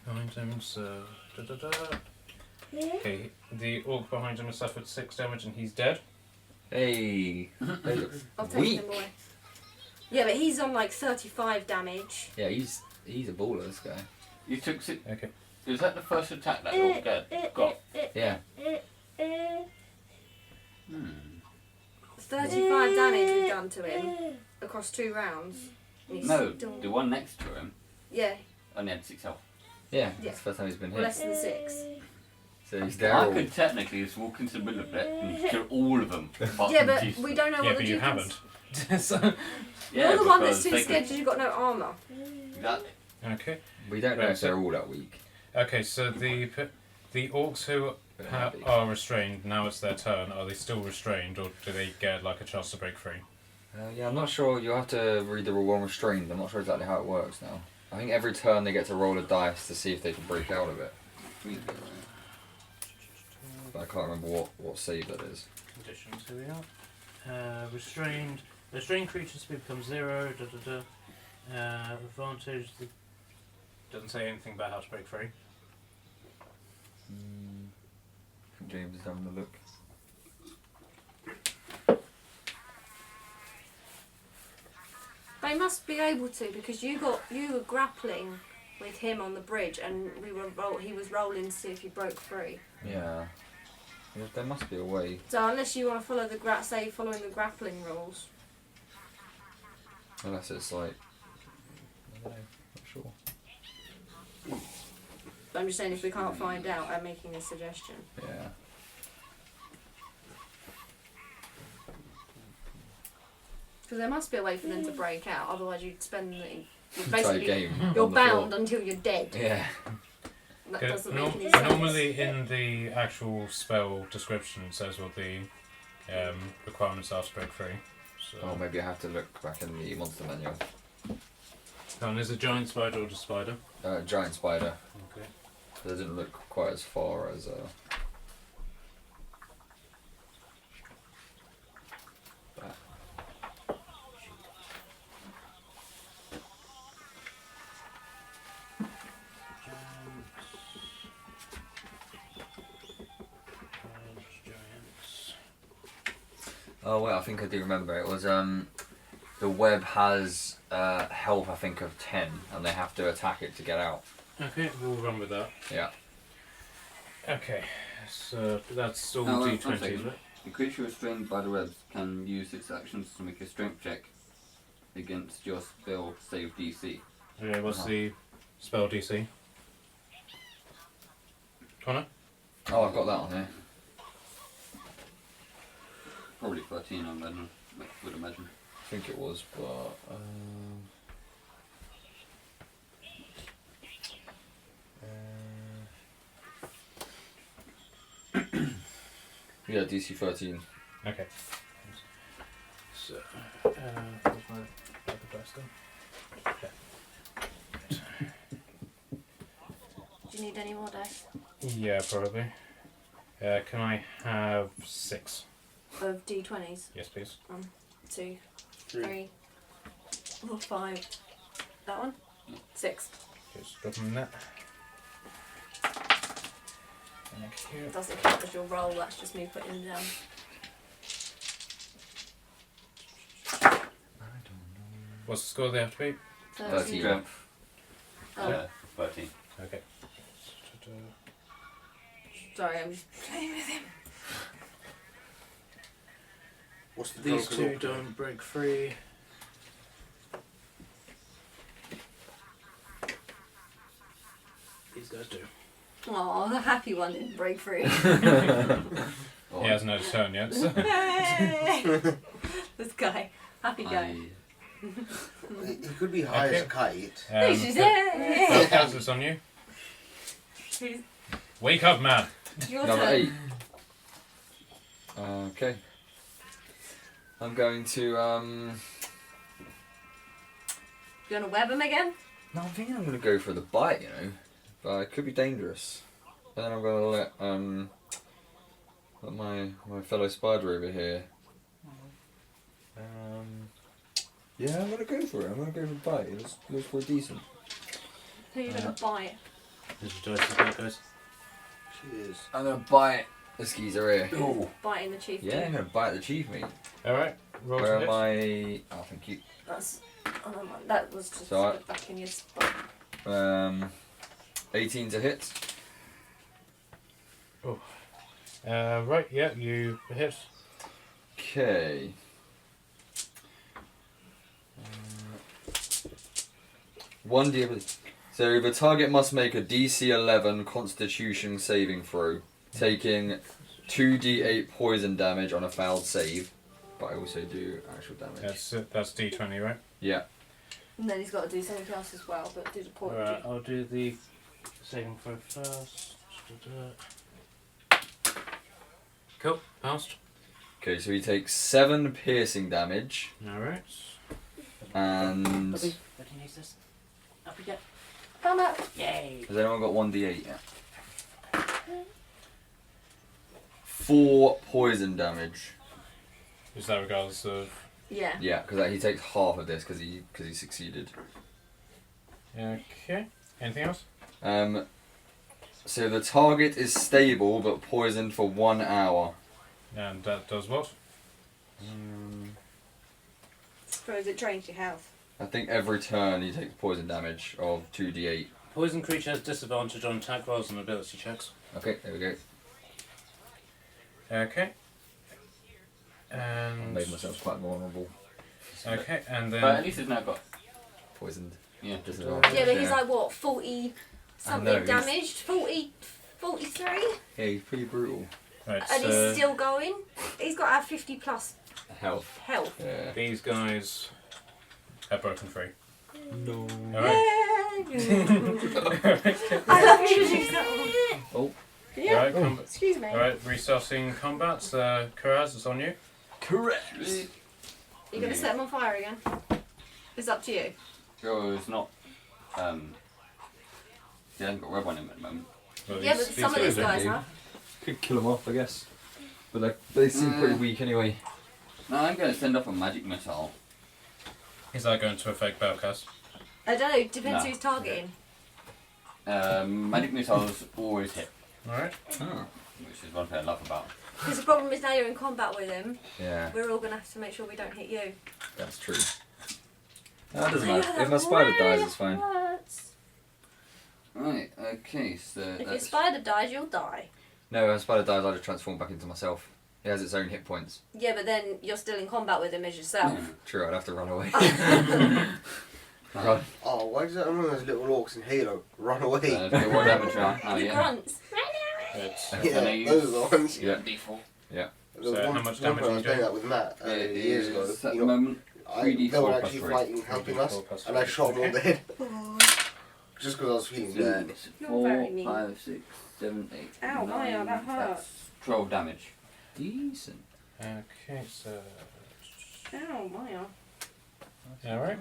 behind him, so okay, the orc behind him has suffered 6 damage and he's dead. Hey. They look I'll take weak. him away. Yeah, but he's on like 35 damage. Yeah, he's a baller, this guy. You took 6. Okay. Is that the first attack that you'll got? Yeah. Hmm. 35 damage we've done to him across 2 rounds. And he's No, still- the one next to him Yeah, only had 6 health. Yeah, Yeah. it's the first time he's been hit. less than 6. So he's there. I all- could technically just walk into the middle of it and kill all of them. apart Yeah, from but Jesus. we don't know Yeah, what but the you deacons... haven't. So- Yeah, You're the one that's because too they scared could- because you've got no armour. Exactly. okay. We don't know Right, if so- they're all that weak. Okay, so the orcs who are restrained, now it's their turn. Are they still restrained, or do they get like a chance to break free? Yeah, I'm not sure. You have to read the rule on restrained. I'm not sure exactly how it works now. I think every turn they get to roll a dice to see if they can break out of it. But I can't remember what save that is. Conditions, here we are. Restrained. Restrained creature speed becomes 0. Advantage. Doesn't say anything about how to break free. I think James is having a look. They must be able to because you were grappling with him on the bridge and he was rolling to see if you broke free. Yeah. There must be a way. So unless you want to follow following the grappling rules. Unless it's like. I don't know. Not sure. But I'm just saying if we can't find out, I'm making a suggestion. Yeah. Because there must be a way for them to break out. Otherwise, you'd spend you're Try a basically game. you're on the floor. bound until you're dead. Yeah. That Okay, doesn't make any sense. normally in the actual spell description it says what the requirements are to break free. So. Oh, maybe I have to look back in the monster manual. And is it giant spider or just spider? Giant spider. Okay. It doesn't look quite as far as. That. Giants. Oh wait, I think I do remember. It was the web has health I think of 10, and they have to attack it to get out. Okay, we'll run with that. Yeah. Okay, so that's all Oh, one d20s, second. right? The creature restrained by the webs can use its actions to make a strength check against your spell save DC. Okay, what's the spell DC? Connor? Oh, I've got that on here. Probably 13, I would imagine. I think it was, but. Yeah, DC 13. Okay. So, where's my other dice then? Do you need any more dice? Yeah, probably. Can I have 6? Of D20s? Yes, please. 2, 3, 4, 5. That one? 6. Just drop them in there. Thank you. It doesn't count as your roll, that's just me putting them down. What's the score they have to beat? 13. Strength. Oh, 13. Okay. sorry, I'm just playing with him. What's the These drunken two orc? don't break free. These guys do. Oh, the happy one didn't break free. Oh, He hasn't had his turn yet. So. Hey! This guy. Happy guy. He could be high as a kite. She's there. Belkaz, it's on you. Wake up, man. Your Number turn. 8. Okay. I'm going to You want to web him again? No, I'm thinking I'm going to go for the bite, you know. But it could be dangerous. And then I'm going to let my fellow spider over here. Yeah, I'm going to go for it. I'm going to go for the bite. It looks quite decent. Who are you going to bite? Did you dice as guys? Cheers. I'm going to bite the skeezer here. Oh. Biting the chief. Yeah, I'm going to bite the chief meat. Alright, roll Where to am hit. I? Oh, thank you. That's. Oh, no, man, that was just So I- back in your spot. 18 to hit. Right, yeah, you hit. Okay. 1d. So the target must make a DC 11 Constitution saving throw, taking 2d8 poison damage on a failed save. But I also do actual damage. That's D20, right? Yeah. And then he's got to do something else as well, but do the point. Alright, I'll do the saving throw first. Cool, passed. Okay, so he takes 7 piercing damage, Alright. and Bobby, what do you use this? Up we go. Come up. Yay! has anyone got 1d8 yet? 4 poison damage. Is that regardless of... Yeah. Yeah, because he takes half of this because he succeeded. Okay. Anything else? So the target is stable but poisoned for 1 hour. And that does what? Suppose it drains your health. I think every turn he takes poison damage of 2d8. Poison creature has disadvantage on attack rolls and ability checks. Okay, there we go. Okay. I And... made myself quite vulnerable. Okay, and But at then... least it's now got. Poisoned. Yeah. Disadvantage. Yeah, but he's like what, 40 something I know, he's- damaged? 43? Yeah, he's pretty brutal. Right, And so he's still going? He's got to have 50 plus Health. health. Yeah. these guys have broken free. No. Alright. I love music that one. Oh. Yeah. Alright, Excuse me. Alright, restarting combat. Kuraz, it's on you. Correct. You're going to set him on fire again? It's up to you. Oh, it's not. He hasn't got red on him at the moment. Well, Yeah, but some of these guys do. have. Could kill him off, I guess. But they seem pretty weak anyway. No, I'm going to send off a magic missile. Is that going to affect Belcast? I don't know, depends No. who's targeting. Magic missiles always hit, Alright. Oh. which is one thing I love about. Because the problem is now you're in combat with him, Yeah, we're all going to have to make sure we don't hit you. that's true. No, it doesn't matter. If my spider dies, it's fine. Right, okay, so If your that's. spider dies, you'll die. No, when a spider dies, I just transform back into myself. It has its own hit points. Yeah, but then you're still in combat with him as yourself. True, I'd have to run away. Right. Run. Oh, why does that one of those little orcs in Halo run away? Do what damage now. Oh, The yeah. grunts. It's, Yeah, Can I use- those are the ones. Yeah. D4. There was So one, how much one damage point I are was you doing doing? that with Matt It years ago. is at You the know, moment. they 3d4 were plus actually 3. fighting, helping us, 3d4 plus and I 3. shot them all Okay. dead. Just because I was feeling bad. You're very 4, mean. 5, 6, 7, 8. Ow, 9, Maya, that hurt. That's 12 damage. Decent. Okay, so... Ow, Maya. Alright.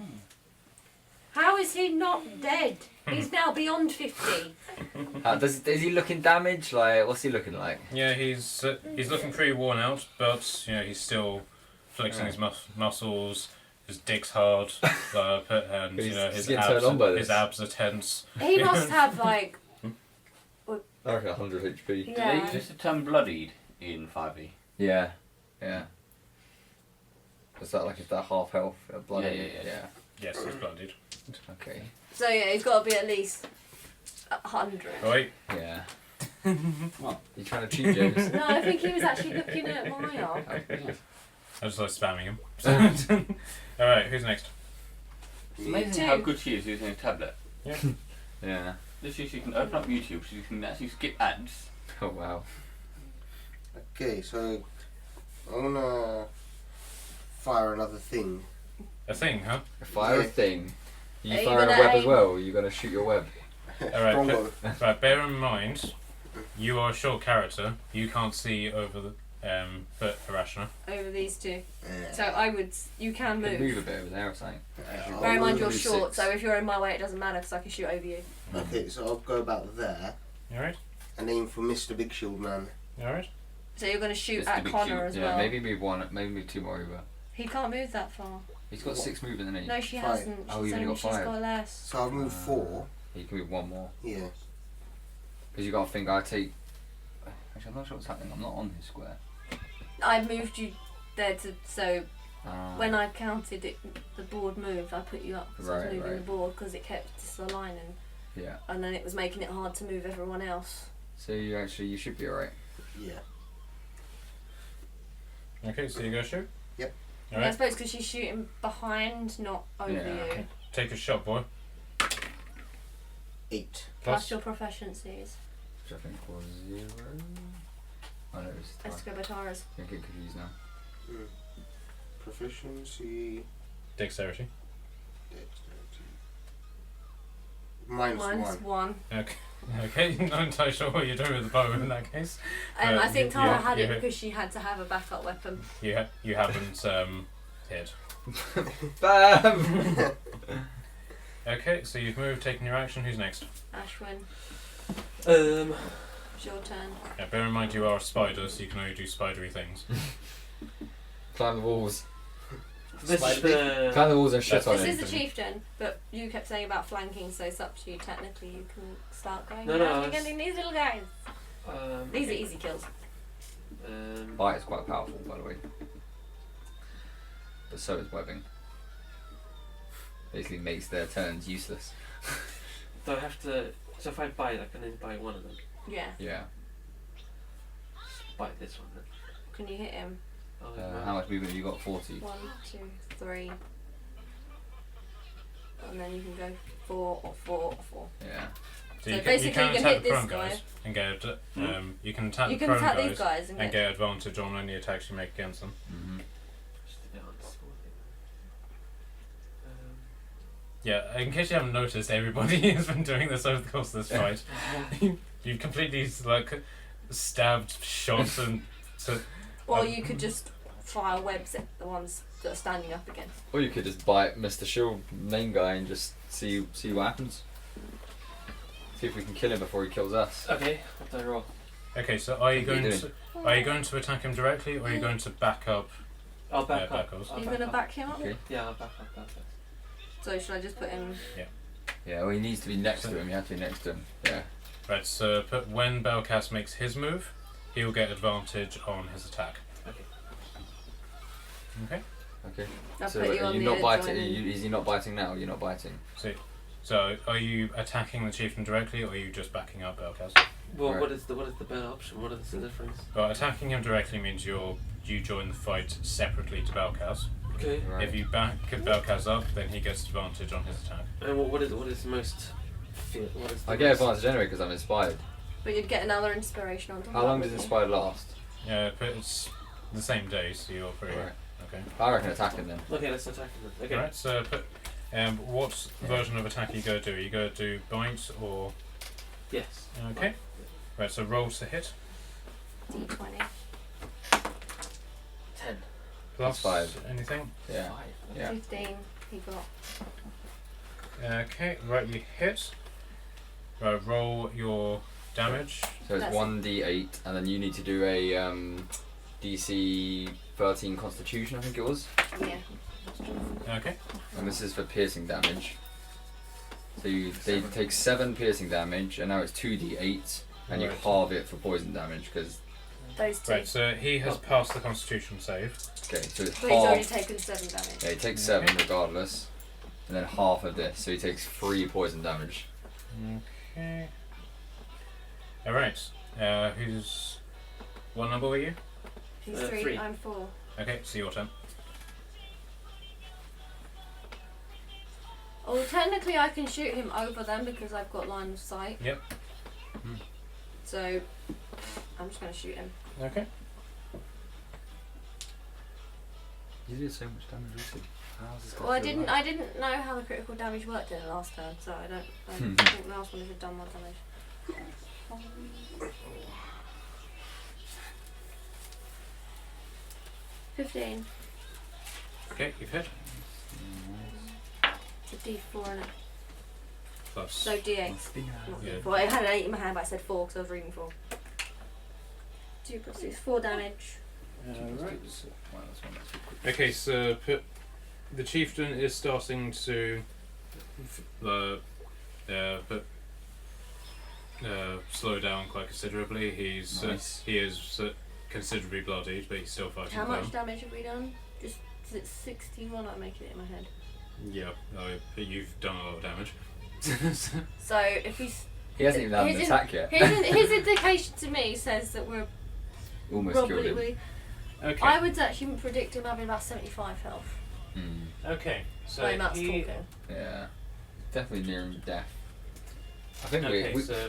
How is he not dead? He's now beyond 50. Is he looking damaged? Like, what's he looking like? Yeah, he's looking pretty worn out, but you know he's still flexing his muscles. His dick's hard, and you know He's getting turned on by his this. abs are tense. He must have like, I reckon 100 HP. Do they yeah. use the term bloodied in 5e? Yeah. Yeah. Is that like if they're half health, bloody? Yeah. Yes, he's bloodied. Okay. So yeah, he's got to be at least 100. Oh wait, Yeah. What? You trying to cheat, James? No, I think he was actually looking at Maya. I just like spamming him. Alright, who's next? It's amazing Two. how good she is using a tablet. Yeah. Literally, she can open up YouTube, so you can actually skip ads. Oh wow. Okay, so I'm gonna fire another thing A thing, huh? Fire a Yeah. thing. You Are you fire a gonna web as aim- well. You're gonna shoot your web. Alright, Wrong right, bear in mind, you are a short character. You can't see over the for Arashna. over these two. Yeah. So I would. You can You can move. move a bit over there or something. Bear in mind you're do short, 6. so if you're in my way, it doesn't matter because I can shoot over you. Okay, so I'll go about there Alright? and aim for Mr. Big Shield Man. Alright? So you're going to shoot Just at to be Connor cute. as Yeah, well. maybe move 1, maybe move 2 more over. He can't move that far. He's got 6 movement, isn't he? No, she 5. hasn't. Oh, She's you've only got she's 5. got less. So I've moved 4. He can move 1 more. Yeah. Because you got to think, I take. Actually, I'm not sure what's happening. I'm not on his square. I moved you there to so Ah. when I counted it, the board moved. I put you up because I was Right, moving right. the board because it kept disaligning, Yeah. and then it was making it hard to move everyone else. So you should be alright. Yeah. Okay, so you go shoot? Yep. Yeah, I Alright, suppose because she's shooting behind, not over Yeah. you. take a shot, boy. 8. Plus Plus. your proficiencies. Which I think was 0. Oh no, it's 3. Escobatara's. I'm getting confused now. Proficiency. Dexterity. Dexterity. Minus Mine's 1. 1. Okay. Okay, not entirely sure what you're doing with the bow in that case. I think Tara had it you- because she had to have a backup weapon. You haven't hit. BAM! Okay, so you've moved, taken your action. Who's next? Ashwin, it's your turn. Yeah, bear in mind you are a spider, so you can only do spidery things. Climb the walls. this is Spider the. Climb the walls and shit on This it. is the chieftain, but you kept saying about flanking, so it's up to you. Technically, you can start going. No, no, "You're it's- getting these little guys. These are okay. easy kills. Bite is quite powerful, by the way. But so is webbing. Basically makes their turns useless. Do I have to? So if I bite, I can only bite one of them. Yeah. Yeah. Bite this one then. Can you hit him? Oh, How much movement have you got? 40. 1, 2, 3. And then you can go 4 or 4 or 4. Yeah. So you basically can you can attack hit the prone this guy. guys and get you can attack You the can prone attack guys these guys and and get. get advantage on any attacks you make against them. Mm-hmm. Just a bit unsporting. Yeah, in case you haven't noticed, everybody has been doing this over the course of this fight. You've completely like stabbed, shot, and Or you could just fire webs at the ones that are standing up again. Or you could just bite Mr. Shield main guy and just see what happens. See if we can kill him before he kills us. Okay, what do I roll? okay. So are you What are you going to attack him directly, or are you going to back up? I'll back Yeah, up. back us. Are I'll you going to up. back him up? Okay. Yeah, I'll back up. So should I just put him? Yeah, well he needs to be next to him, you have to be next to him. Yeah. Right. So put when Belcast makes his move, he'll get advantage on his attack. Okay. Okay. Okay. I'll So put you are on you the not biting? adjoining- Is he not biting now? You're not biting. So are you attacking the chieftain directly, or are you just backing up Belcast? Well, Right. what is the better option? What is the difference? Well, attacking him directly means you join the fight separately to Belcast. Okay. Right. If you back Belcast up, then he gets advantage on his attack. And what is most feel? What is the I get most- advantage anyway because I'm inspired. But you'd get another inspiration on top. How of long that, does wouldn't inspired last? Yeah, but it's the same day, so you're pretty Right. okay. I reckon attack him then. Okay, let's attack him then. Okay. Alright, so put what version of attack are you going to do? Are you going to do bite or Yes. okay? Right, so roll to hit you? D20. 10. plus 5. anything. Yeah. 5. Yeah. 15. He got. Okay, right, you hit. Right, roll your damage. So it's That's 1d8 and then you need to do a DC 13 Constitution, I think it was. Yeah. Okay. And this is for piercing damage. So they take 7 piercing damage, and now it's 2d8, and you Right. halve it for poison damage because. Those two. Right, so he has passed the Constitution save. Okay, so it's But he's already half. taken 7 damage. Yeah, he takes 7 regardless, and then half of this, so he takes 3 poison damage. Okay. Alright. Who's what number were you? He's 3. 3. I'm 4. Okay, so your turn. Oh, technically I can shoot him over them because I've got line of sight. Yep. So I'm just going to shoot him. Okay. You did so much damage, also. How's this got Well, I to didn't. work? I didn't know how the critical damage worked in the last turn, so I don't. I think the last one had done more damage. 15. Okay, you've hit. It's a D4 in it. Plus. No, D8. Must be Not Yeah. D4. I had an 8 in my hand, but I said 4 because I was reading 4. 2 plus 6, 4 damage. Alright. Wow, that's one that's quick. Okay, so the chieftain is starting to slow down quite considerably. Nice. He is considerably bloodied, but he's still fighting. How much down. damage have we done? Just because it's 61, I'm making it in my head. Yeah, you've done a lot of damage. So if he's. He hasn't even had an His attack yet. His indication to me says that we're Almost killed probably. him. Okay. I would actually predict him having about 75 health. Okay. So By Matt's he. talking. Yeah. Definitely nearing death. I think Okay, we so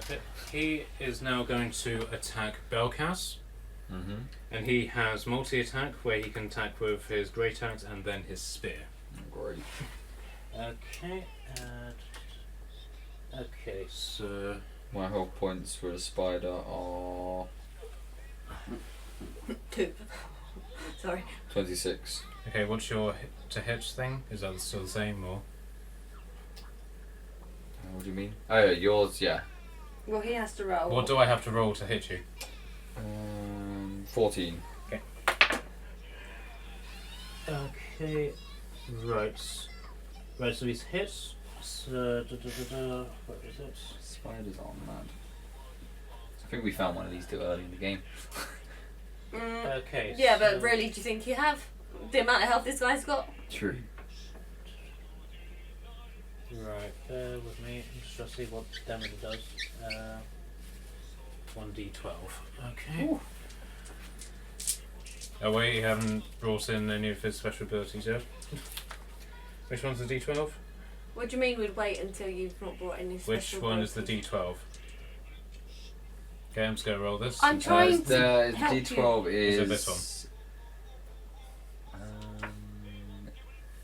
he is now going to attack Belkas, and he has multi-attack where he can attack with his great axe and then his spear. Great. Okay. Okay. So. My health points for the spider are 2. Sorry. 26. Okay, what's your to hit thing? Is that still the same or? What do you mean? Oh, yeah, yours, yeah. Well, he has to roll. What do I have to roll to hit you? 14. Okay, right. Right, so he's hit. So, what is it? Spiders are mad. I think we found one of these too early in the game. Okay. Yeah, so but really, do you think you have the amount of health this guy's got? True. Right, bear with me. Let's just see what damage it does. 1d12. Okay. Ooh. Oh wait, you haven't brought in any of his special abilities yet. Which one's the d12? What do you mean we'd wait until you've not brought any special Which one is the abilities? d12? Okay, I'm just going to roll this. I'm trying to The help D12 is. Is it this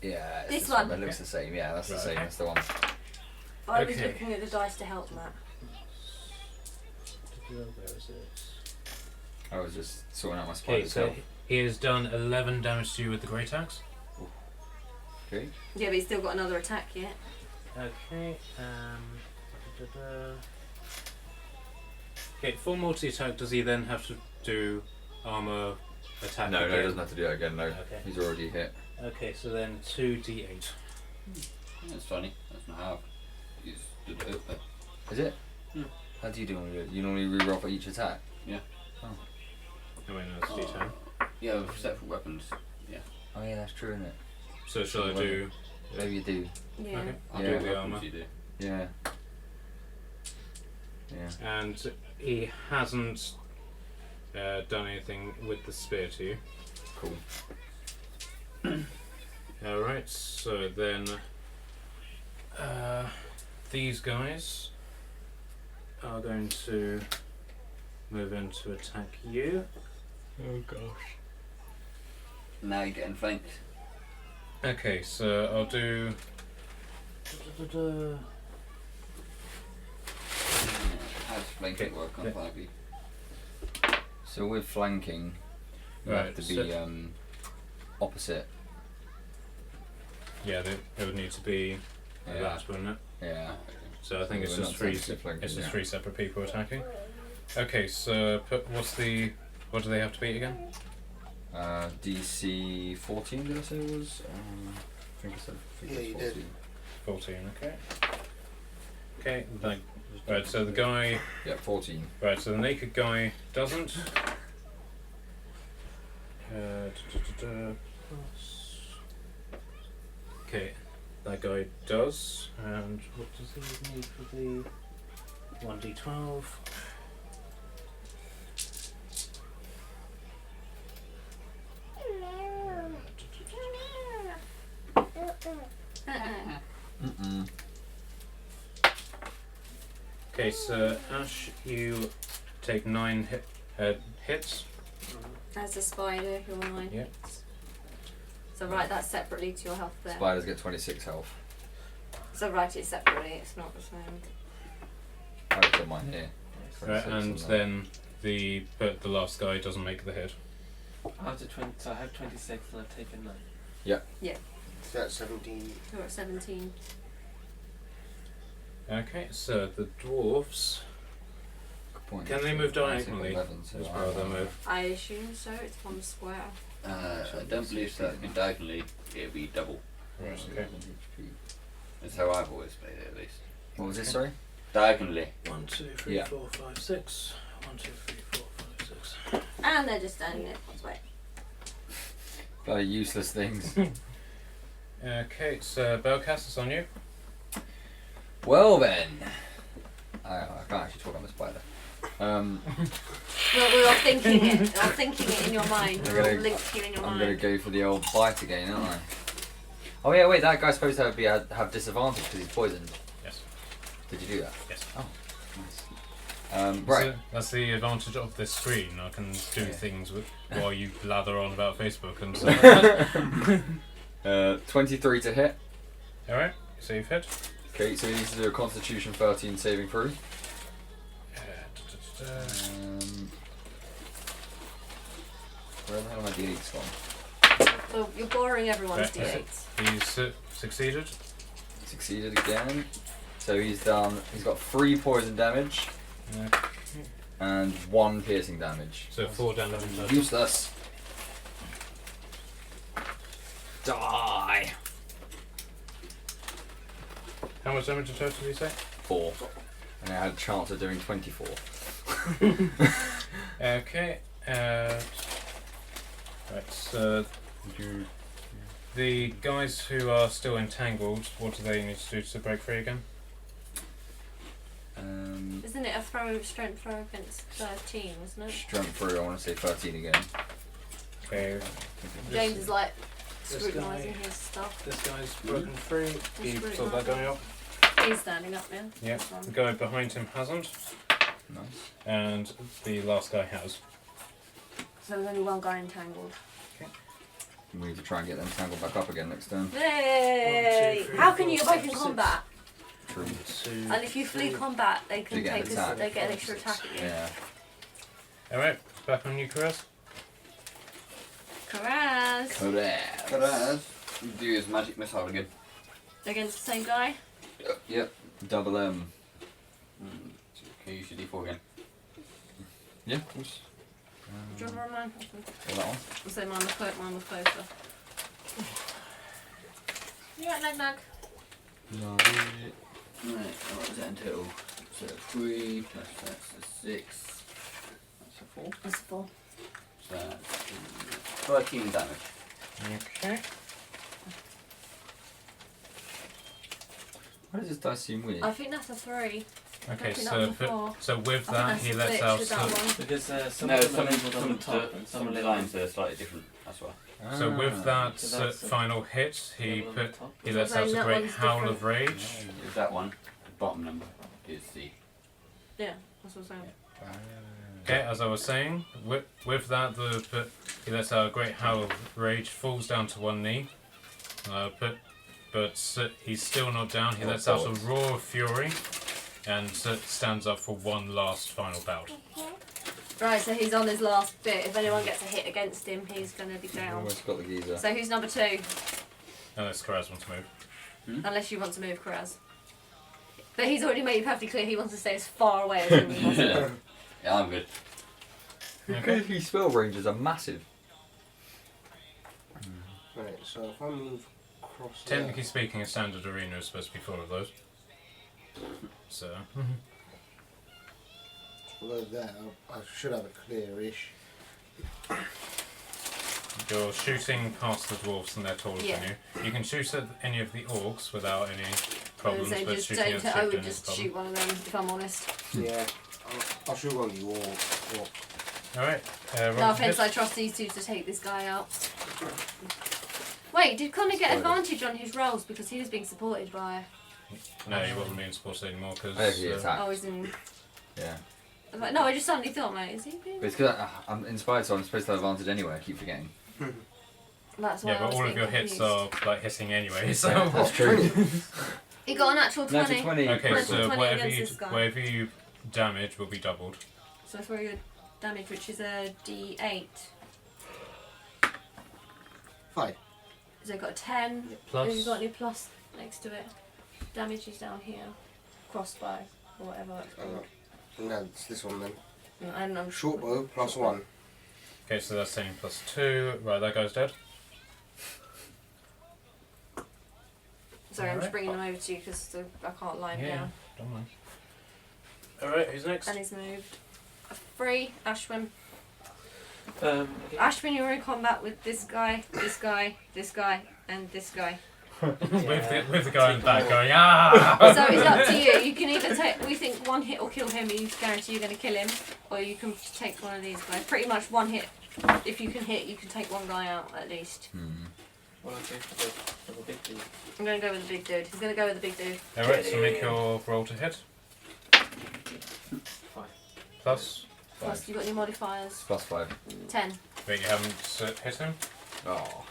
Yeah, it's This this one. one. That looks the same. Yeah, that's the Right, same. okay. That's the one. I was Okay. looking at the dice to help Matt. Where is it? I was just sorting out my Okay, spider's so health. he has done 11 damage to you with the great axe. Okay. Yeah, but he's still got another attack yet. Okay, okay, for multi-attack, does he then have to do armor attack No, again? no, he doesn't have to do it again. No, Okay. he's already hit. Okay, so then 2d8. That's funny. That's not how you did it. But Is it? Hmm. How do you normally do it? You normally reroll for each attack. Oh wait, no, it's d10. yeah, with separate weapons. Oh yeah, that's true, isn't it? So shall I do... Maybe you do. Yeah. Okay, I'll Yeah. do the armor. You do. Yeah. Yeah. And he hasn't done anything with the spear to you. Cool. Alright, so then these guys are going to move in to attack you. Oh gosh. Now you're getting flanked. Okay, so I'll do. How's flanking Okay. work on Yeah. 5e? So with flanking, you Right, have to be so- opposite. Yeah, it would need to be Yeah. that, wouldn't it? Yeah. So I think it's We're just not three. technically flanking, It's just yeah. 3 separate people attacking. Okay, so what do they have to beat again? DC 14. Did I say it was? I think I said. Yeah, you did. 14. Okay. Okay. Right. So the guy. Yeah, 14. Right. So the naked guy doesn't. Okay, that guy does. And what does he need for the 1d12? Mm-mm. Okay, so Ash, you take 9 hits. As a spider, you're mine. Yeah. So write that separately to your health there. Spiders get 26 health. So write it separately, it's not the same. I put mine here. Right, 26 and that. then the last guy doesn't make the hit. After 20, so I have 26 and I've taken 9. So that's 17. You're at 17. Okay, so the dwarves. Good point. Can they move I think diagonally 11, so as I part of their have- move? I assume so, it's one square. I don't believe so. It'd be diagonally. It'd be double. Right, okay. 11 HP. That's how I've always played it, at least. What was this, sorry? Diagonally. 1, 2, 3, Yeah. 4, 5, 6. 1, 2, 3, 4, 5, 6. And they're just standing it. That's right. Bloody useless things. Okay, so Bellcast is on you. Well then. I can't actually talk on the spider. We're all thinking it. We're all thinking it in your mind. I'm We're all gonna- linked here in your I'm mind. gonna go for the old bite again, aren't I? Oh yeah, wait, that guy's supposed to have disadvantage because he's poisoned. Yes. Did you do that? Yes. Oh, nice. Right. So that's the advantage of this screen. I can do Yeah. things with, while you blather on about Facebook and stuff like that. 23 to hit. Alright, so you've hit. Okay, so he needs to do a Constitution 13 saving throw. Where the hell are my D8s gone? So you're borrowing everyone's Right. D8s. He's succeeded. Succeeded again. So he's got 3 poison damage and 1 piercing damage. So 4 damage in total. Useless. Die. How much damage in total did you say? 4. And I had a chance of doing 24. Okay. Right, so the guys who are still entangled, what do they need to do to break free again? Isn't it a strength throw against 13, isn't it? Strength through, I want to say 13 again. Okay. James is like this scrutinising guy- his stuff. This guy's broken free. He's He really saw that not. going up. He's standing up now. Yep. The guy behind him hasn't, Nice. and the last guy has. So there's only one guy entangled. We need to try and get them tangled back up again next turn. Yay! 1, 2, 3, How can 4, you 5, both in 6. combat? True. And if you flee combat, they You can get an take attack. they get an extra attack at you. Yeah. Alright, back on you, Caress. Karaz! Whereas, you do his magic missile again. Against the same guy? Yep. Double M. Okay, use your D4 again. Yeah, of course. Do you want to remind me? Or that one. I'll say mine was closer. You right, Nag Nag? No. Right, what was that in total? So 3 plus that's a 6. That's a 4. That's 4. So that's 13 damage. Okay. Why does this dice seem weird? I think that's a 3. Okay, Looking so up before. with I that think he that's lets a out glitch with that some. one. Because some No, of them some, are labelled on the top and some some are designs labelled are slightly different. That's why. So with that So that's a- final hit, he on the put top. he lets So out a that great one's howl different. of rage. Is that one? The bottom number is the. Yeah, that's what I'm saying. Okay, as I was saying, with that he lets out a great howl of rage, falls down to one knee, but he's still not down. He lets out a roar of fury, and stands up for one last final bout. Right, so he's on his last bit. If anyone gets a hit against him, he's going to be down. Almost got the geezer. So who's number 2? Unless Karaz wants to move. Unless you want to move, Karaz. But he's already made it perfectly clear he wants to stay as far away as humanly possible. Yeah. Yeah, I'm good. Okay. These spell ranges are massive. Right, so if I move across Technically speaking, a standard arena is supposed to be full of those. So. below there, I should have a clearish. You're shooting past the dwarves and they're taller Yeah. than you. You can shoot at any of the orcs without any problems, So but just shooting at I chieftain would is a just problem. shoot one of them, if I'm honest. Yeah, I'll shoot one of you all. Alright, roll No to offence, hit. I trust these two to take this guy out. Wait, did Connor get advantage on his rolls because he was being supported by... No, he wasn't being supported anymore because. I think he attacked. Oh, he's in... Yeah. No, I just suddenly thought, mate, is he being... But it's because I'm inspired, so I'm supposed to have advantage anyway. I keep forgetting. That's why Yeah, I but was all of getting your hits confused. are like hitting anyway. So That's true. He got a natural 20. Natural 20. okay, Natural so 20 whatever against you this guy. whatever you damage will be doubled. So throw your damage, which is a D8. 5. So I've got a 10. Plus. Have you got any plus next to it? Damage is down here. Crossbow, or whatever it's called. No, it's this one then. No, I don't know. Short bow plus 1. Okay, so that's saying +2. Right, that guy's dead. Sorry, I'm Alright. just bringing them over to you because I can't lie him Yeah. down. Don't mind. Alright, who's next? And he's moved. 3, Ashwin. Okay. Ashwin, you're in combat with this guy, this guy, this guy, and this guy. With the guy in the back going, ah! So it's up to you. You can either take, we think one hit will kill him and you guarantee you're going to kill him, or you can take one of these guys. Pretty much one hit. If you can hit, you can take one guy out at least. Well, okay, for the big dude. I'm going to go with the big dude. He's going to go with the big dude. Alright, so make your roll to hit. 5. Plus. Plus, you got any modifiers? +5. 10. Wait, you haven't hit him? Oh.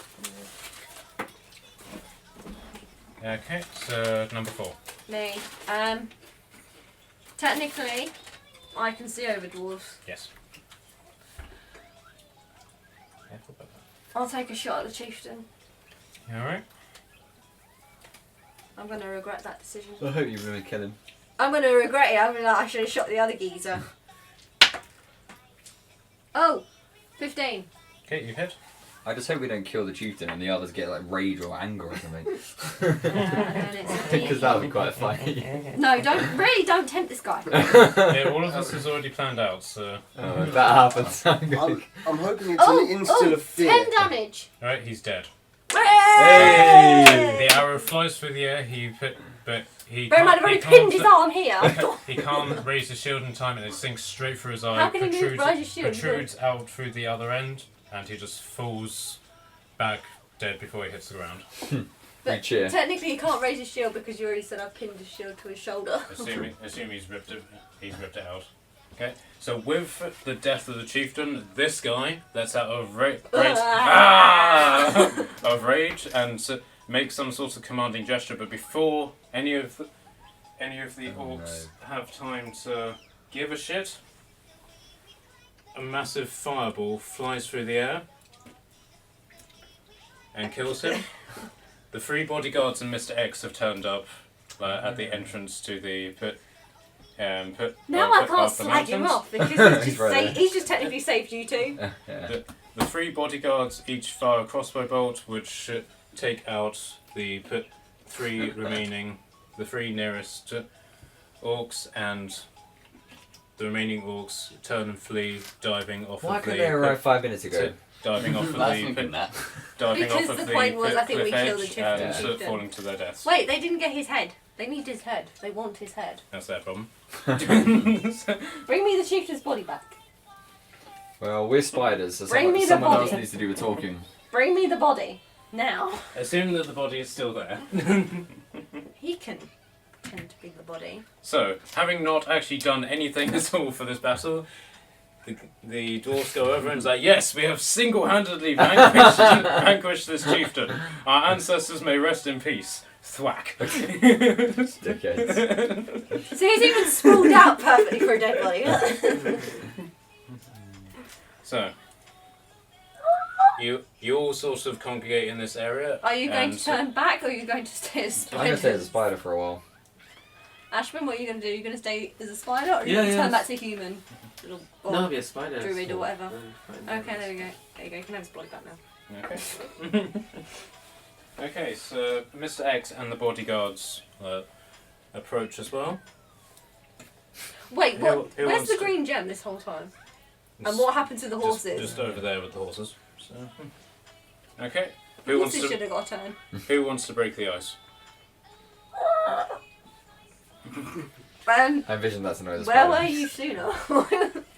Okay, so number 4. Me. Technically, I can see over dwarves. Yes. Careful about I'll take a shot at the chieftain. that. Alright. I'm going to regret that decision. I hope you really kill him. I'm going to regret it. I'm gonna, I should have shot the other geezer. Oh! 15. Okay, you hit. I just hope we don't kill the chieftain and the others get like rage or anger or something. And it's a Because that would be quite funny. No, don't tempt this guy. Yeah, all of this is already planned out, so... Oh, if that happens, I'm going I'm hoping it's an instill of fear. 10 damage. Alright, he's dead. Hey! The arrow flies through the air, but he Bear in mind, I've already pinned his arm here. He can't raise his shield in time and it sinks straight through his eye, How can he move, raise his shield? protrudes out through the other end, and he just falls back dead before he hits the ground. But cheer. technically, he can't raise his shield because you already said I've pinned his shield to his shoulder. Assume he's ripped it out. Okay, so with the death of the chieftain, this guy lets out of rage and makes some sort of commanding gesture. But before any of the orcs have time to give a shit, a massive fireball flies through the air and kills him. The 3 bodyguards and Mr. X have turned up at the entrance to the pit. Now I can't slag him off because He's right he's just technically saved you two. Yeah. The 3 bodyguards each fire a crossbow bolt, which take out the 3 remaining, the 3 nearest orcs, and the remaining orcs turn and flee, diving off Why of couldn't they arrive 5 minutes ago? diving off of That's the thinking that. diving Because off of the point was, I think we cliff killed the edge chieftain. and Yeah. falling to their deaths. Wait, they didn't get his head. They need his head. They want his head. That's their problem. Bring me the chieftain's body back. Well, we're spiders, so Bring me the someone body. else needs to do the talking. Bring me the body. Now. Assume that the body is still there. He can pretend to be the body. So, having not actually done anything at all for this battle, the dwarves go over and say, yes, we have single-handedly vanquished this chieftain. Our ancestors may rest in peace. Thwack. Dickheads. So he's even sprawled out perfectly for a dead body. So, you all sort of congregate in this area. Are you going and to turn back or are you going to stay as I'm going to stay as a spider? spider for a while. Ashman, what are you going to do? Are you going to stay as a spider or are you Yeah, going to yeah. turn back to human? Or No, I'll be a spider. druid or so- whatever. fine. Okay, there we go. There you go. You can have his body back now. Okay. Okay, so Mr. X and the bodyguards approach as well. Wait, Who- what? who Where's wants the to- green gem this whole time? And what happened to the horses? Just over there with the horses. So. Okay. Who The wants horses should to have got a turn. Who wants to break the ice? I envision that's another Where spider. were you sooner?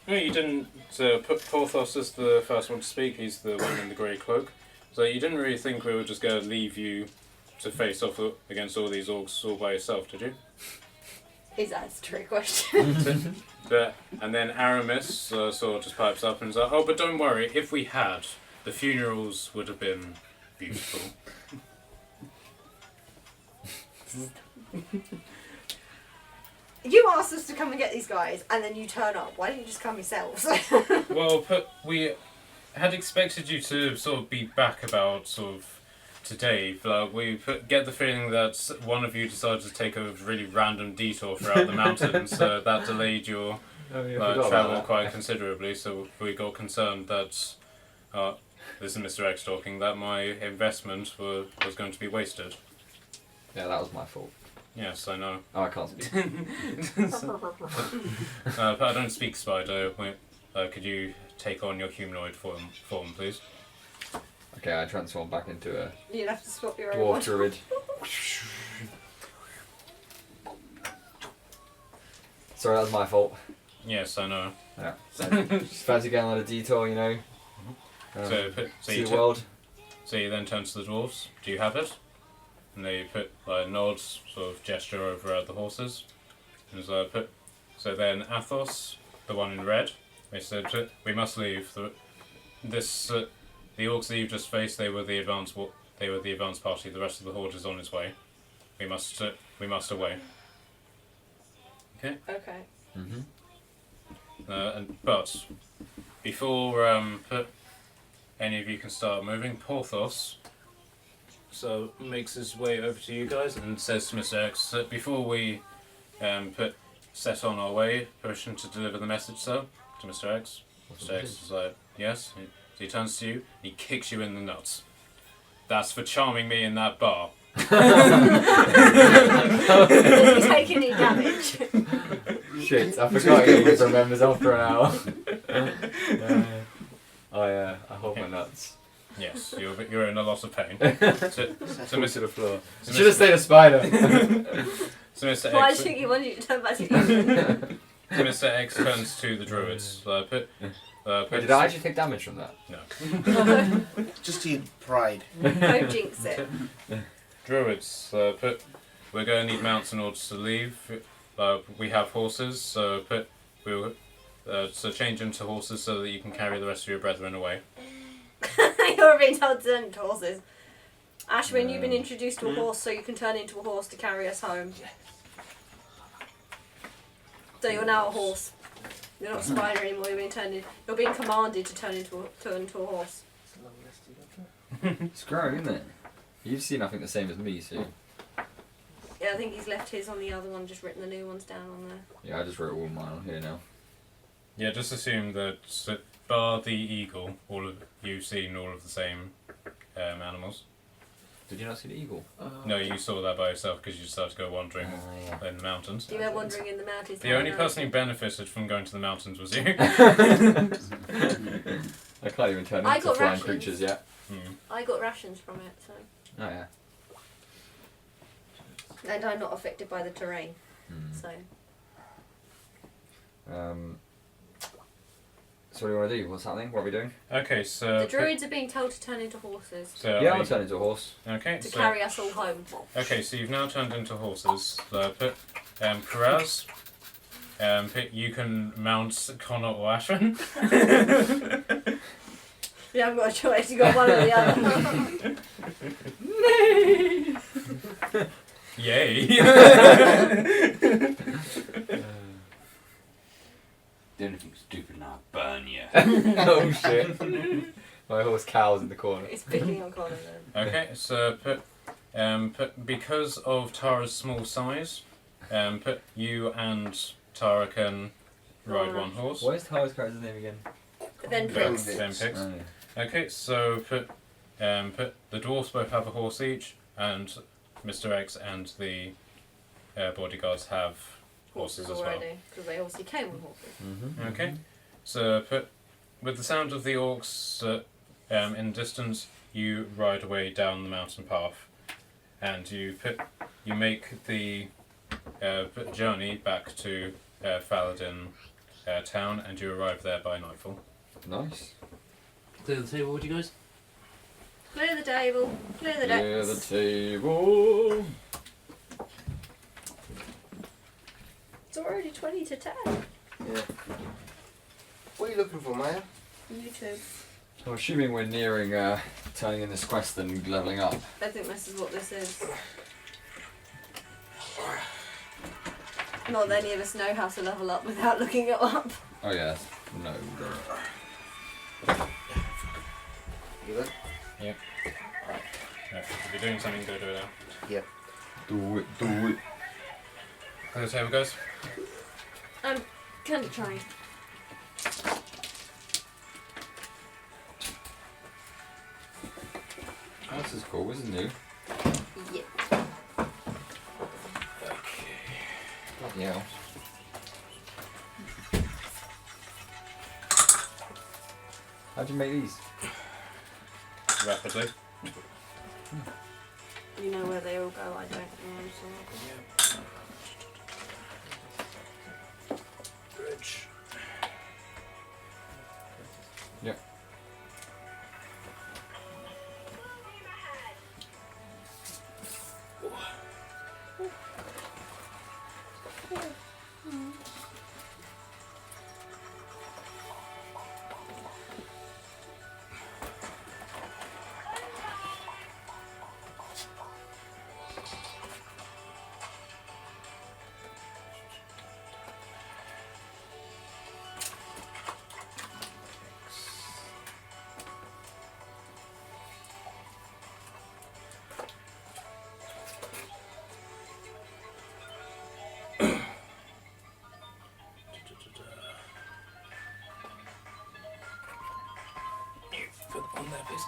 No, you didn't. Put Porthos as the first one to speak. He's the one in the grey cloak. So you didn't really think we were just going to leave you to face off against all these orcs all by yourself, did you? Is that a trick question? And then Aramis sort of just pipes up and is like, oh, but don't worry, if we had, the funerals would have been beautiful. You asked us to come and get these guys, and then you turn up. Why didn't you just come yourselves? Well, we had expected you to sort of be back about sort of today, but get the feeling that one of you decided to take a really random detour throughout the mountains, so that delayed your travel quite considerably. So we got concerned that this is Mr. X talking, that my investment was going to be wasted. Yeah, that was my fault. Yes, I know. Oh, I can't speak. But I don't speak spider. Could you take on your humanoid form, please? Okay, I transform back into a You'd have to swap your own dwarf one. druid. Sorry, that was my fault. Yes, I know. Yeah. So, just fancy going on a detour, you know. So See the world. So you then turn to the dwarves. Do you have it? And they put nods, sort of gesture over at the horses. And so then Athos, the one in red, they said, "We must leave. The orcs that you've just faced, they were the advance party. The rest of the horde is on its way. We must away." Okay. Okay. But before any of you can start moving, Porthos makes his way over to you guys and says to Mr. X, before we set on our way, permission to deliver the message, sir, to Mr. X. Mr. X is like, yes. He turns to you, he kicks you in the nuts. That's for charming me in that bar. Did you take any damage? Shit, I forgot he just remembers after an hour. I hold my nuts. Yes, you're in a lot of pain. So Mr. the floor. so Should have stayed a spider. So Mr. Why X, do you want you to turn back to human? so Mr. X turns to the druids. Wait, did I actually take damage from that? No. Just to your pride. Don't jinx it. Druids, we're going to need mounts in order to leave. We have horses, so we'll change into horses so that you can carry the rest of your brethren away. You're being told to turn into horses. Ashwin, you've been introduced to a horse, so you can turn into a horse to carry us home. So you're now a horse. You're not a spider anymore. You're being commanded to turn into a horse. It's growing, isn't it? You've seen, I think, the same as me, so... Yeah, I think he's left his on the other one, just written the new ones down on there. Yeah, I just wrote all mine on here now. Yeah, just assume that bar the eagle, you've seen all of the same animals. Did you not see the eagle? No, you saw that by yourself because you decided to go wandering Yeah. in the mountains. You went wandering in the mountains. The only person who benefited from going to the mountains was you. I can't even turn I into got flying rations. creatures yet. I got rations from it, so. Oh, yeah. And I'm not affected by the terrain, so. So what do you want to do? What's happening? What are we doing? Okay, so... The druids are being told to turn into horses. So Yeah, I'll turn into a horse. Okay, To so... carry us all home. Okay, so you've now turned into horses. Peraz, you can mount Connor or Ashwin. You haven't got a choice, you've got one or the other. Yay! Do anything stupid and I'll burn you. Oh shit. My horse cowers in the corner. It's picking on Connor then. Okay, so because of Tara's small size, you and Tara can ride one horse. What is Tara's character's name again? Then Then Prince. Then picks. Oh, yeah. Okay, so the dwarfs both have a horse each, and Mr. X and the bodyguards have horses as well. already, because they obviously came with horses. Mm-hmm. Okay, so with the sound of the orcs in distance, you ride away down the mountain path, and you make the journey back to Faladin town, and you arrive there by nightfall. Nice. Clear the table, would you guys? Clear the table, clear the decks. Clear the table. It's already 20 to 10. Yeah. What are you looking for, Maya? YouTube. I'm assuming we're nearing turning in this quest and leveling up. I think this is what this is. Not that any of us know how to level up without looking it up. Oh yes. No. You good? Yeah, if you're doing something, go do it now. Yep. Do it. Do it. How the table goes? I'm kind of trying. Oh, this is cool. This is new. Yeah. Bloody hell. How'd you make these? Rapidly. You know where they all go, I don't know. So. Bridge. Yep. Put on there, please.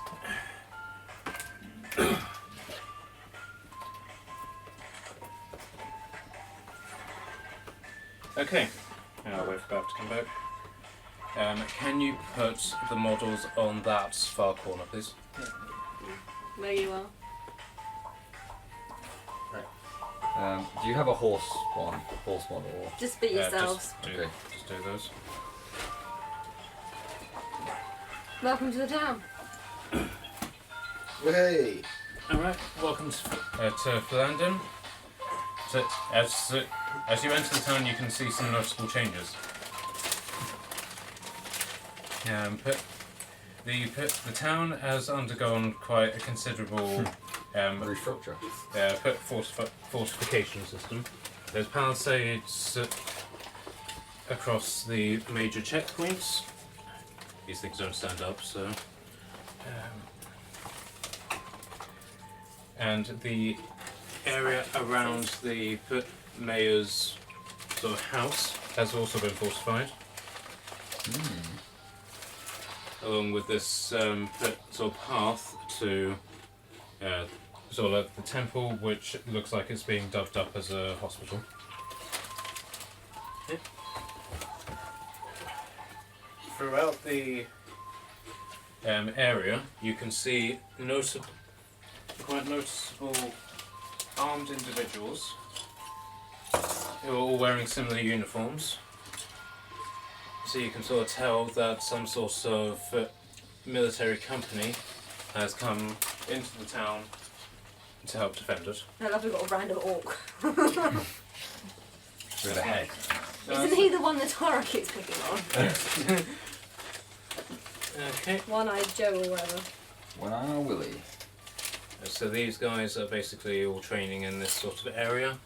Okay, now wait for Bev to come back. Can you put the models on that far corner, please? There you are. Do you have a horse one? Horse model? Or? Just be yourselves. Okay. Just do those. Welcome to the town. Hey! Alright, welcome to Philandon. So, as you enter the town, you can see some noticeable changes. The town has undergone quite a considerable Restructure. fortification system. There's palisades across the major checkpoints. These things don't stand up, so. And the area around the mayor's sort of house has also been fortified, along with this sort of path to sort of the temple, which looks like it's being dubbed up as a hospital. Yeah. Throughout the area, you can see quite noticeable armed individuals who are all wearing similar uniforms. So you can sort of tell that some sort of military company has come into the town to help defend it. I love we've got a random orc. With a head. Isn't he the one that Tara keeps picking on? Okay. One-eyed Joe or whatever. Wow, Willie. So these guys are basically all training in this sort of area.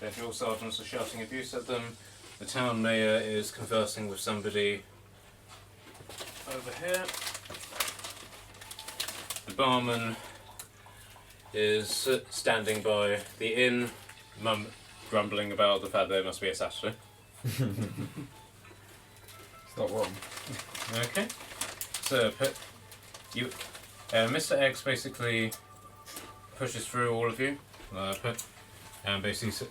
Their drill sergeants are shouting abuse at them. The town mayor is conversing with somebody over here. The barman is standing by the inn, grumbling about the fact that it must be a Saturday. It's not wrong. Okay. So, Mr. X basically pushes through all of you, and basically says,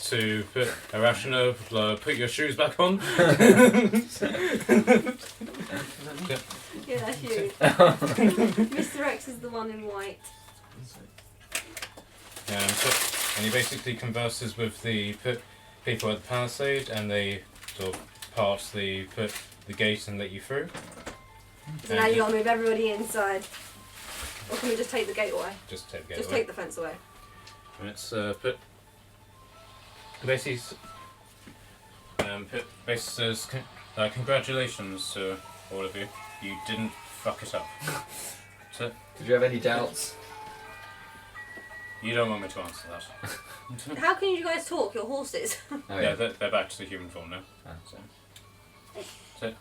to Arashina, put your shoes back on. Yeah, that's you. Mr. X is the one in white. And he basically converses with the people at the palisade, and they sort of pass the gate and let you through. So now you gotta move everybody inside. Or can we just take the gate away? Just take the gate Just away. take the fence away. And it's basically Base says, congratulations to all of you. You didn't fuck it up. So, Did you have any doubts? you don't want me to answer that. How can you guys talk? Your horses. Oh, Yeah, they're back to the human form now. Ah. So,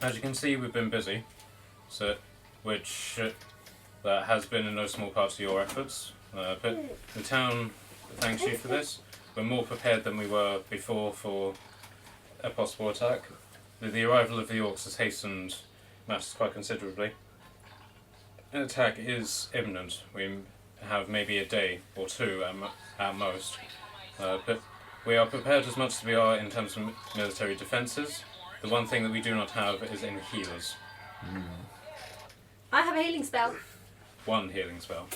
as you can see, we've been busy. So, which that has been in no small part of your efforts. But the town thanks you for this. We're more prepared than we were before for a possible attack. The arrival of the orcs has hastened matters quite considerably. An attack is imminent. We have maybe a day or two at most. But we are prepared as much as we are in terms of military defences. The one thing that we do not have is any healers. I have a healing spell. One healing spell.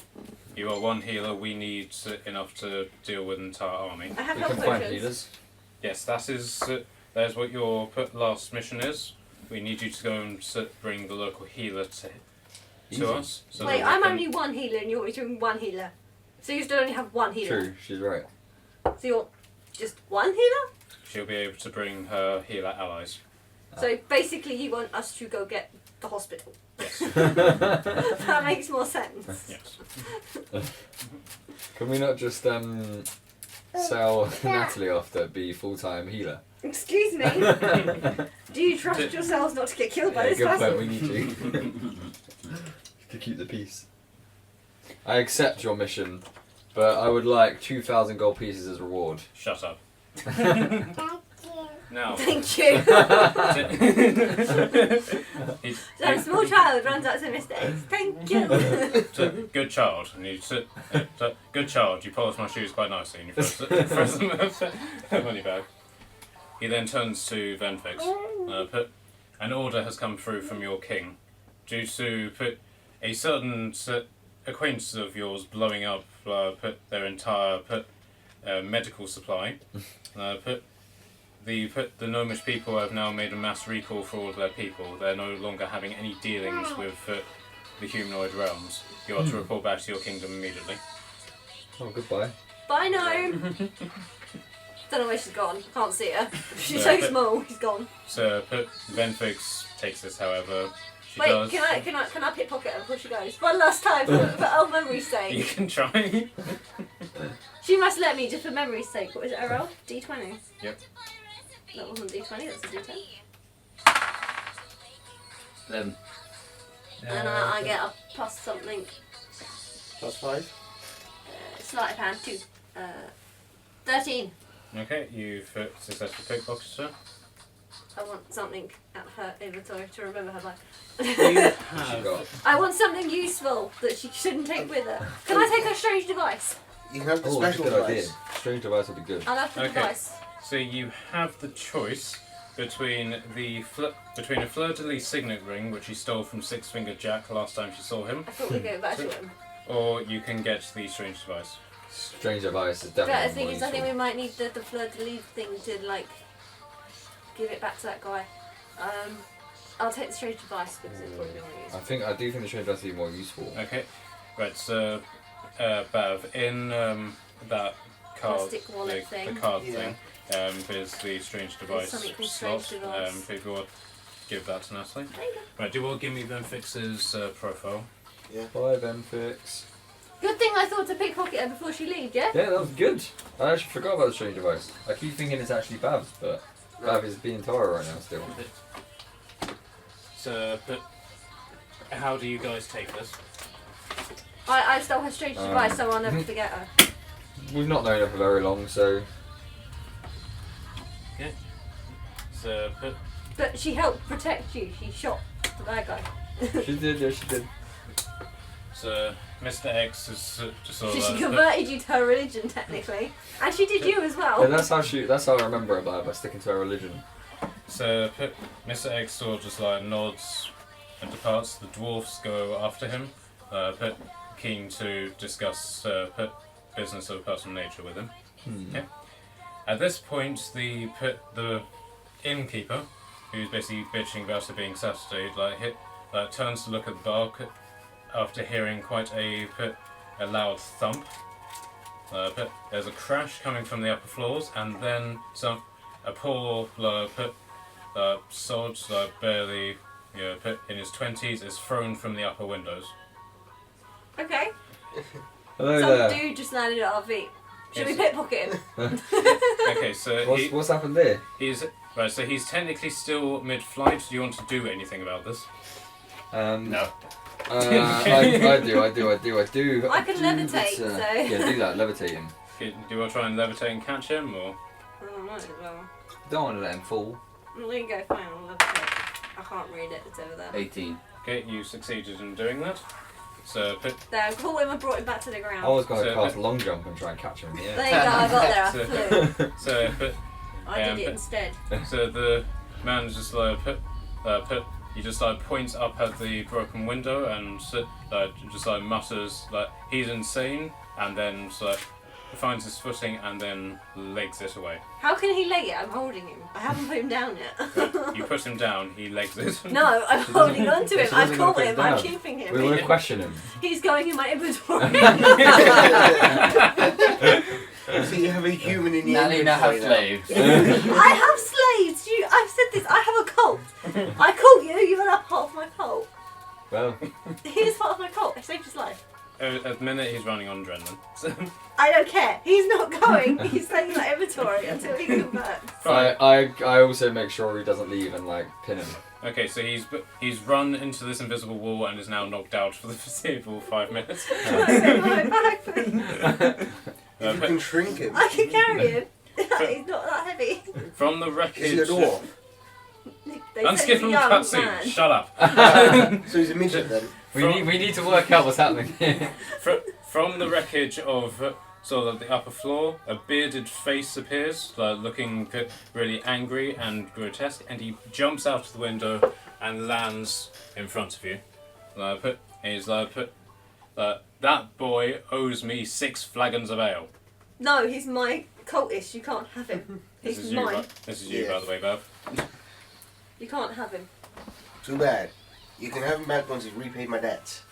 You are one healer, we need enough to deal with an entire army. I have We health can find potions. healers. Yes, that is what your last mission is. We need you to go and bring the local healer Easy. to us. So Wait, that we I'm can- only one healer and you want me to bring one healer. So you still only have one healer. True, she's right. So you want just one healer? She'll be able to bring her healer allies. So basically you want us to go get the hospital. Yes. That makes more sense. Yes. Can we not just sell Natalie off to be full-time healer? Excuse me? Do you trust yourselves not to get killed by Yeah, this good person? point, we need to. To keep the peace. I accept your mission, but I would like 2,000 gold pieces as reward. Shut up. Now, Thank you. he's- So a small child runs up to Mr. X. Thank you. good child. And good child. You polish my shoes quite nicely, and you throw them in the money bag. He then turns to Venfix. An order has come through from your king, due to a certain acquaintance of yours blowing up their entire medical supply. The gnomish people have now made a mass recall for all of their people. They're no longer having any dealings with the humanoid realms. You are to report back to your kingdom immediately. Oh, goodbye. Bye, gnome. Don't know where she's gone. Can't see her. She's Yeah, so small. She's gone. So Venfix takes this, however. She Wait, does. can I pickpocket her before she goes? One last time for old memory's You sake. can try. She must let me just for memory's sake. What was it, a roll? D20? Yep. That wasn't D20, that's a D10. 11. And I get a plus something. +5. Sleight of hand, 2. 13. Okay, you've successfully pickpocketed her. I want something at her inventory to remember her by. You She have. got. I want something useful that she shouldn't take with her. Can I take her strange device? You have the Oh, that's a special good device. idea. Strange device would be good. I'll have the Okay. device. So you have the choice between between a fleur-de-lis signet ring, which you stole from Six Fingered Jack last time she saw him, I thought we'd go back to him. or you can get the strange device. Strange device is But definitely the thing more is, I think we useful. might need the fleur de lis thing to like give it back to that guy. I'll take the strange device because it's probably the one I do think the strange device would be more useful. Okay, right. So, Bav, in that card, Plastic wallet the thing. card Yeah. thing, is the strange device something called slot. strange device. If you want to give that to Natalie. There you go. Right. Do you want to give me Venfix's profile? Bye, Benfix. Good thing I thought to pickpocket her before she leaves, yeah? Yeah, that was good. I actually forgot about the strange device. I keep thinking it's actually Babs, but Bav is being Tara right now still. So, how do you guys take this? I stole her strange device, so I'll never forget her. We've not known her for very long, so So, But she helped protect you. She shot the bad guy. she did. Yeah, she did. so Mr. X is just sort She of converted you to her religion, technically. And she did you as Yeah, well. that's how I remember her by sticking to her religion. So Mr. X sort of just like nods and departs. The dwarfs go after him, keen to discuss business of a personal nature with him. Okay. At this point, the innkeeper, who's basically bitching about it being Saturday, turns to look at the bar after hearing quite a loud thump. There's a crash coming from the upper floors, and then a poor sod, barely put in his 20s, is thrown from the upper windows. Okay. Hello Some there. dude just landed at our feet. Should we Yes. pickpocket him? Okay, so What's happened there? he's right. So he's technically still mid-flight. Do you want to do anything about this? No. I do. I can do, levitate, but, so- Yeah, do that. Levitate him. Do you want to try and levitate and catch him, or? I don't know, well. Don't want to let him fall. There you go, fine, I'll levitate. I can't read it, it's over there. 18. Okay, you succeeded in doing that. So put There, I caught him and brought him back to the ground. I was going to So- cast long jump and try and catch him in the There air. you go, I got there, I So- flew. so put I did it but- instead. So the man just he just points up at the broken window and just mutters he's insane, and then finds his footing and then legs it away. How can he leg it? I'm holding him. I haven't put him down yet. You put him down, he legs it. No, I'm She doesn't- holding on to she him. doesn't I wanna caught put him. him I'm down. keeping him. We want to question him. He's going in my inventory. So you have a human in your Nanny now have inventory slaves. I have slaves. I've said this. I have a cult. I cult you. You're not part of my cult. Well, He is part of my cult. I saved his life. At the minute he's running on adrenaline. So, I don't care. He's not going. He's staying in my inventory until he converts. I also make sure he doesn't leave and pin him. okay, so he's run into this invisible wall and is now knocked out for the foreseeable 5 minutes. Can I send my bag, please? If you can shrink him. I can carry him. He's not that heavy. From the Is wreckage. he a dwarf? They said he's a Unskippable young cutscene. man. Shut up. So he's a midget then. We need to work out what's happening here. From the wreckage of the upper floor, a bearded face appears, looking really angry and grotesque, and he jumps out of the window and lands in front of you. That boy owes me 6 flagons of ale. No, he's my cultist. You can't have him. This He's is you, mine. right? This is you, Yeah. by the way, Bev. You can't have him. Too bad. You can have him back once he's repaid my debts.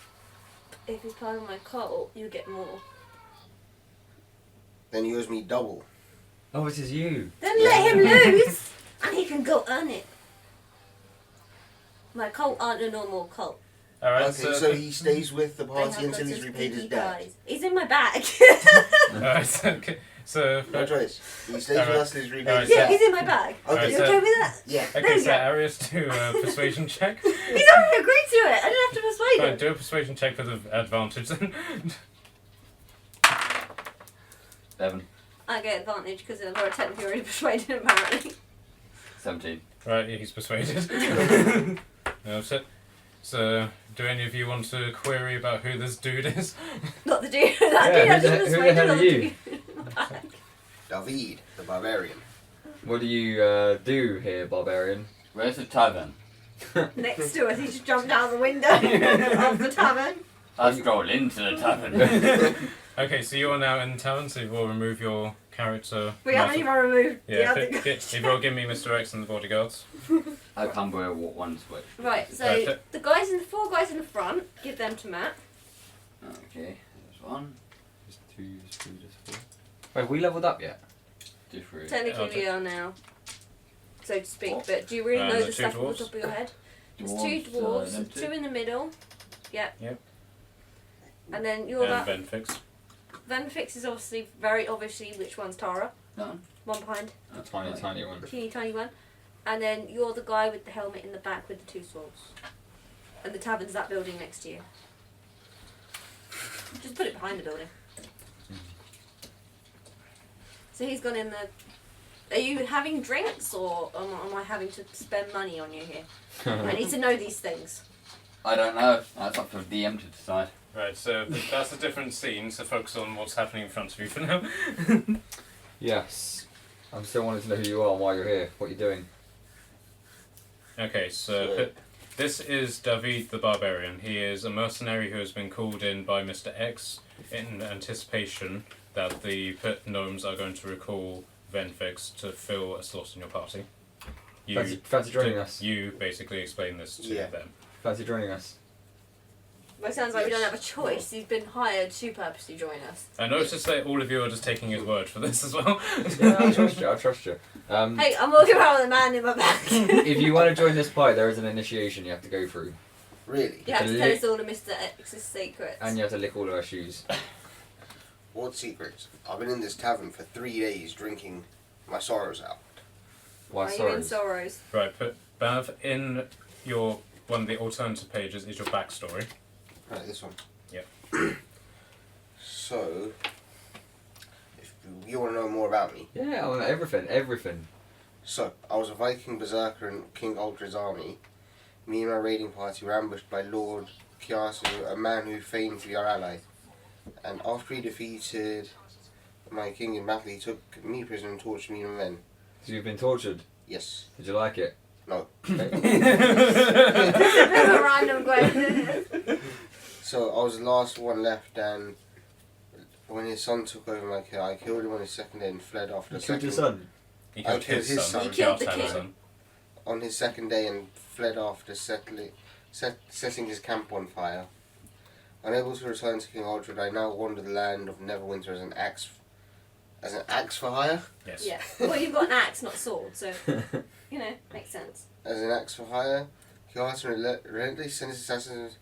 If he's part of my cult, you get more. Then he owes me double. Oh, it is you. Then let him loose, and he can go earn it. My cult aren't a normal cult. Alright, Okay, so he stays with the They party have until lots he's of repaid his stinky debt. guys. He's in my bag. Alright, okay. So, No choice. He stays with Alright. us till he's repaid Alright, his Yeah, debt. he's in my bag. Okay, You so- okay with that? Yeah. There okay, you so go. Arius, do a persuasion check. He's already agreed to it. I didn't have to persuade Right, him. do a persuasion check with an advantage then. 11. I get advantage because I've already technically already persuaded him, apparently. 17. Right, he's persuaded. That's it. So, do any of you want to query about who this dude is? Not the dude. That Yeah, dude I who the- just who the persuaded hell on are the you? dude. David, the barbarian. What do you do here, barbarian? Where's the tavern? Next to us, he just jumped out the window of the tavern. I stroll into the tavern. Okay, so you are now in the tavern, so you will remove your character. We haven't even removed the Yeah, other if you will give me Mr. X and the bodyguards. I come where one switch. Right, so Okay. the four guys in the front, give them to Matt. Okay, there's one. Just 2, just 3, just 4. Wait, have we leveled up yet? Different. Technically Okay. we are now, so to speak, What? but do you really know the the two stuff off dwarves? the top of your head? There's Dwarves, 2 dwarves, them 2 in the middle, yep. Yep. And then you're And that. Benfix. Venfix is obviously, very obviously, which one's Tara? No. One behind, A tiny one. teeny tiny one. And then you're the guy with the helmet in the back with the 2 swords. And the tavern's that building next to you. Just put it behind the building. So he's gone in the... Are you having drinks or am I having to spend money on you here? I need to know these things. I don't know. That's up for the DM to decide. Right, so that's a different scene, so focus on what's happening in front of you for now. Yes. I'm still wanting to know who you are and why you're here, what you're doing. Okay, so this is David the Barbarian. He is a mercenary who has been called in by Mr. X in anticipation that the pit gnomes are going to recall Venfix to fill a slot in your party. Fancy joining us? You basically explain this to Yeah. them. Fancy joining us? Well, it sounds like we don't have a choice. He's been hired to purposely join us. I noticed that all of you are just taking his word for this as well. Yeah, I trust you. I trust you. Hey, I'm walking around with a man in my back. If you want to join this party, there is an initiation you have to go through, Really? You have to tell us all of Mr. X's secrets. and you have to lick all of our shoes. What secrets? I've been in this tavern for 3 days drinking my sorrows out. Why Are you in sorrows? sorrows? Right, put Bav in your one of the alternative pages is your backstory. Right, this one. Yep. So, if you want to know more about me. Yeah, I want everything. So, I was a Viking berserker in King Aldred's army. Me and my raiding party were ambushed by Lord Kiasu, a man who feigned to be our ally. And after he defeated my king in battle, he took me prisoner and tortured me and my men. So you've been tortured. Yes. Did you like it? No. Okay. A random question. So, I was the last one left, and when his son took over my kill, I killed him on his second day and fled after You the killed second. your son. He I killed killed his his son. son. He killed the Kiartan's king. son. On his second day and fled after setting his camp on fire. Unable to return to King Aldred, I now wander the land of Neverwinter as an axe for hire. Yes. Yeah. Well, you've got an axe, not sword, so you know, makes sense. As an axe for hire, Kiartan relentlessly sends assassins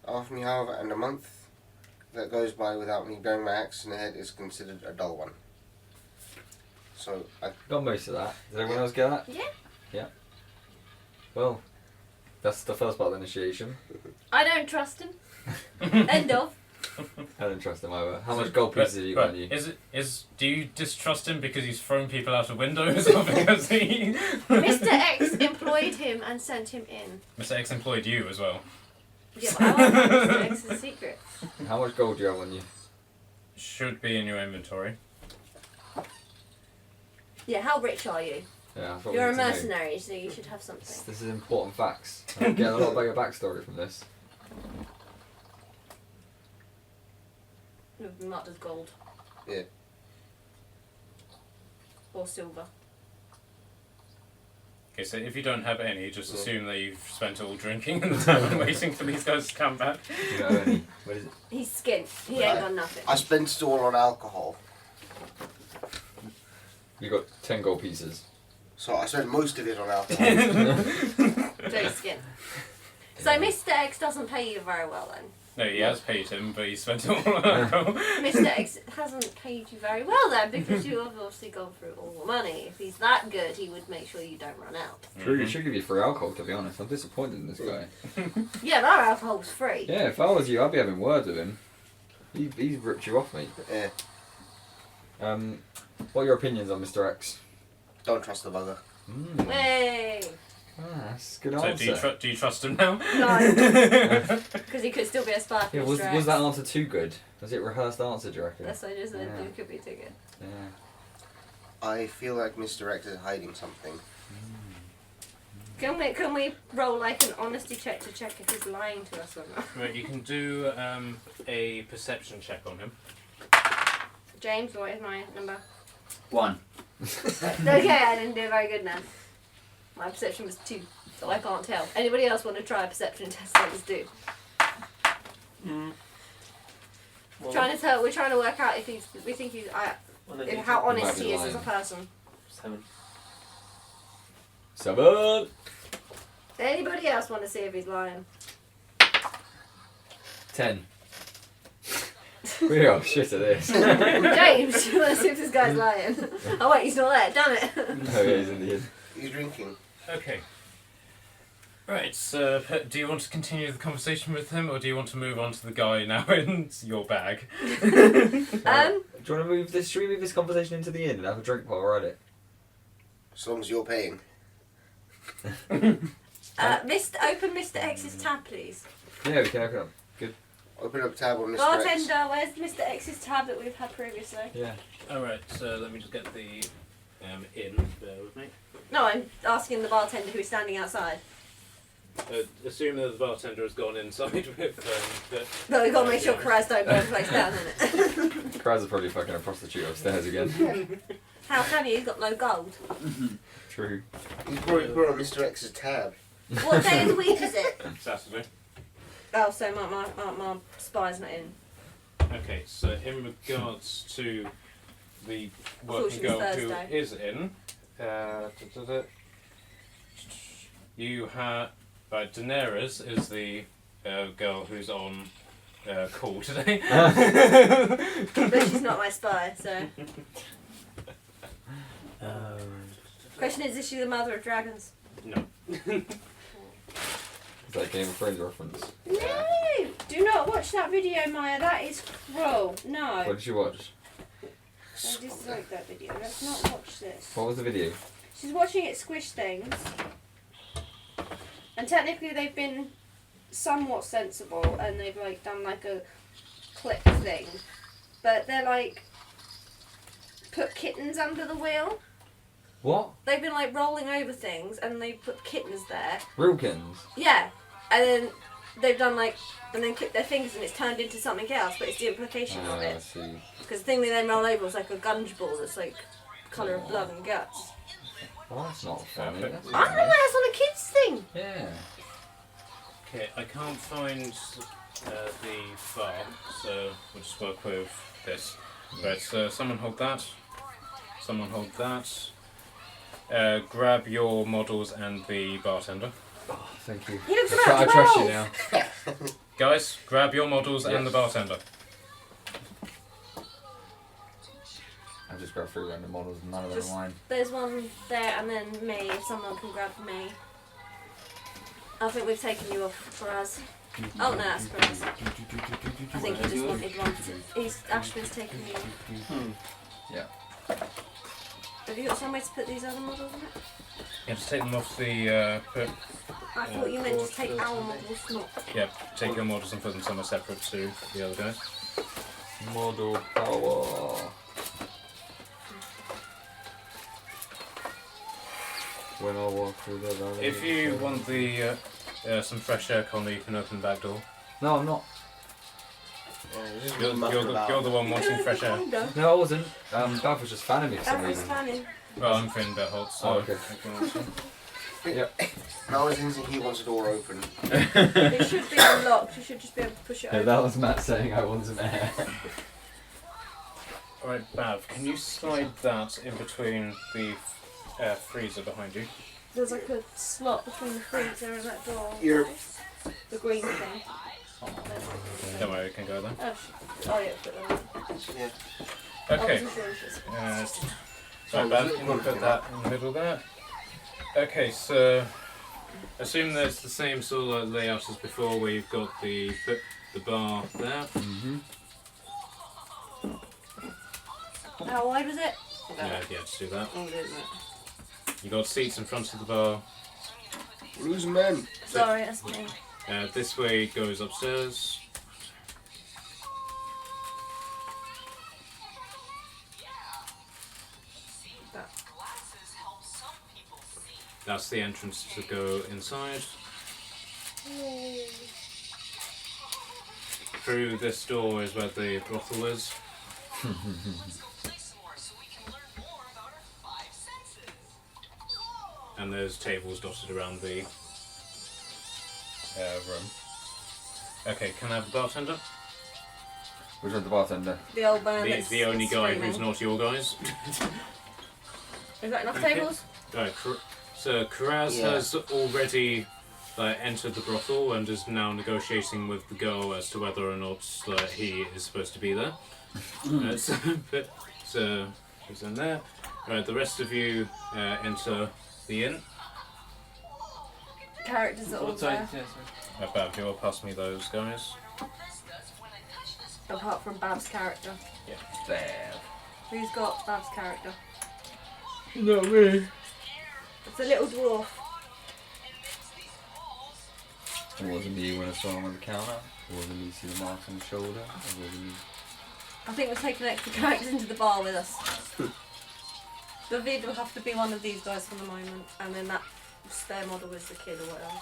after me, however, and a month that goes by without me bearing my axe in the head is considered a dull one. So I Got most of that. Did everyone else get that? Yeah. Yeah. Well, that's the first part of the initiation. I don't trust him. End of. I don't trust him either. How much gold pieces have you got on you? Do you distrust him because he's thrown people out of windows or because he Mr. X employed him and sent him in. Mr. X employed you as well? Yeah, but I want Mr. X's secret. How much gold do you have on you? Should be in your inventory. Yeah, how rich are you? Yeah, that's what You're we a need to know. mercenary, so you should have something. This is important facts. I'm getting a lot about your backstory from this. It would be marked as gold. Yeah. Or silver. Okay, so if you don't have any, just Yeah. assume that you've spent it all drinking in the tavern waiting for these guys to come back. Do you know any? What is it? He's skint. He ain't Right. got nothing. I spent it all on alcohol. You got 10 gold pieces. So I spent most of it on alcohol. Very skint. So Mr. X doesn't pay you very well then. No, he has paid him, but he spent it all on alcohol. Mr. X hasn't paid you very well then because you have obviously gone through all the money. If he's that good, he would make sure you don't run out. True, he should give you free alcohol, to be honest. I'm disappointed in this guy. Yeah, but our alcohol's free. Yeah, if I was you, I'd be having words with him. He's ripped you off, mate. Yeah. What are your opinions on Mr. X? Don't trust the bugger. Hey! That's a good So answer. do you trust him now? No. Because he could still be a spy for Yeah, Mr. was X. that answer too good? Was it rehearsed answer, do you reckon? That's what I just said. Yeah. It could be too good. Yeah. I feel like Mr. X is hiding something. Can we roll like an honesty check to check if he's lying to us or not? Right, you can do a perception check on him. James, what is my number? 1. Okay, I didn't do very good now. My perception was 2, so I can't tell. Anybody else want to try a perception test? Let's do. Well, We're trying to work out if he's. We think he's. well, I How Might honest be he is as a lying. person. 7. 7! Anybody else want to see if he's lying? 10. We are shit at this. James, you want to see if this guy's lying? Oh wait, he's not there. Damn it. Oh, yeah, he's in the end. He's drinking. Okay. Right, so do you want to continue the conversation with him, or do you want to move on to the guy now in your bag? Do you want to move this? Should we move this conversation into the inn and have a drink while we're at it? As long as you're paying. Open Mr. X's tab, please. Yeah, we can open up. Open up tab on Mr. X. Bartender, where's Mr. X's tab that we've had previously? Yeah. Alright, so let me just get the in. Bear with me. No, I'm asking the bartender who's standing outside. Assume that the bartender has gone inside with the... No, we've got to make sure Karaz don't burn the place down, innit? Kraz is probably fucking a prostitute upstairs again. How can you? He's got no gold. True. He's probably put on Mr. X's tab. What day of the week is it? Saturday. Oh, so my spy's not in. Okay, so in regards to the thought working she was girl who Thursday. is in, you have Daenerys is the girl who's on call today. But she's not my spy, so. Question is she the mother of dragons? No. Is that a Game of Thrones reference? No! Do not watch that video, Maya. That is cruel. No. What did you watch? I dislike that video. Let's not watch this. What was the video? She's watching it squish things. And technically they've been somewhat sensible and they've like done like a clip thing. But they're like put kittens under the wheel. What? They've been like rolling over things and they put kittens there. Wilkins. Yeah. And then they've done like and then clipped their fingers and it's turned into something else, but it's the implication of I it. see. Because the thing they then roll over was like a gunge ball that's like colour of blood and guts. Well, that's not funny. Okay. That's I don't know why that's on a kids thing. Yeah. Okay, I can't find the bar, so we'll just work with this. Right, so someone hold that. Someone hold that. Grab your models and the bartender. Oh, thank you. He looks I about trust you 12. now. Guys, grab your models and the bartender. I just grabbed 3 random models and none of them Just- are mine. There's one there and then me, if someone can grab me. I think we've taken you off for us. Oh no, that's for us. I think he just wanted one. Ashby's taken you off. Yeah. Have you got somewhere to put these other models in it? Yeah, just take them off the. I thought you meant to take our models, not. Yeah, take your models and put them somewhere separate to the other guys. Model power. When I walk through the valley. If you want the some fresh air, Connor, you can open the back door. No, I'm not. You're the one wanting fresh air. No, I wasn't. Gav was just fanning me for some That was reason. funny. Well, I'm feeling a bit hot, so. Oh, okay. if you want some. Now I was thinking he wants a door open. It should be unlocked, you should just be able to push it Yeah, open. that was Matt saying I want some air. Alright, Bav, can you slide that in between the freezer behind you? There's like a slot between the freezer and that door. You're- The green thing. Don't worry, it can go there. Oh, oh yeah, put that on. Yeah. I Okay. wasn't sure if it's- Right, Bav, can you put that in the middle there? Okay, so assume there's the same sort of layout as before, where you've got the bar there. Mm-hmm. How wide was it? Yeah, just do that. Oh, didn't it? You got seats in front of the bar. Losing men. Sorry, that's me. This way goes upstairs. That. That's the entrance to go inside. Through this door is where the brothel is. And there's tables dotted around the room. Okay, can I have the bartender? Which one's the bartender? The old man. The only guy who's not your guys. Is that enough Okay. tables? Right, so Karaz Yeah. has already entered the brothel and is now negotiating with the girl as to whether or not he is supposed to be there. So he's in there. Right, the rest of you enter the inn. Characters are all Sorry, there. yeah, sorry. Bav, you'll pass me those guys. Apart from Bab's character. There. Who's got Bab's character? Not me. It's a little dwarf. It wasn't me when I saw him on the counter. It wasn't me see the marks on the shoulder. It wasn't me. I think we're taking extra characters into the bar with us. David will have to be one of these guys for the moment, and then that spare model is the kid or whatever.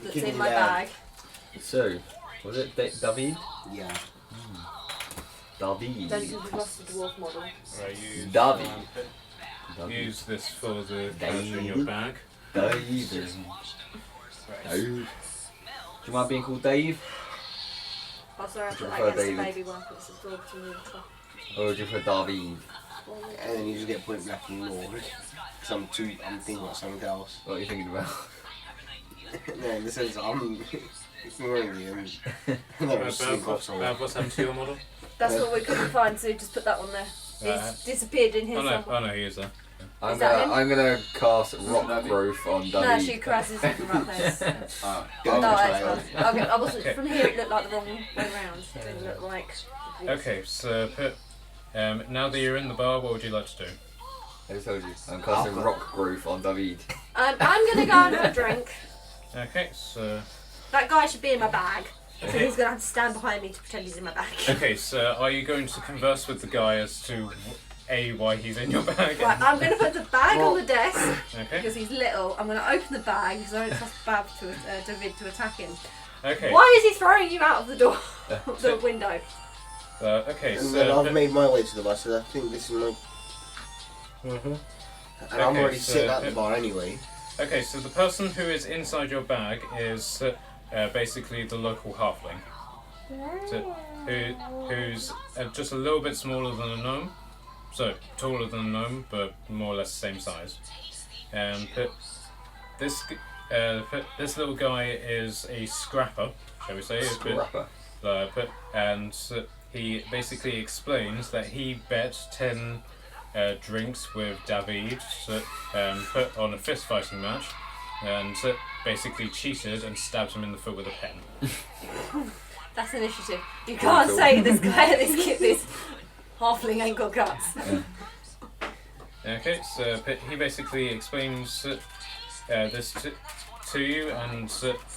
That's in my bag. So, was it David? Yeah. David. Don't think we've lost the dwarf model. Right, use, David. use this for the David. character in your bag. David. Right. you mind being called Dave? Oh, sorry, I Would you put that prefer against the David? baby one because it's dog to me. Or would you prefer David? And then you just get point blank and Lord. Because I'm thinking about something else. What are you thinking about? No, in the sense I'm ignoring you and then I just think off somewhere. What's happened to your model? That's what we couldn't find, so just put that one there. It's disappeared in here Oh no, somewhere. he is there. I'm that him? gonna cast rock David. growth on No, David. she crashes in the right place. Go No, to it's trial. fine. Okay, I wasn't Okay. from here. It looked like the wrong way round. It didn't look like. Okay, so now that you're in the bar, what would you like to do? I just told you. I'm casting rock growth on David. I'm gonna go and have a drink. Okay, so That guy should be in my bag. So he's gonna have to stand behind me to pretend he's in my bag. okay, so are you going to converse with the guy as to why he's in your bag? Right, I'm gonna put the bag on the desk Okay. because he's little. I'm gonna open the bag because I don't trust David to attack him. Okay. Why is he throwing you out of the door, the so- window? Okay, And then so I've made my way to the bar, so I think this is my... Mhm. And I'm Okay, already so- sitting at the bar anyway. Okay, so the person who is inside your bag is basically the local halfling, who's just a little bit smaller than a gnome, so taller than a gnome, but more or less the same size. But this little guy is a scrapper, shall we say? Scrapper. And he basically explains that he bet 10 drinks with David put on a fist fighting match, and basically cheated and stabbed him in the foot with a pen. That's initiative. You can't say this guy, this halfling ain't got guts. Okay, so he basically explains this to you,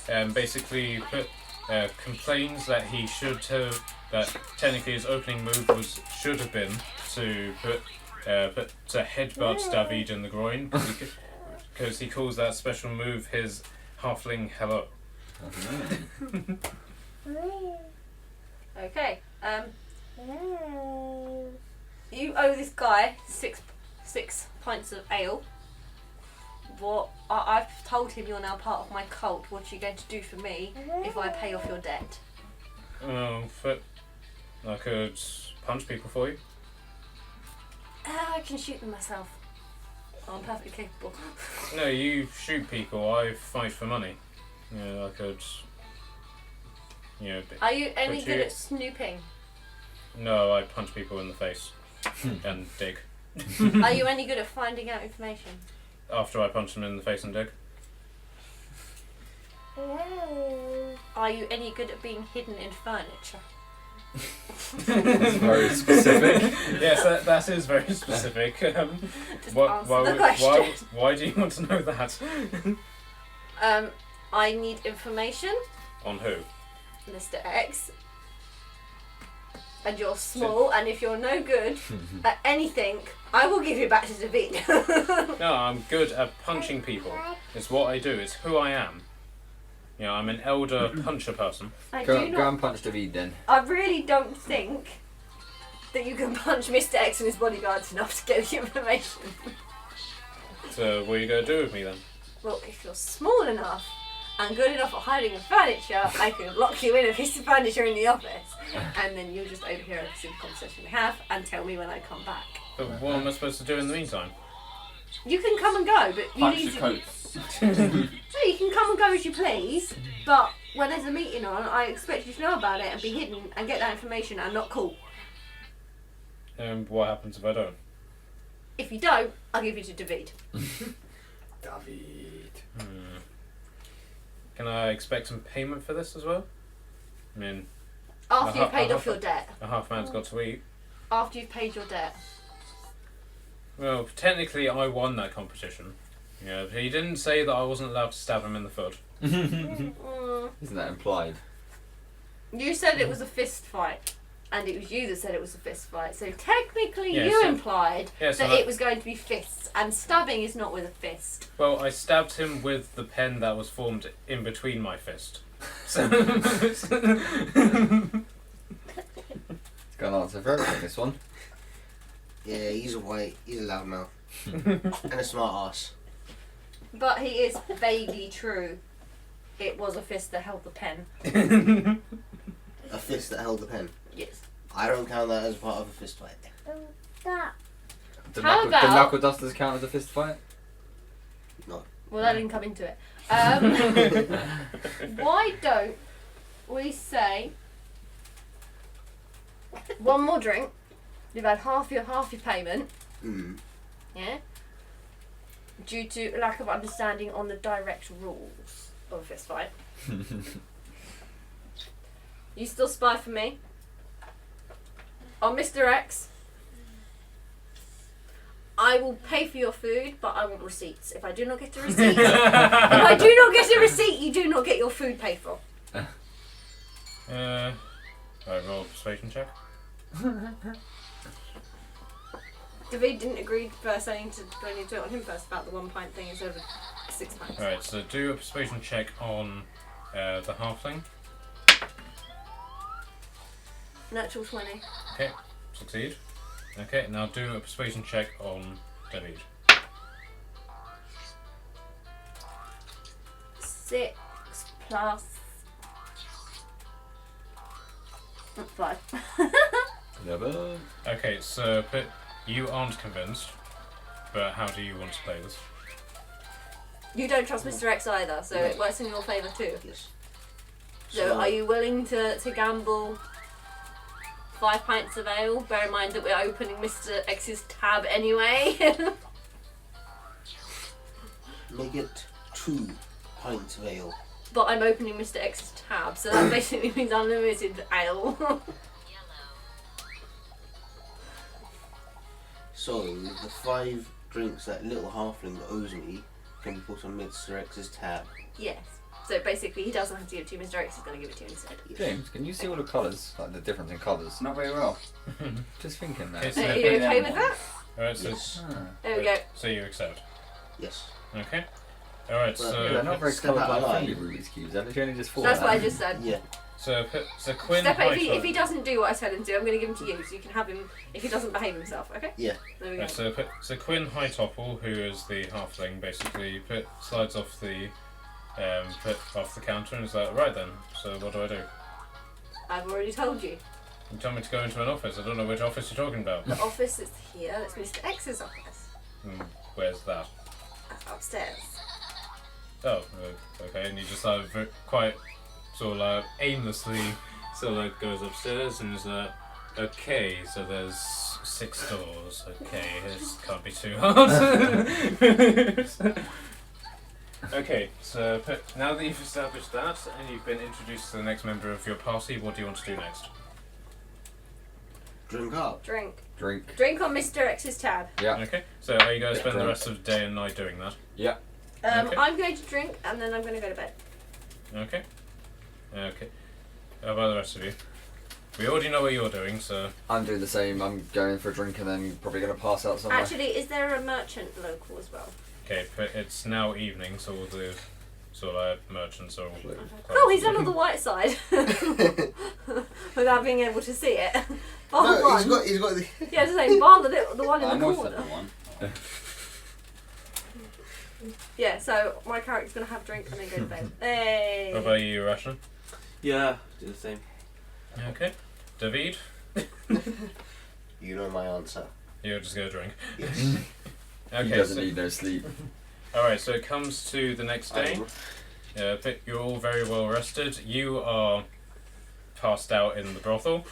and basically complains that he should have, that technically his opening move should have been to to headbutt David in the groin, because he calls that special move his halfling hello. Okay. You owe this guy six pints of ale. What I've told him you're now part of my cult. What are you going to do for me if I pay off your debt? I could punch people for you. I can shoot them myself. I'm perfectly capable. No, you shoot people. I fight for money. Yeah, I could. Are you any But good you- at snooping? No, I punch people in the face and dig. Are you any good at finding out information? After I punch them in the face and dig. Are you any good at being hidden in furniture? That's very specific. Yes, that is very specific. Just Why, answer the question. why do you want to know that? I need information, On who? Mr. X. And you're small, and if you're no good at anything, I will give you back to David. No, I'm good at punching people. It's what I do. It's who I am. I'm an elder puncher person. I Go do not. and punch David then. I really don't think that you can punch Mr. X and his bodyguards enough to get the information. So what are you going to do with me then? Well, if you're small enough and good enough at hiding in furniture, I can lock you in a piece of furniture in the office, and then you'll just overhear a simple conversation we have and tell me when I come back. But what am I supposed to do in the meantime? You can come and go, but you Punch need the to. coats. No, you can come and go as you please, but when there's a meeting on, I expect you to know about it and be hidden and get that information and not call. And what happens if I don't? If you don't, I'll give you to David. David. Can I expect some payment for this as well? I mean, After you've paid Uh-huh. off your debt. a half man's got to eat. After you've paid your debt. Well, technically I won that competition. He didn't say that I wasn't allowed to stab him in the foot. Isn't that implied? You said it was a fist fight, and it was you that said it was a fist fight. So technically, Yeah, you so- implied yeah, so that that- it was going to be fists, and stabbing is not with a fist. Well, I stabbed him with the pen that was formed in between my fist. So Got an answer for everything, this one. Yeah, he's a loudmouth. And a smart ass. But he is vaguely true. It was a fist that held the pen. A fist that held the pen. Yes. I don't count that as part of a fist fight. That. Do How knuckle, about- do knuckle dusters count as a fist fight? Well, that didn't come into it. Why don't we say one more drink? You've had half your payment. Yeah. Due to lack of understanding on the direct rules of a fist fight. You still spy for me? On Mr. X. I will pay for your food, but I want receipts. If I do not get a receipt, you do not get your food paid for. Right, roll a persuasion check. David didn't agree first. I need to do it on him first about the 1 pint thing instead of 6 pints. Alright, so do a persuasion check on the halfling. Natural 20. Okay, succeed. Okay, now do a persuasion check on David. 6 plus 5. 11. Okay, so but you aren't convinced, but how do you want to play this? You don't trust Mr. X either, so it works in your favour too. Yes. So are you willing to gamble 5 pints of ale? Bear in mind that we're opening Mr. X's tab anyway. Make it 2 pints of ale. But I'm opening Mr. X's tab, so that basically means unlimited ale. So the 5 drinks that little halfling owes me can be put on Mr. X's tab. Yes. So basically he doesn't have to give it to you, Mr. X is going to give it to you instead. James, can you see all the colours? Like the difference in colours? Not very well. Just thinking that. It's- Are you okay with that? Alright, so, Yes. Ah. There we go. so you accept. Yes. Okay. Alright, Well, so Yeah, they're not very Step out colourblind of line. friendly Rubik's Cubes. They're literally only just 4. That's what I just said. Yeah. so Quinn Step out, if he Hightower. doesn't do what I tell him to, I'm going to give him to you, so you can have him if he doesn't behave himself, okay? Yeah. There we go. So Quinn Hightopple, who is the halfling, basically slides off the off the counter and is like, right then. So what do I do? I've already told you. You tell me to go into an office. I don't know which office you're talking about. The office is here, that's Mr. X's office. Where's that? Upstairs. Oh, okay. And he just quite sort of aimlessly sort of goes upstairs and is like, okay, so there's 6 doors. Okay, this can't be too hard. Okay, so now that you've established that and you've been introduced to the next member of your party, what do you want to do next? Drink up. Drink. Drink. Drink on Mr. X's tab. Yeah. Okay, so are you going to spend the Drink. rest of the day and night doing that? Yeah. Okay. I'm going to drink and then I'm going to go to bed. Okay. Okay. How about the rest of you? We already know what you're doing, so... I'm doing the same. I'm going for a drink and then probably going to pass out somewhere. Actually, is there a merchant local as well? Okay, but it's now evening, so all the sort of merchants are all closed. Oh, he's done on the white side. Without being able to see it. Bar No, one. he's got the. Yeah, just saying, bar the one in I the know corner. one. Yeah, so my character's going to have a drink and then go to bed. Hey! What about you, Russian? Yeah, do the same. Okay. David, You know my answer. you're just going to drink. Yes. He Okay, doesn't so, need no sleep. alright, so it comes to the next day. Um, But you're all very well rested. You are passed out in the brothel.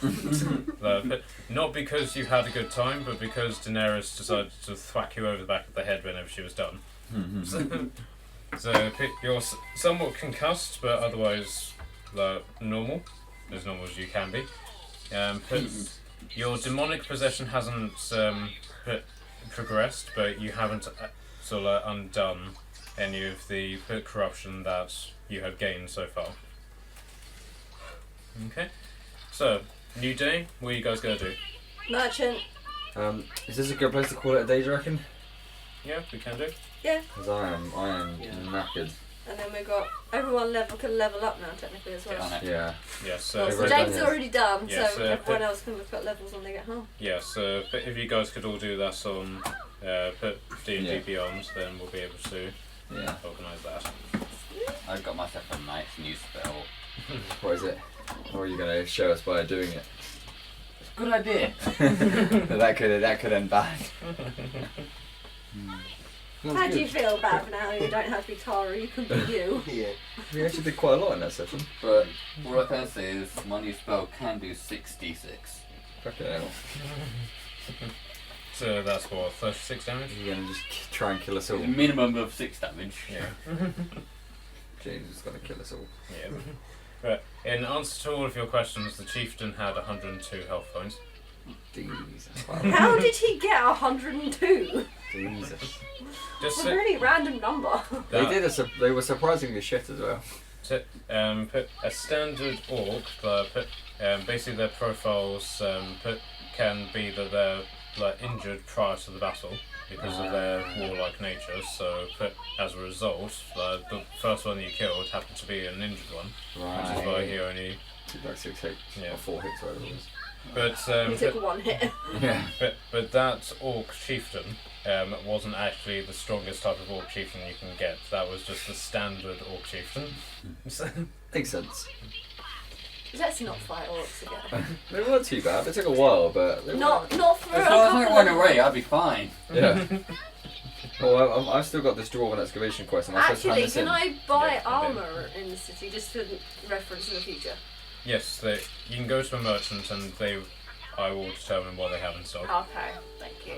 But not because you had a good time, but because Daenerys decided to thwack you over the back of the head whenever she was done. So you're somewhat concussed, but otherwise normal, as normal as you can be. But your demonic possession hasn't progressed, but you haven't sort of undone any of the corruption that you have gained so far. Okay, so new day. What are you guys gonna do? Merchant. Is this a good place to call it a day, do you reckon? Yeah, we can do. Yeah. Because I am Yeah. knackered. And then we've got everyone can level up now technically as well. Get on it. Yeah. Yeah, so Well, so Everyone's James done is his. already done, Yeah, so so everyone put- else can put levels when they get home. yeah, so but if you guys could all do that on put D&D Yeah. Beyond, then we'll be able to Yeah. organise that. I've got myself a nice new spell. What is it? Or are you going to show us by doing it? Good idea. that could end bad. How do you feel about now? You don't have to be Tara, you can be you. Yeah. We actually did quite a lot in that session. But all I can say is my new spell can do 6d6. Fucking hell. So that's what, 36 damage? You're going to just try and kill us all. A minimum of 6 damage. Yeah. James is going to kill us all. Yeah. Right. In answer to all of your questions, the chieftain had 102 health points. Jesus. How did he get 102? Jesus. Just It's a really random number. They were surprisingly shit as well. put a standard orc. Basically, their profiles can be that they're like injured prior to the battle because of their warlike nature. So, as a result, the first one you killed happened to be an injured one, which is why he only. Took like 6 hits, Yeah. or 4 hits, whatever it was. But He took one hit. Yeah. but that orc chieftain wasn't actually the strongest type of orc chieftain you can get. That was just the standard orc chieftain. Makes sense. Let's not fight orcs again. They weren't too bad. They took a while, but they Not for a As long as I couple run of... away, I'll be fine. Yeah. Well, I've still got this dwarven excavation quest. Am I supposed to hand Actually, this can in? I buy Yeah, armour in the city just for reference in the future? Yes, you can go to a merchant and I will determine what they have in stock. Okay, thank you.